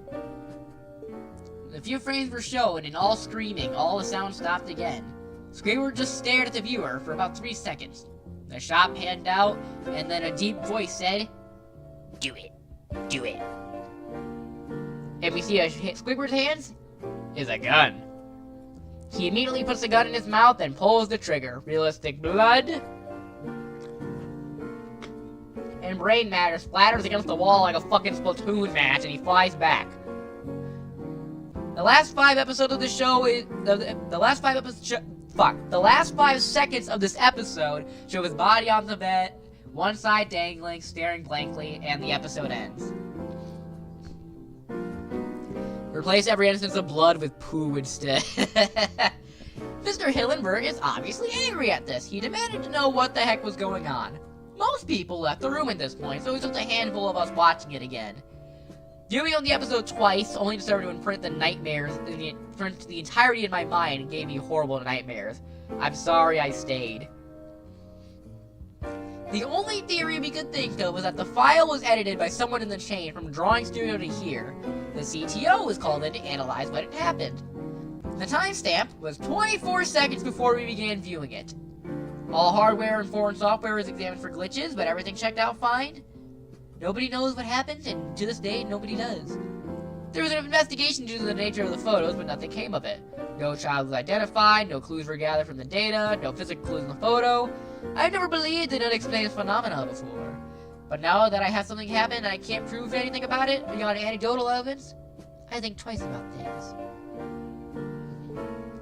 A few frames were shown, and all screaming, all the sound stopped again. Squidward just stared at the viewer for about 3 seconds. The shot panned out, and then a deep voice said, "Do it. Do it." And we see Squidward's hands is a gun. He immediately puts the gun in his mouth and pulls the trigger. Realistic blood and brain matter splatters against the wall like a fucking Splatoon match, and he flies back. The last 5 episodes of the show is the last 5 episodes. The last 5 seconds of this episode show his body on the bed, one side dangling, staring blankly, and the episode ends. Replace every instance of blood with poo instead. Mr. Hillenberg is obviously angry at this. He demanded to know what the heck was going on. Most people left the room at this point, so it was just a handful of us watching it again. Viewing on the episode twice only served to imprint the entirety in my mind and gave me horrible nightmares. I'm sorry I stayed. The only theory we could think of was that the file was edited by someone in the chain from drawing studio to here. The CTO was called in to analyze what had happened. The timestamp was 24 seconds before we began viewing it. All hardware and foreign software was examined for glitches, but everything checked out fine. Nobody knows what happened, and to this day, nobody does. There was an investigation due to the nature of the photos, but nothing came of it. No child was identified, no clues were gathered from the data, no physical clues in the photo. I've never believed in unexplained phenomena before. But now that I have something happen and I can't prove anything about it, beyond anecdotal evidence, I think twice about things.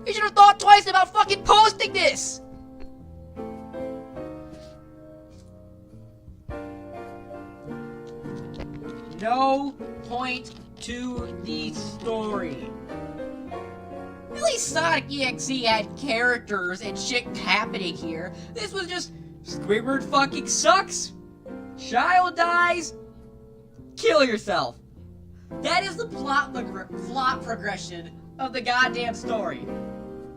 You should have thought twice about fucking posting this! No point to the story. At least Sonic EXE had characters and shit happening here. This was just Squidward fucking sucks. Child dies. Kill yourself. That is the plot progression of the goddamn story.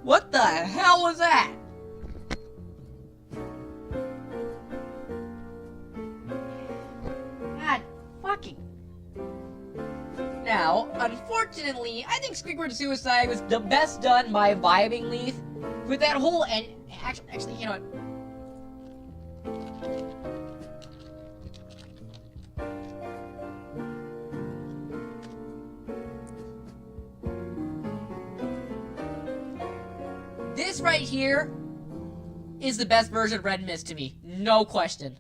What the hell was that? unfortunately, I think Squidward's suicide was the best done by Vibing Leaf with that whole and actually, you know what? This right here is the best version of Red Mist to me, no question.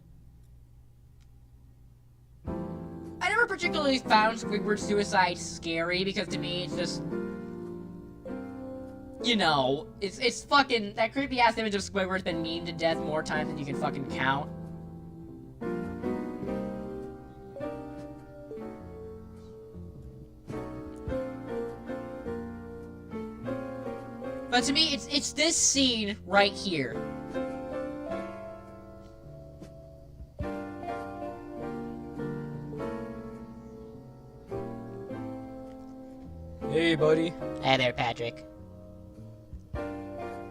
I never particularly found Squidward's suicide scary because to me it's just, you know, it's fucking, that creepy ass image of Squidward's been memed to death more times than you can fucking count. But to me, it's this scene right here. Hey, buddy. Hey there, Patrick.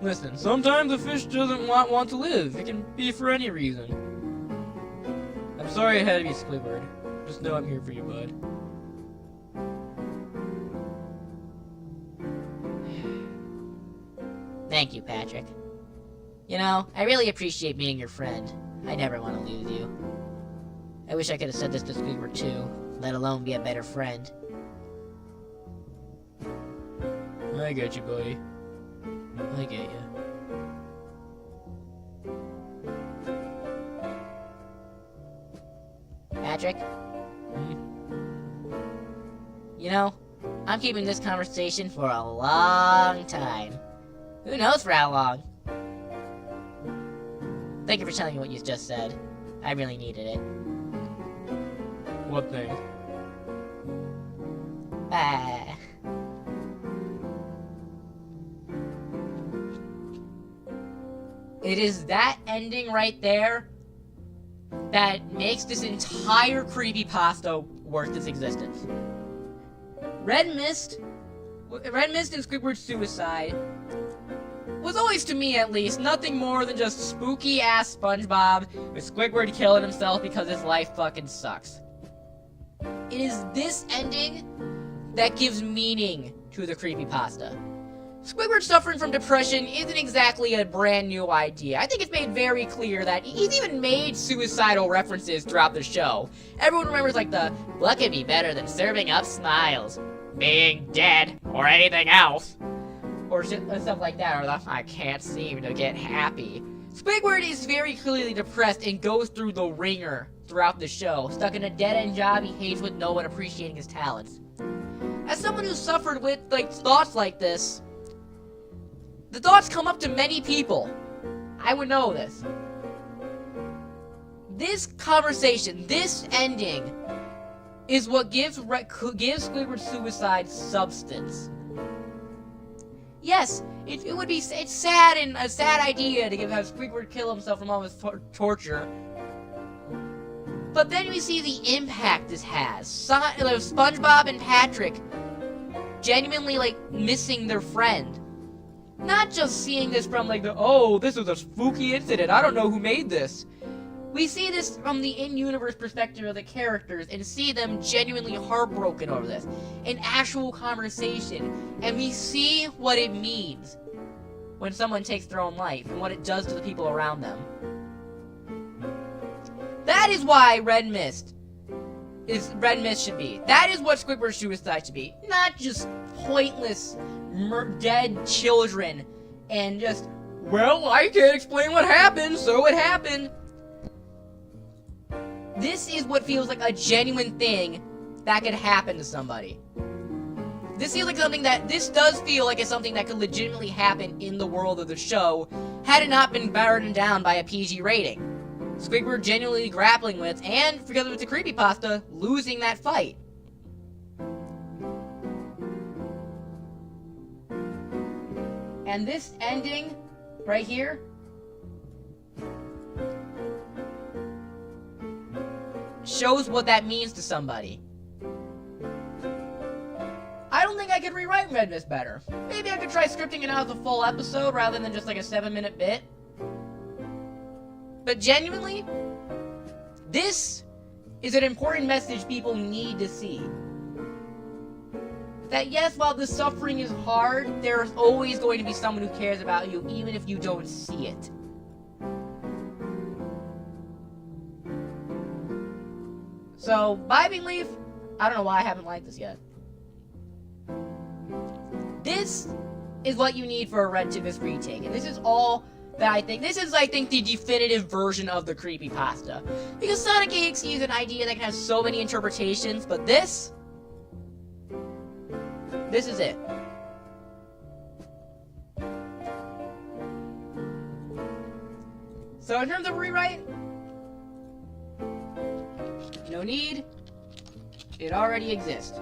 Listen, sometimes a fish doesn't want to live. It can be for any reason. I'm sorry it had to be Squidward. Just know I'm here for you, bud. Thank you, Patrick. You know, I really appreciate being your friend. I never want to lose you. I wish I could have said this to Squidward too, let alone be a better friend. I get you, buddy. I get you. Patrick? You know, I'm keeping this conversation for a long time. Who knows for how long? Thank you for telling me what you just said. I really needed it. What thing? It is that ending right there that makes this entire creepypasta worth its existence. Red Mist and Squidward's suicide was always, to me at least, nothing more than just spooky-ass SpongeBob with Squidward killing himself because his life fucking sucks. It is this ending that gives meaning to the creepypasta. Squidward suffering from depression isn't exactly a brand new idea. I think it's made very clear that he's even made suicidal references throughout the show. Everyone remembers like the, what could be better than serving up smiles? Being dead, or anything else. Or stuff like that, or the, I can't seem to get happy. Squidward is very clearly depressed and goes through the ringer throughout the show, stuck in a dead-end job he hates with no one appreciating his talents. As someone who suffered with, like, thoughts like this, the thoughts come up to many people. I would know this. This conversation, this ending, is what gives Squidward's suicide substance. Yes, it's sad and a sad idea to have Squidward kill himself from all his torture. But then we see the impact this has. SpongeBob and Patrick genuinely, like, missing their friend. Not just seeing this from, like, oh, this was a spooky incident, I don't know who made this. We see this from the in-universe perspective of the characters and see them genuinely heartbroken over this. An actual conversation. And we see what it means when someone takes their own life and what it does to the people around them. That is why Red Mist should be. That is what Squidward's suicide should be. Not just pointless dead children and just, well, I can't explain what happened, so it happened. This is what feels like a genuine thing that could happen to somebody. This does feel like it's something that could legitimately happen in the world of the show had it not been burdened down by a PG rating. Squidward genuinely grappling with, and because it's a creepypasta, losing that fight. And this ending right here shows what that means to somebody. I don't think I could rewrite Red Mist better. Maybe I could try scripting it out as a full episode rather than just like a 7-minute bit. But genuinely, this is an important message people need to see. that yes, while the suffering is hard, there's always going to be someone who cares about you, even if you don't see it. So, Vibing Leaf, I don't know why I haven't liked this yet. This is what you need for a Red to this retake, and this is all that I think. This is, I think, the definitive version of the creepypasta. Because Sonic EXE is an idea that can have so many interpretations, but this is it. So in terms of rewrite, no need. It already exists.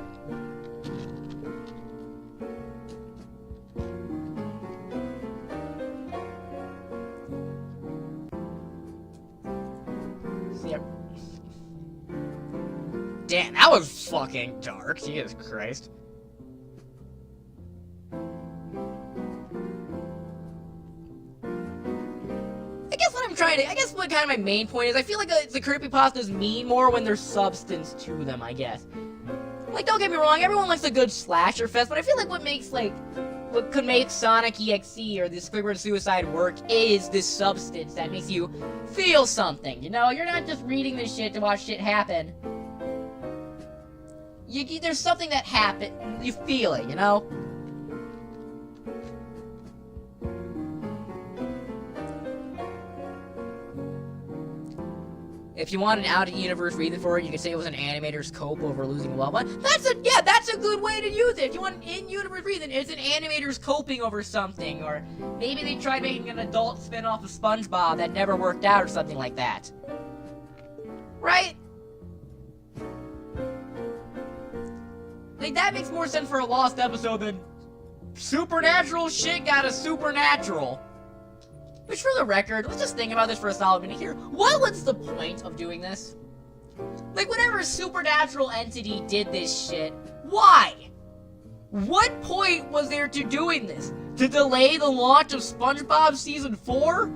Damn, that was fucking dark. Jesus Christ. I guess what kind of my main point is, I feel like the creepypastas mean more when there's substance to them, I guess. Like, don't get me wrong, everyone likes a good slasher fest, but I feel like what could make Sonic EXE or this Squidward Suicide work is this substance that makes you feel something, you know? You're not just reading this shit to watch shit happen. There's something that happened, you feel it, you know? If you want an out-of-universe reason for it, you could say it was an animator's cope over losing a loved one. That's a good way to use it. If you want an in-universe reason, it's an animator's coping over something, or maybe they tried making an adult spin-off of SpongeBob that never worked out, or something like that. Right? Like, that makes more sense for a lost episode than supernatural shit got a supernatural. Which, for the record, let's just think about this for a solid minute here. What was the point of doing this? Like, whatever supernatural entity did this shit, why? What point was there to doing this? To delay the launch of SpongeBob Season 4?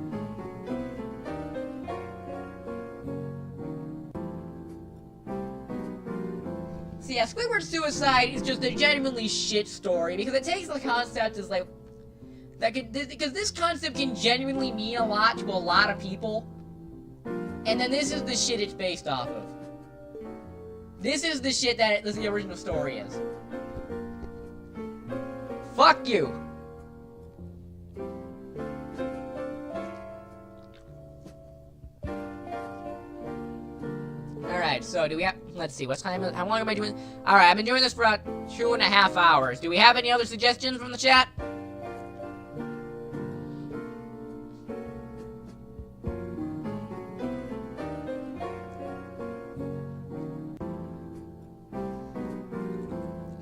So yeah, Squidward Suicide is just a genuinely shit story, because it takes the concept as, like, because this concept can genuinely mean a lot to a lot of people. And then this is the shit it's based off of. This is the shit that the original story is. Fuck you! Alright, so do we have... Let's see, what time... How long am I doing... Alright, I've been doing this for about 2.5 hours. Do we have any other suggestions from the chat?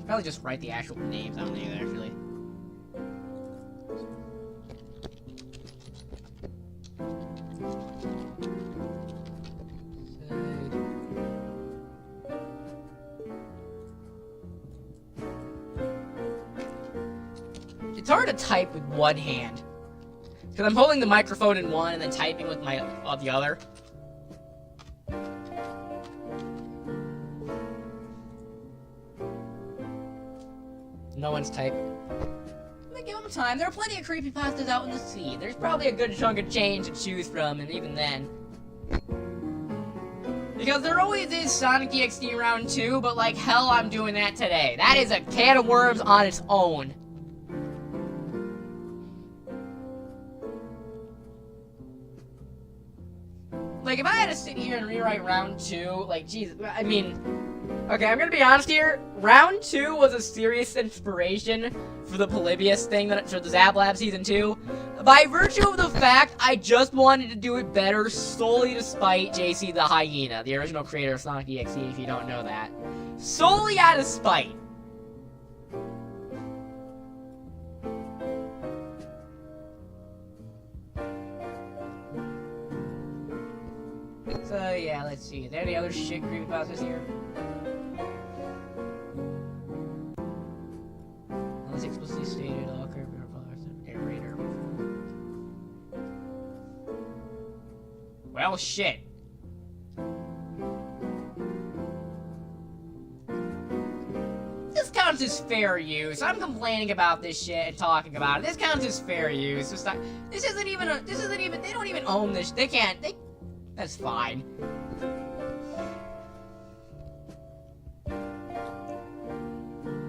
Probably just write the actual names on there, actually. It's hard to type with one hand. Because I'm holding the microphone in one and then typing with the other. No one's typing. Give them time. There are plenty of creepypastas out in the sea. There's probably a good chunk of change to choose from, and even then. Because there always is Sonic EXE Round 2, but like hell I'm doing that today. That is a can of worms on its own. Like, if I had to sit here and rewrite Round 2, like, Jesus, I mean... Okay, I'm gonna be honest here. Round 2 was a serious inspiration for the Polybius thing, for the Zab Lab Season 2. By virtue of the fact, I just wanted to do it better solely to spite JC the Hyena, the original creator of Sonic EXE, if you don't know that. Solely out of spite. So, yeah, let's see. Is there any other shit creepypastas here? Unless explicitly stated, all creepypastas narrator. Well, shit. This counts counts as fair use. I'm complaining about this shit and talking about it. This counts as fair use. It's not, this isn't even, they don't even own this. That's fine.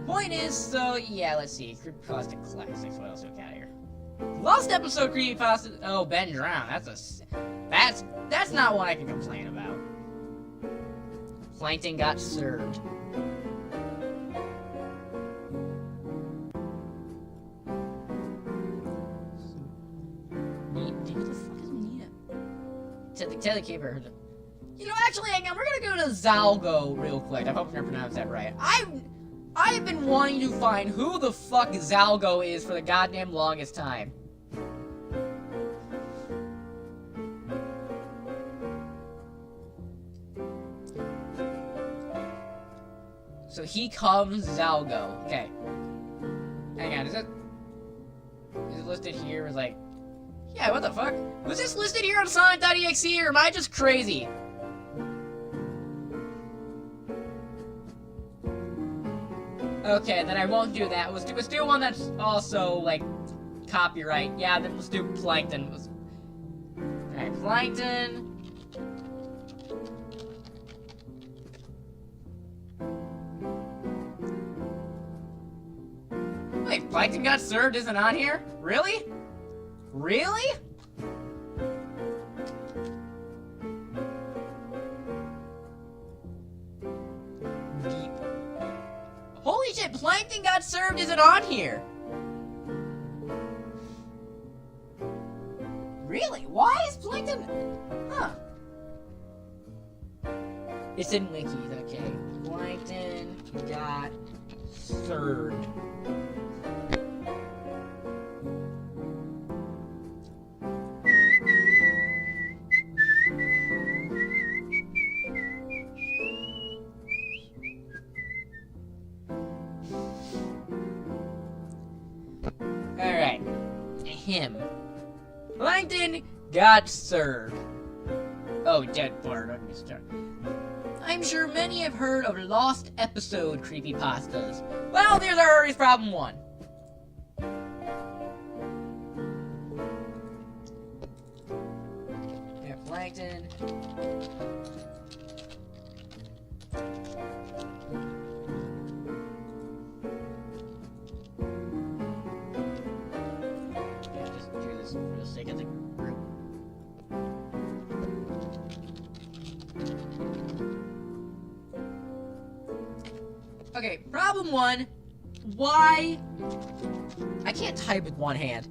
Point is, so, yeah, let's see. Creepypasta classics. What else do we got here? Lost episode Creepypasta. Oh, Ben drowned. That's not one I can complain about. Plankton got served. Who the fuck is Nita? Tell the keeper. You know, actually, hang on. We're gonna go to Zalgo real quick. I hope I pronounced that right. I've been wanting to find who the fuck Zalgo is for the goddamn longest time. So he comes Zalgo. Okay. Hang on, is it listed here as like... Yeah, what the fuck? Was this listed here on Sonic.exe or am I just crazy? Okay, then I won't do that. Let's do one that's also, like, copyright. Yeah, then let's do Plankton. Alright, Plankton. Wait, Plankton got served isn't on here? Really? Really? Holy shit, Plankton got served isn't on here. Really? Why is Plankton... Huh. It's in wikis, okay. Plankton got served. Alright. Him. Plankton got served. Oh, dead part. I'm sure many have heard of lost episode creepypastas. Well, there's our earliest problem one. Yeah, Plankton. For the sake of the group. Okay, problem one. Why? I can't type with one hand.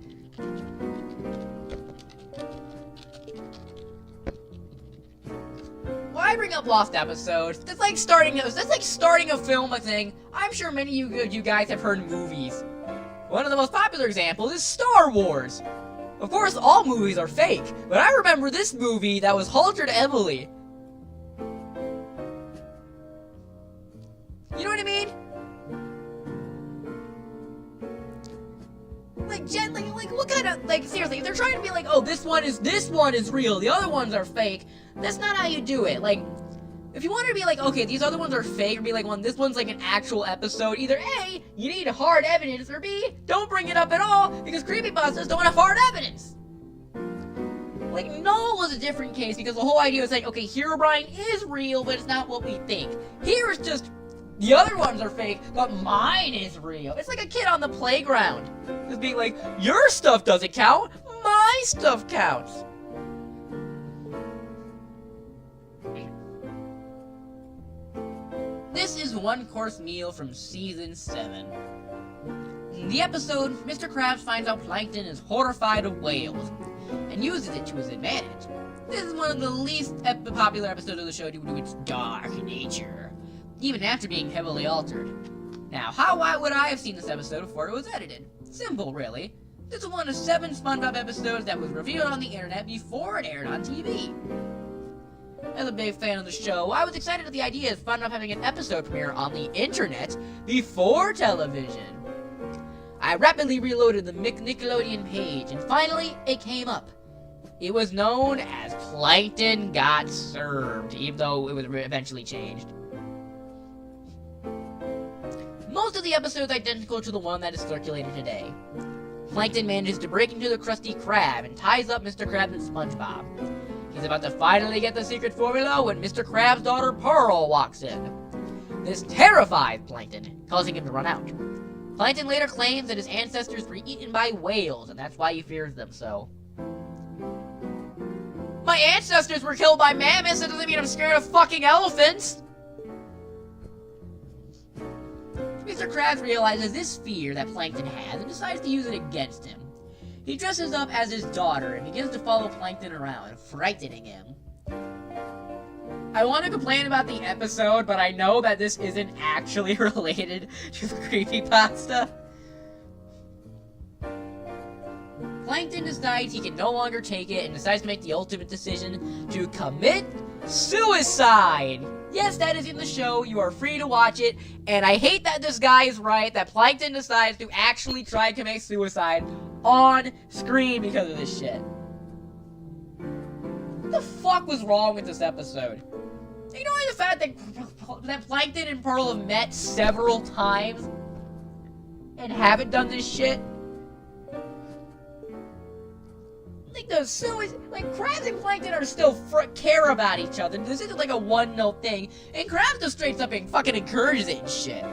Why bring up lost episodes? That's like starting a film thing. I'm sure many of you guys have heard movies. One of the most popular examples is Star Wars. Of course, all movies are fake, but I remember this movie that was altered heavily. You know what I mean? Like, what kind of, like, seriously, if they're trying to be like, oh, this one is real, the other ones are fake, that's not how you do it. Like, if you want to be like, okay, these other ones are fake, or be like, well, this one's like an actual episode, either A, you need hard evidence, or B, don't bring it up at all, because creepypastas don't have hard evidence. Like, Noel was a different case, because the whole idea was like, okay, Herobrine is real, but it's not what we think. Here it's just, the other ones are fake, but mine is real. It's like a kid on the playground. Just being like, your stuff doesn't count, my stuff counts. This is One Course Meal from Season 7. In the episode, Mr. Krabs finds out Plankton is horrified of whales, and uses it to his advantage. This is one of the least popular episodes of the show due to its dark nature, even after being heavily altered. Now, why would I have seen this episode before it was edited? Simple, really. This is one of 7 SpongeBob episodes that was revealed on the internet before it aired on TV. As a big fan of the show, I was excited at the idea of SpongeBob having an episode premiere on the internet before television. I rapidly reloaded the Nickelodeon page, and finally, it came up. It was known as Plankton Got Served, even though it was eventually changed. Most of the episode is identical to the one that is circulated today. Plankton manages to break into the Krusty Krab and ties up Mr. Krabs and SpongeBob. He's about to finally get the secret formula when Mr. Krabs' daughter Pearl walks in. This terrifies Plankton, causing him to run out. Plankton later claims that his ancestors were eaten by whales, and that's why he fears them so. My ancestors were killed by mammoths, that doesn't mean I'm scared of fucking elephants! Mr. Krabs realizes this fear that Plankton has and decides to use it against him. He dresses up as his daughter and begins to follow Plankton around, frightening him. I want to complain about the episode, but I know that this isn't actually related to the creepypasta. Plankton decides he can no longer take it and decides to make the ultimate decision to commit suicide! Yes, that is in the show, you are free to watch it, and I hate that this guy is right, that Plankton decides to actually try and commit suicide on screen because of this shit. What the fuck was wrong with this episode? You know the fact that Plankton and Pearl have met several times and haven't done this shit? Like Krabs and Plankton are still care about each other. This isn't like a one-note thing. And Krabs just straight up and fucking encourages it and shit.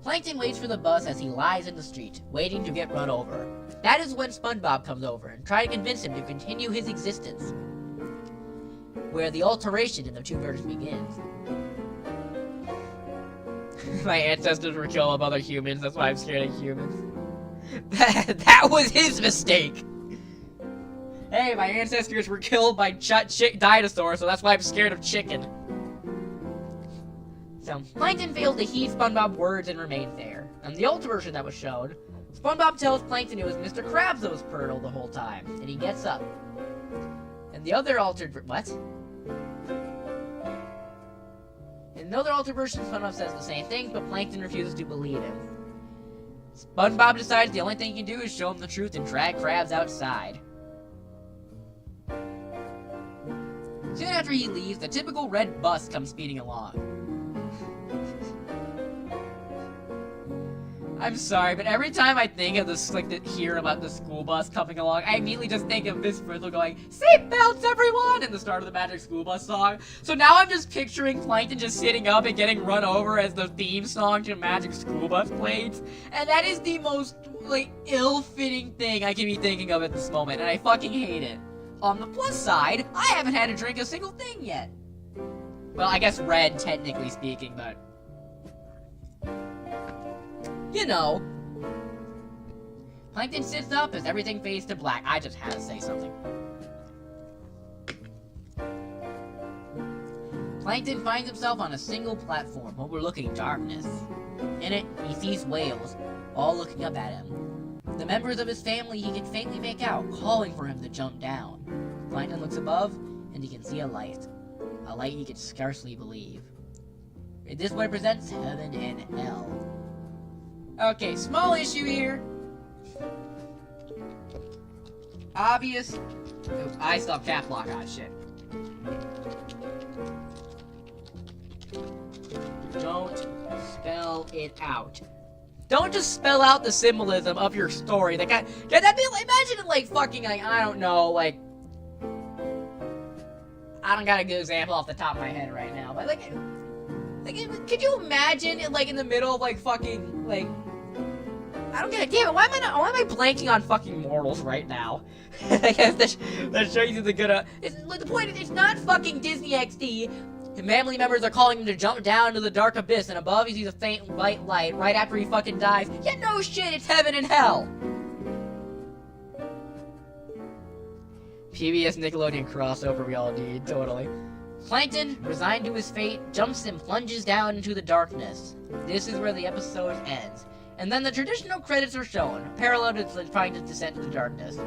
Plankton waits for the bus as he lies in the street, waiting to get run over. That is when SpongeBob comes over and tries to convince him to continue his existence, where the alteration in the two versions begins. My ancestors were killed by other humans, that's why I'm scared of humans. That was his mistake! Hey, my ancestors were killed by dinosaurs, so that's why I'm scared of chicken. So, Plankton fails to heed SpongeBob's words and remains there. On the old version that was shown, SpongeBob tells Plankton it was Mr. Krabs that was Pearl the whole time, and he gets up. And the other altered what? In another altered version, SpongeBob says the same thing, but Plankton refuses to believe him. SpongeBob decides the only thing he can do is show him the truth and drag Krabs outside. Soon after he leaves, the typical red bus comes speeding along. I'm sorry, but every time I think of this, hear about the school bus coming along, I immediately just think of this Frizzle going, "Seatbelts, everyone!" at the start of the Magic School Bus song. So now I'm just picturing Plankton just sitting up and getting run over as the theme song to Magic School Bus plays. And that is the most, ill-fitting thing I can be thinking of at this moment, and I fucking hate it. On the plus side, I haven't had to drink a single thing yet. Well, I guess red, technically speaking, but... you know. Plankton sits up as everything fades to black. I just had to say something. Plankton finds himself on a single platform overlooking darkness. In it, he sees whales, all looking up at him. The members of his family he can faintly make out, calling for him to jump down. Plankton looks above, and he can see a light. A light he can scarcely believe. This represents heaven and hell. Okay, small issue here. Obvious. Oops, I still have cap lock on shit. Don't spell it out. Don't just spell out the symbolism of your story. Imagine it fucking, I don't know, I don't got a good example off the top of my head right now, but could you imagine it in the middle of fucking, I don't get it. Damn it, why am I blanking on fucking mortals right now? I guess that shows you the good, the point is, it's not fucking Disney XD. His family members are calling him to jump down into the dark abyss, and above he sees a faint white light right after he fucking dies. Yeah, no shit, it's heaven and hell! PBS Nickelodeon crossover we all need, totally. Plankton, resigned to his fate, jumps and plunges down into the darkness. This is where the episode ends. And then the traditional credits are shown, parallel to trying to descend into darkness.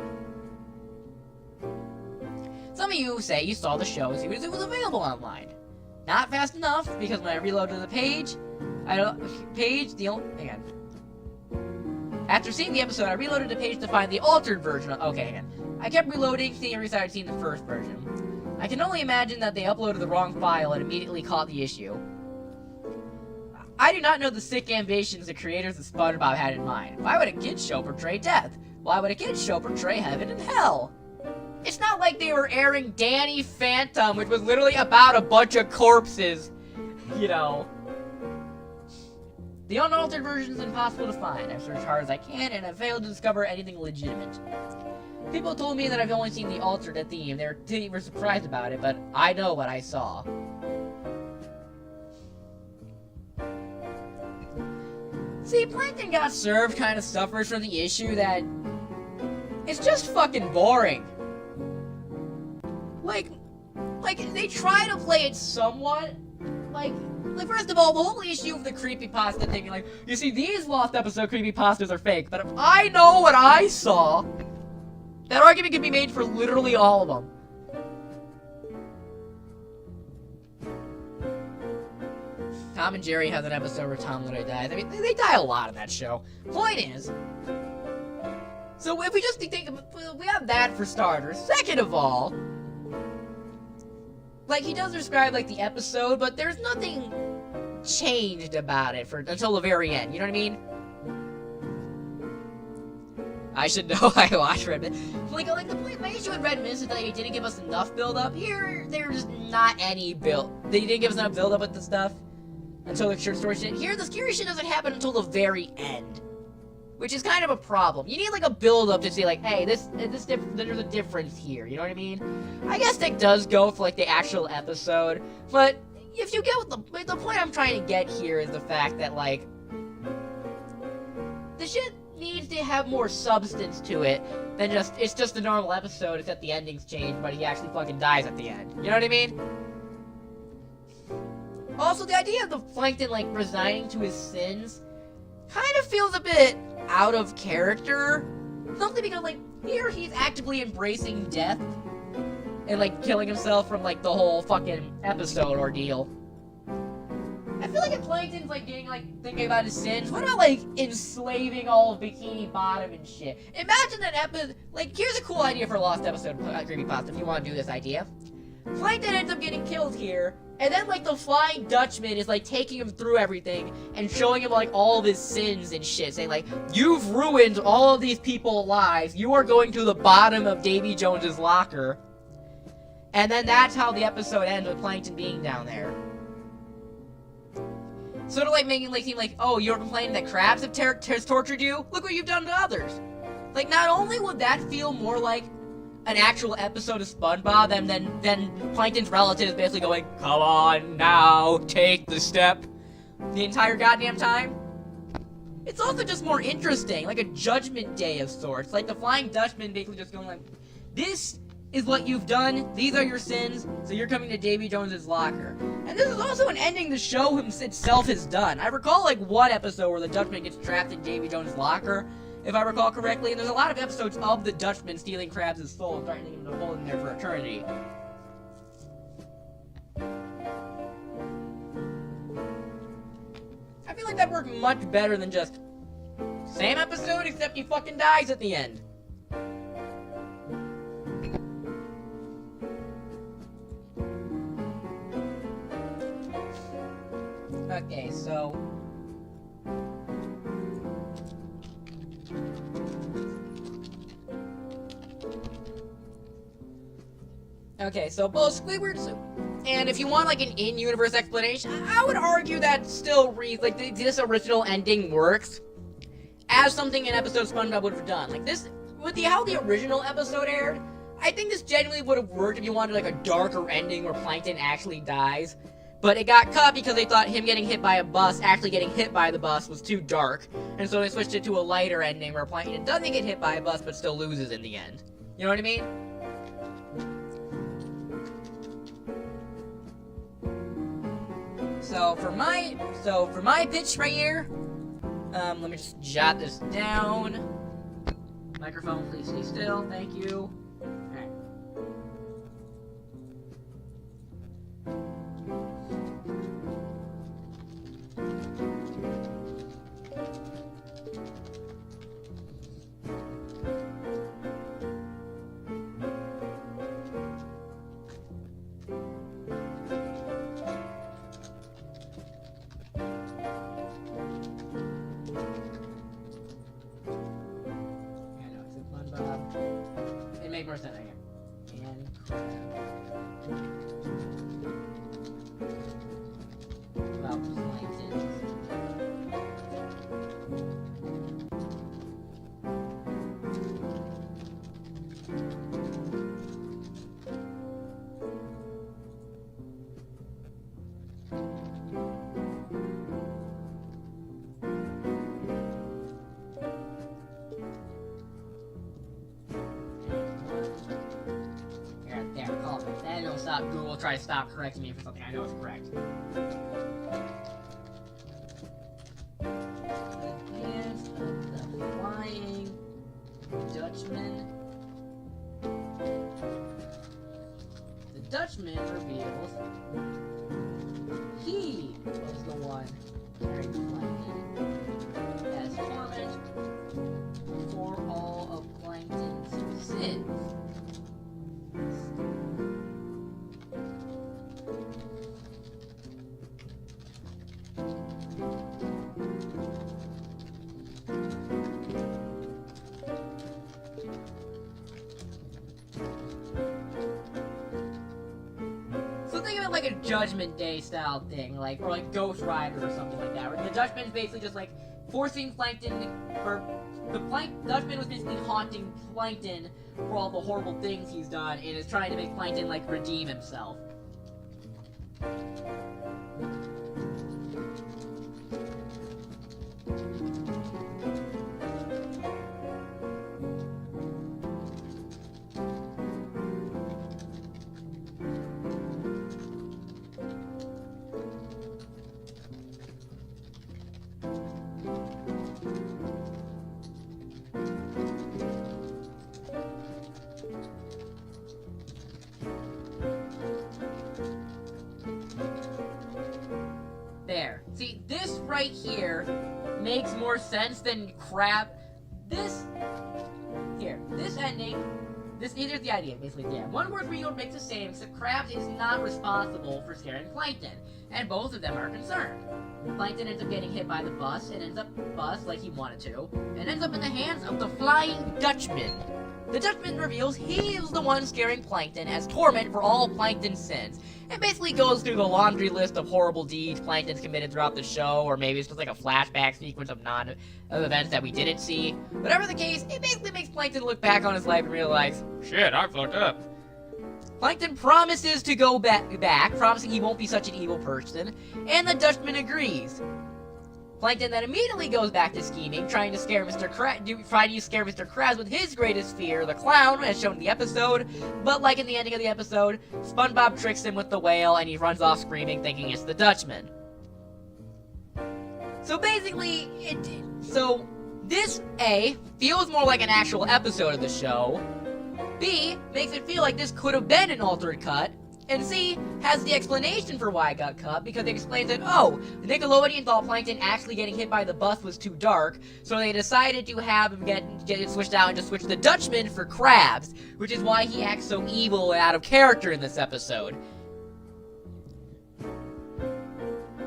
Some of you say you saw the show as soon as it was available online. Not fast enough, because when I reloaded the page, hang on. After seeing the episode, I reloaded the page to find the altered version. Okay, hang on. I kept reloading, seeing every time I'd seen the first version. I can only imagine that they uploaded the wrong file and immediately caught the issue. I do not know the sick ambitions the creators of SpongeBob had in mind. Why would a kid's show portray death? Why would a kid's show portray heaven and hell? It's not like they were airing Danny Phantom, which was literally about a bunch of corpses, you know. The unaltered version is impossible to find. I've searched hard as I can, and I've failed to discover anything legitimate. People told me that I've only seen the alternate theme. They were surprised about it, but I know what I saw. See, Plankton Got Served kind of suffers from the issue that it's just fucking boring. Like, they try to play it somewhat, like, first of all, the whole issue of the creepypasta thing, like, you see, these lost episode creepypastas are fake, but if I know what I saw, that argument can be made for literally all of them. Tom and Jerry has an episode where Tom literally dies. I mean, they die a lot in that show. Point is, so if we just think, we have that for starters. Second of all, like, he does describe, like, the episode, but there's nothing changed about it until the very end, you know what I mean? I should know. I watched Red Mist. Like the point, my issue with Red Mist is that they didn't give us enough build-up. Here, there's not any build. They didn't give us enough build-up with the stuff until the short story shit. Here, the scary shit doesn't happen until the very end, which is kind of a problem. You need, like, a build-up to say, like, hey, there's a difference here, you know what I mean? I guess that does go for, like, the actual episode, but if you get what the point I'm trying to get here is the fact that, like, the shit needs to have more substance to it than it's just a normal episode, except the ending's changed, but he actually fucking dies at the end. You know what I mean? Also, the idea of the Plankton, like, resigning to his sins kind of feels a bit out of character. Something because, like, here he's actively embracing death and, like, killing himself from, like, the whole fucking episode ordeal. I feel like if Plankton's, like, getting, like, thinking about his sins, what about, like, enslaving all of Bikini Bottom and shit? Imagine that episode, like, here's a cool idea for a lost episode of Creepypasta if you want to do this idea. Plankton ends up getting killed here, and then, like, the Flying Dutchman is, like, taking him through everything and showing him, like, all of his sins and shit, saying, like, you've ruined all of these people's lives, you are going to the bottom of Davy Jones's locker. And then that's how the episode ends with Plankton being down there. Sort of like making it seem like, oh, you're complaining that crabs have tortured you? Look what you've done to others. Like, not only would that feel more like an actual episode of SpongeBob than Plankton's relatives basically going, come on now, take the step, the entire goddamn time. It's also just more interesting, like a judgment day of sorts. Like the Flying Dutchman basically just going like, this is what you've done, these are your sins, so you're coming to Davy Jones's locker. And this is also an ending the show itself has done. I recall, like, one episode where the Dutchman gets trapped in Davy Jones's locker, if I recall correctly, and there's a lot of episodes of the Dutchman stealing Krabs' soul and threatening him to hold him there for eternity. I feel like that worked much better than just, same episode except he fucking dies at the end. Okay, so... Okay, so both Squidward's... And if you want, like, an in-universe explanation, I would argue that still this original ending works as something an episode of SpongeBob would have done. Like, this... With how the original episode aired, I think this genuinely would have worked if you wanted, like, a darker ending where Plankton actually dies. But it got cut because they thought him getting hit by a bus, actually getting hit by the bus, was too dark. And so they switched it to a lighter ending where Plankton doesn't get hit by a bus but still loses in the end. You know what I mean? So for my pitch right here, let me just jot this down. Microphone, please stay still. Thank you. Alright. make more sense. Okay. And about planktons. There, call it. Then it'll stop. Google will try to stop correcting me for something I know is correct. The hands of the Flying Dutchman. The Dutchman reveals he was the one carrying Plankton as torment for all of Plankton's sins. So think of it like a Judgment Day style thing, like, or like Ghost Rider or something like that, where the Dutchman is basically just like forcing Plankton, or Dutchman was basically haunting Plankton for all the horrible things he's done, and is trying to make Plankton like redeem himself. There. See, this right here makes more sense than Crab. This ending, here's the idea, basically, yeah. One word for you makes the same, except Krabs is not responsible for scaring Plankton, and both of them are concerned. Plankton ends up getting hit by the bus, and ends up bust like he wanted to, and ends up in the hands of the Flying Dutchman. The Dutchman reveals he is the one scaring Plankton as torment for all Plankton's sins, and basically goes through the laundry list of horrible deeds Plankton's committed throughout the show, or maybe it's just like a flashback sequence of events that we didn't see. Whatever the case, it basically makes Plankton look back on his life and realize, shit, I fucked up. Plankton promises to go back, promising he won't be such an evil person, and the Dutchman agrees. Plankton then immediately goes back to scheming, trying to scare Mr. Krabs with his greatest fear, the clown, as shown in the episode. But like in the ending of the episode, SpongeBob tricks him with the whale, and he runs off screaming, thinking it's the Dutchman. So basically, this A feels more like an actual episode of the show. B makes it feel like this could have been an altered cut. And C has the explanation for why it got cut, because it explains that, oh, Nickelodeon thought Plankton actually getting hit by the bus was too dark, so they decided to have him get it switched out and just switch the Dutchman for Krabs, which is why he acts so evil and out of character in this episode.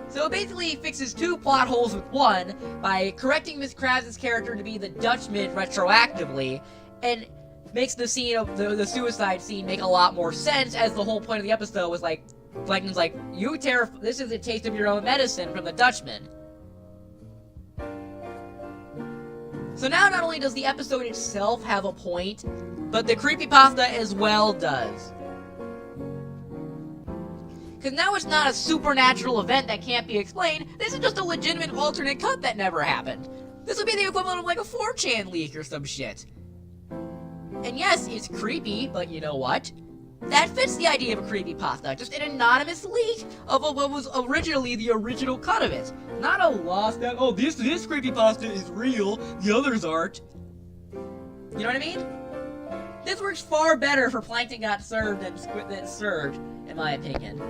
So it basically fixes two plot holes with one by correcting Miss Krabs' character to be the Dutchman retroactively, and makes the scene of the suicide scene make a lot more sense, as the whole point of the episode was like, Plankton's like, this is a taste of your own medicine from the Dutchman. So now not only does the episode itself have a point, but the creepypasta as well does. Because now it's not a supernatural event that can't be explained, this is just a legitimate alternate cut that never happened. This would be the equivalent of like a 4chan leak or some shit. And yes, it's creepy, but you know what? That fits the idea of a creepypasta, just an anonymous leak of what was originally the original cut of it. Not a lost that, oh, this creepypasta is real, the others aren't. You know what I mean? This works far better for Plankton got served than served, in my opinion.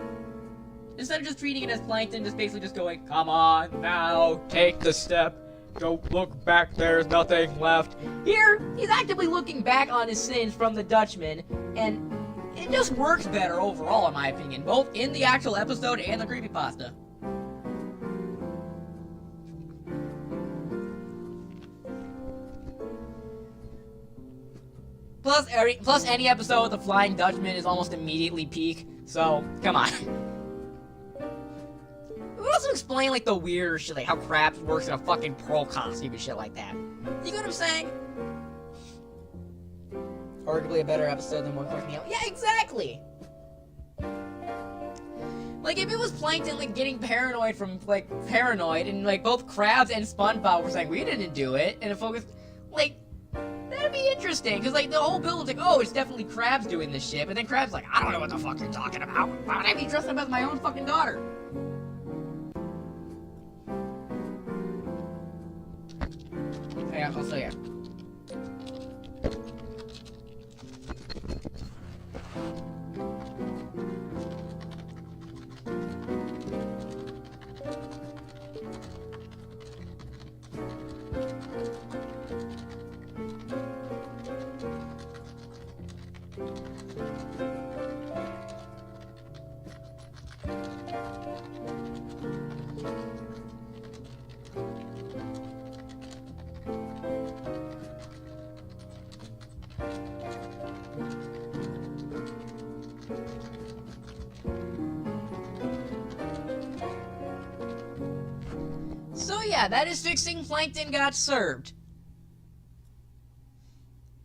Instead of just treating it as Plankton, just basically just going, come on now, take the step. Don't look back, there's nothing left. Here, he's actively looking back on his sins from the Dutchman, and it just works better overall, in my opinion, both in the actual episode and the creepypasta. Plus any episode with the Flying Dutchman is almost immediately peak. So come on. We also explain like the weird shit, like how Krabs works in a fucking pro costume and shit like that. You get what I'm saying? Arguably a better episode than One Quick Meal. Yeah, exactly. Like if it was Plankton like getting paranoid from like Paranoid, and like both Krabs and SpongeBob were saying we didn't do it, and it focused like that'd be interesting because like the whole build was like, oh, it's definitely Krabs doing this shit, but then Krabs like, I don't know what the fuck you're talking about. Why would I be dressed up as my own fucking daughter? Yeah, I'll show you. So yeah, that is fixing Plankton got served.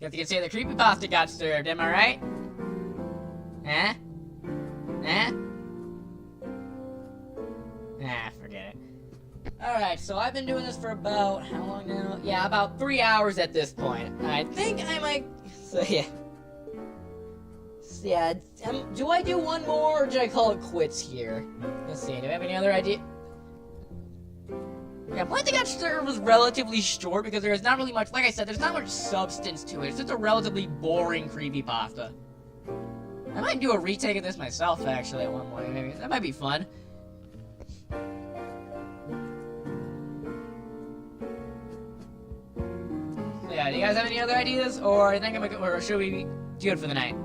You have to say the creepypasta got served, am I right? Eh? Eh? Ah, forget it. Alright, so I've been doing this for about, how long now? Yeah, about 3 hours at this point. I think I might, so yeah. So, yeah, do I do one more, or do I call it quits here? Let's see, do I have any other idea? Yeah, Plankton got served was relatively short because there is not really much, like I said, there's not much substance to it. It's just a relatively boring creepypasta. I might do a retake of this myself, actually, at one point. Maybe that might be fun. So yeah, do you guys have any other ideas, or I think I'm gonna, or should we be good for the night?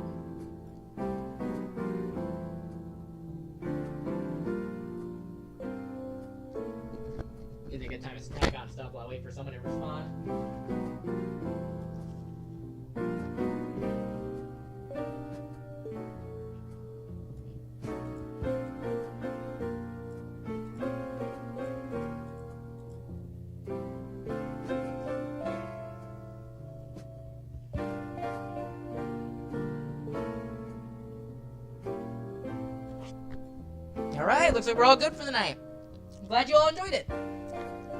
Is it a good time to snack on stuff while I wait for someone to respond? Alright, looks like we're all good for the night. I'm glad you all enjoyed it.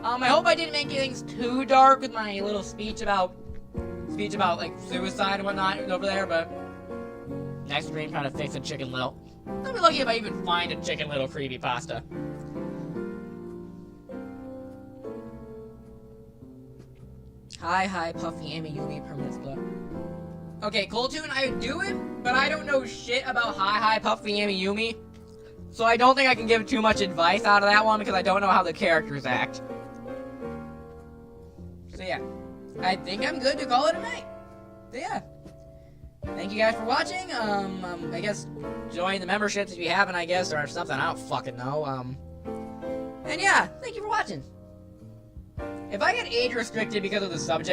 I hope I didn't make things too dark with my little speech about like suicide and whatnot over there, but next stream trying to fix a Chicken Little. I'll be lucky if I even find a Chicken Little creepypasta. Hi, Puffy, Amy, Yumi, permanent split. Okay, Coltoon, I would do it, but I don't know shit about hi, Puffy, Amy, Yumi. So I don't think I can give too much advice out of that one because I don't know how the characters act. So yeah, I think I'm good to call it a night. So yeah, thank you guys for watching. I guess join the memberships if you haven't, I guess, or something. I don't fucking know. And yeah, thank you for watching. If I get age restricted because of the subject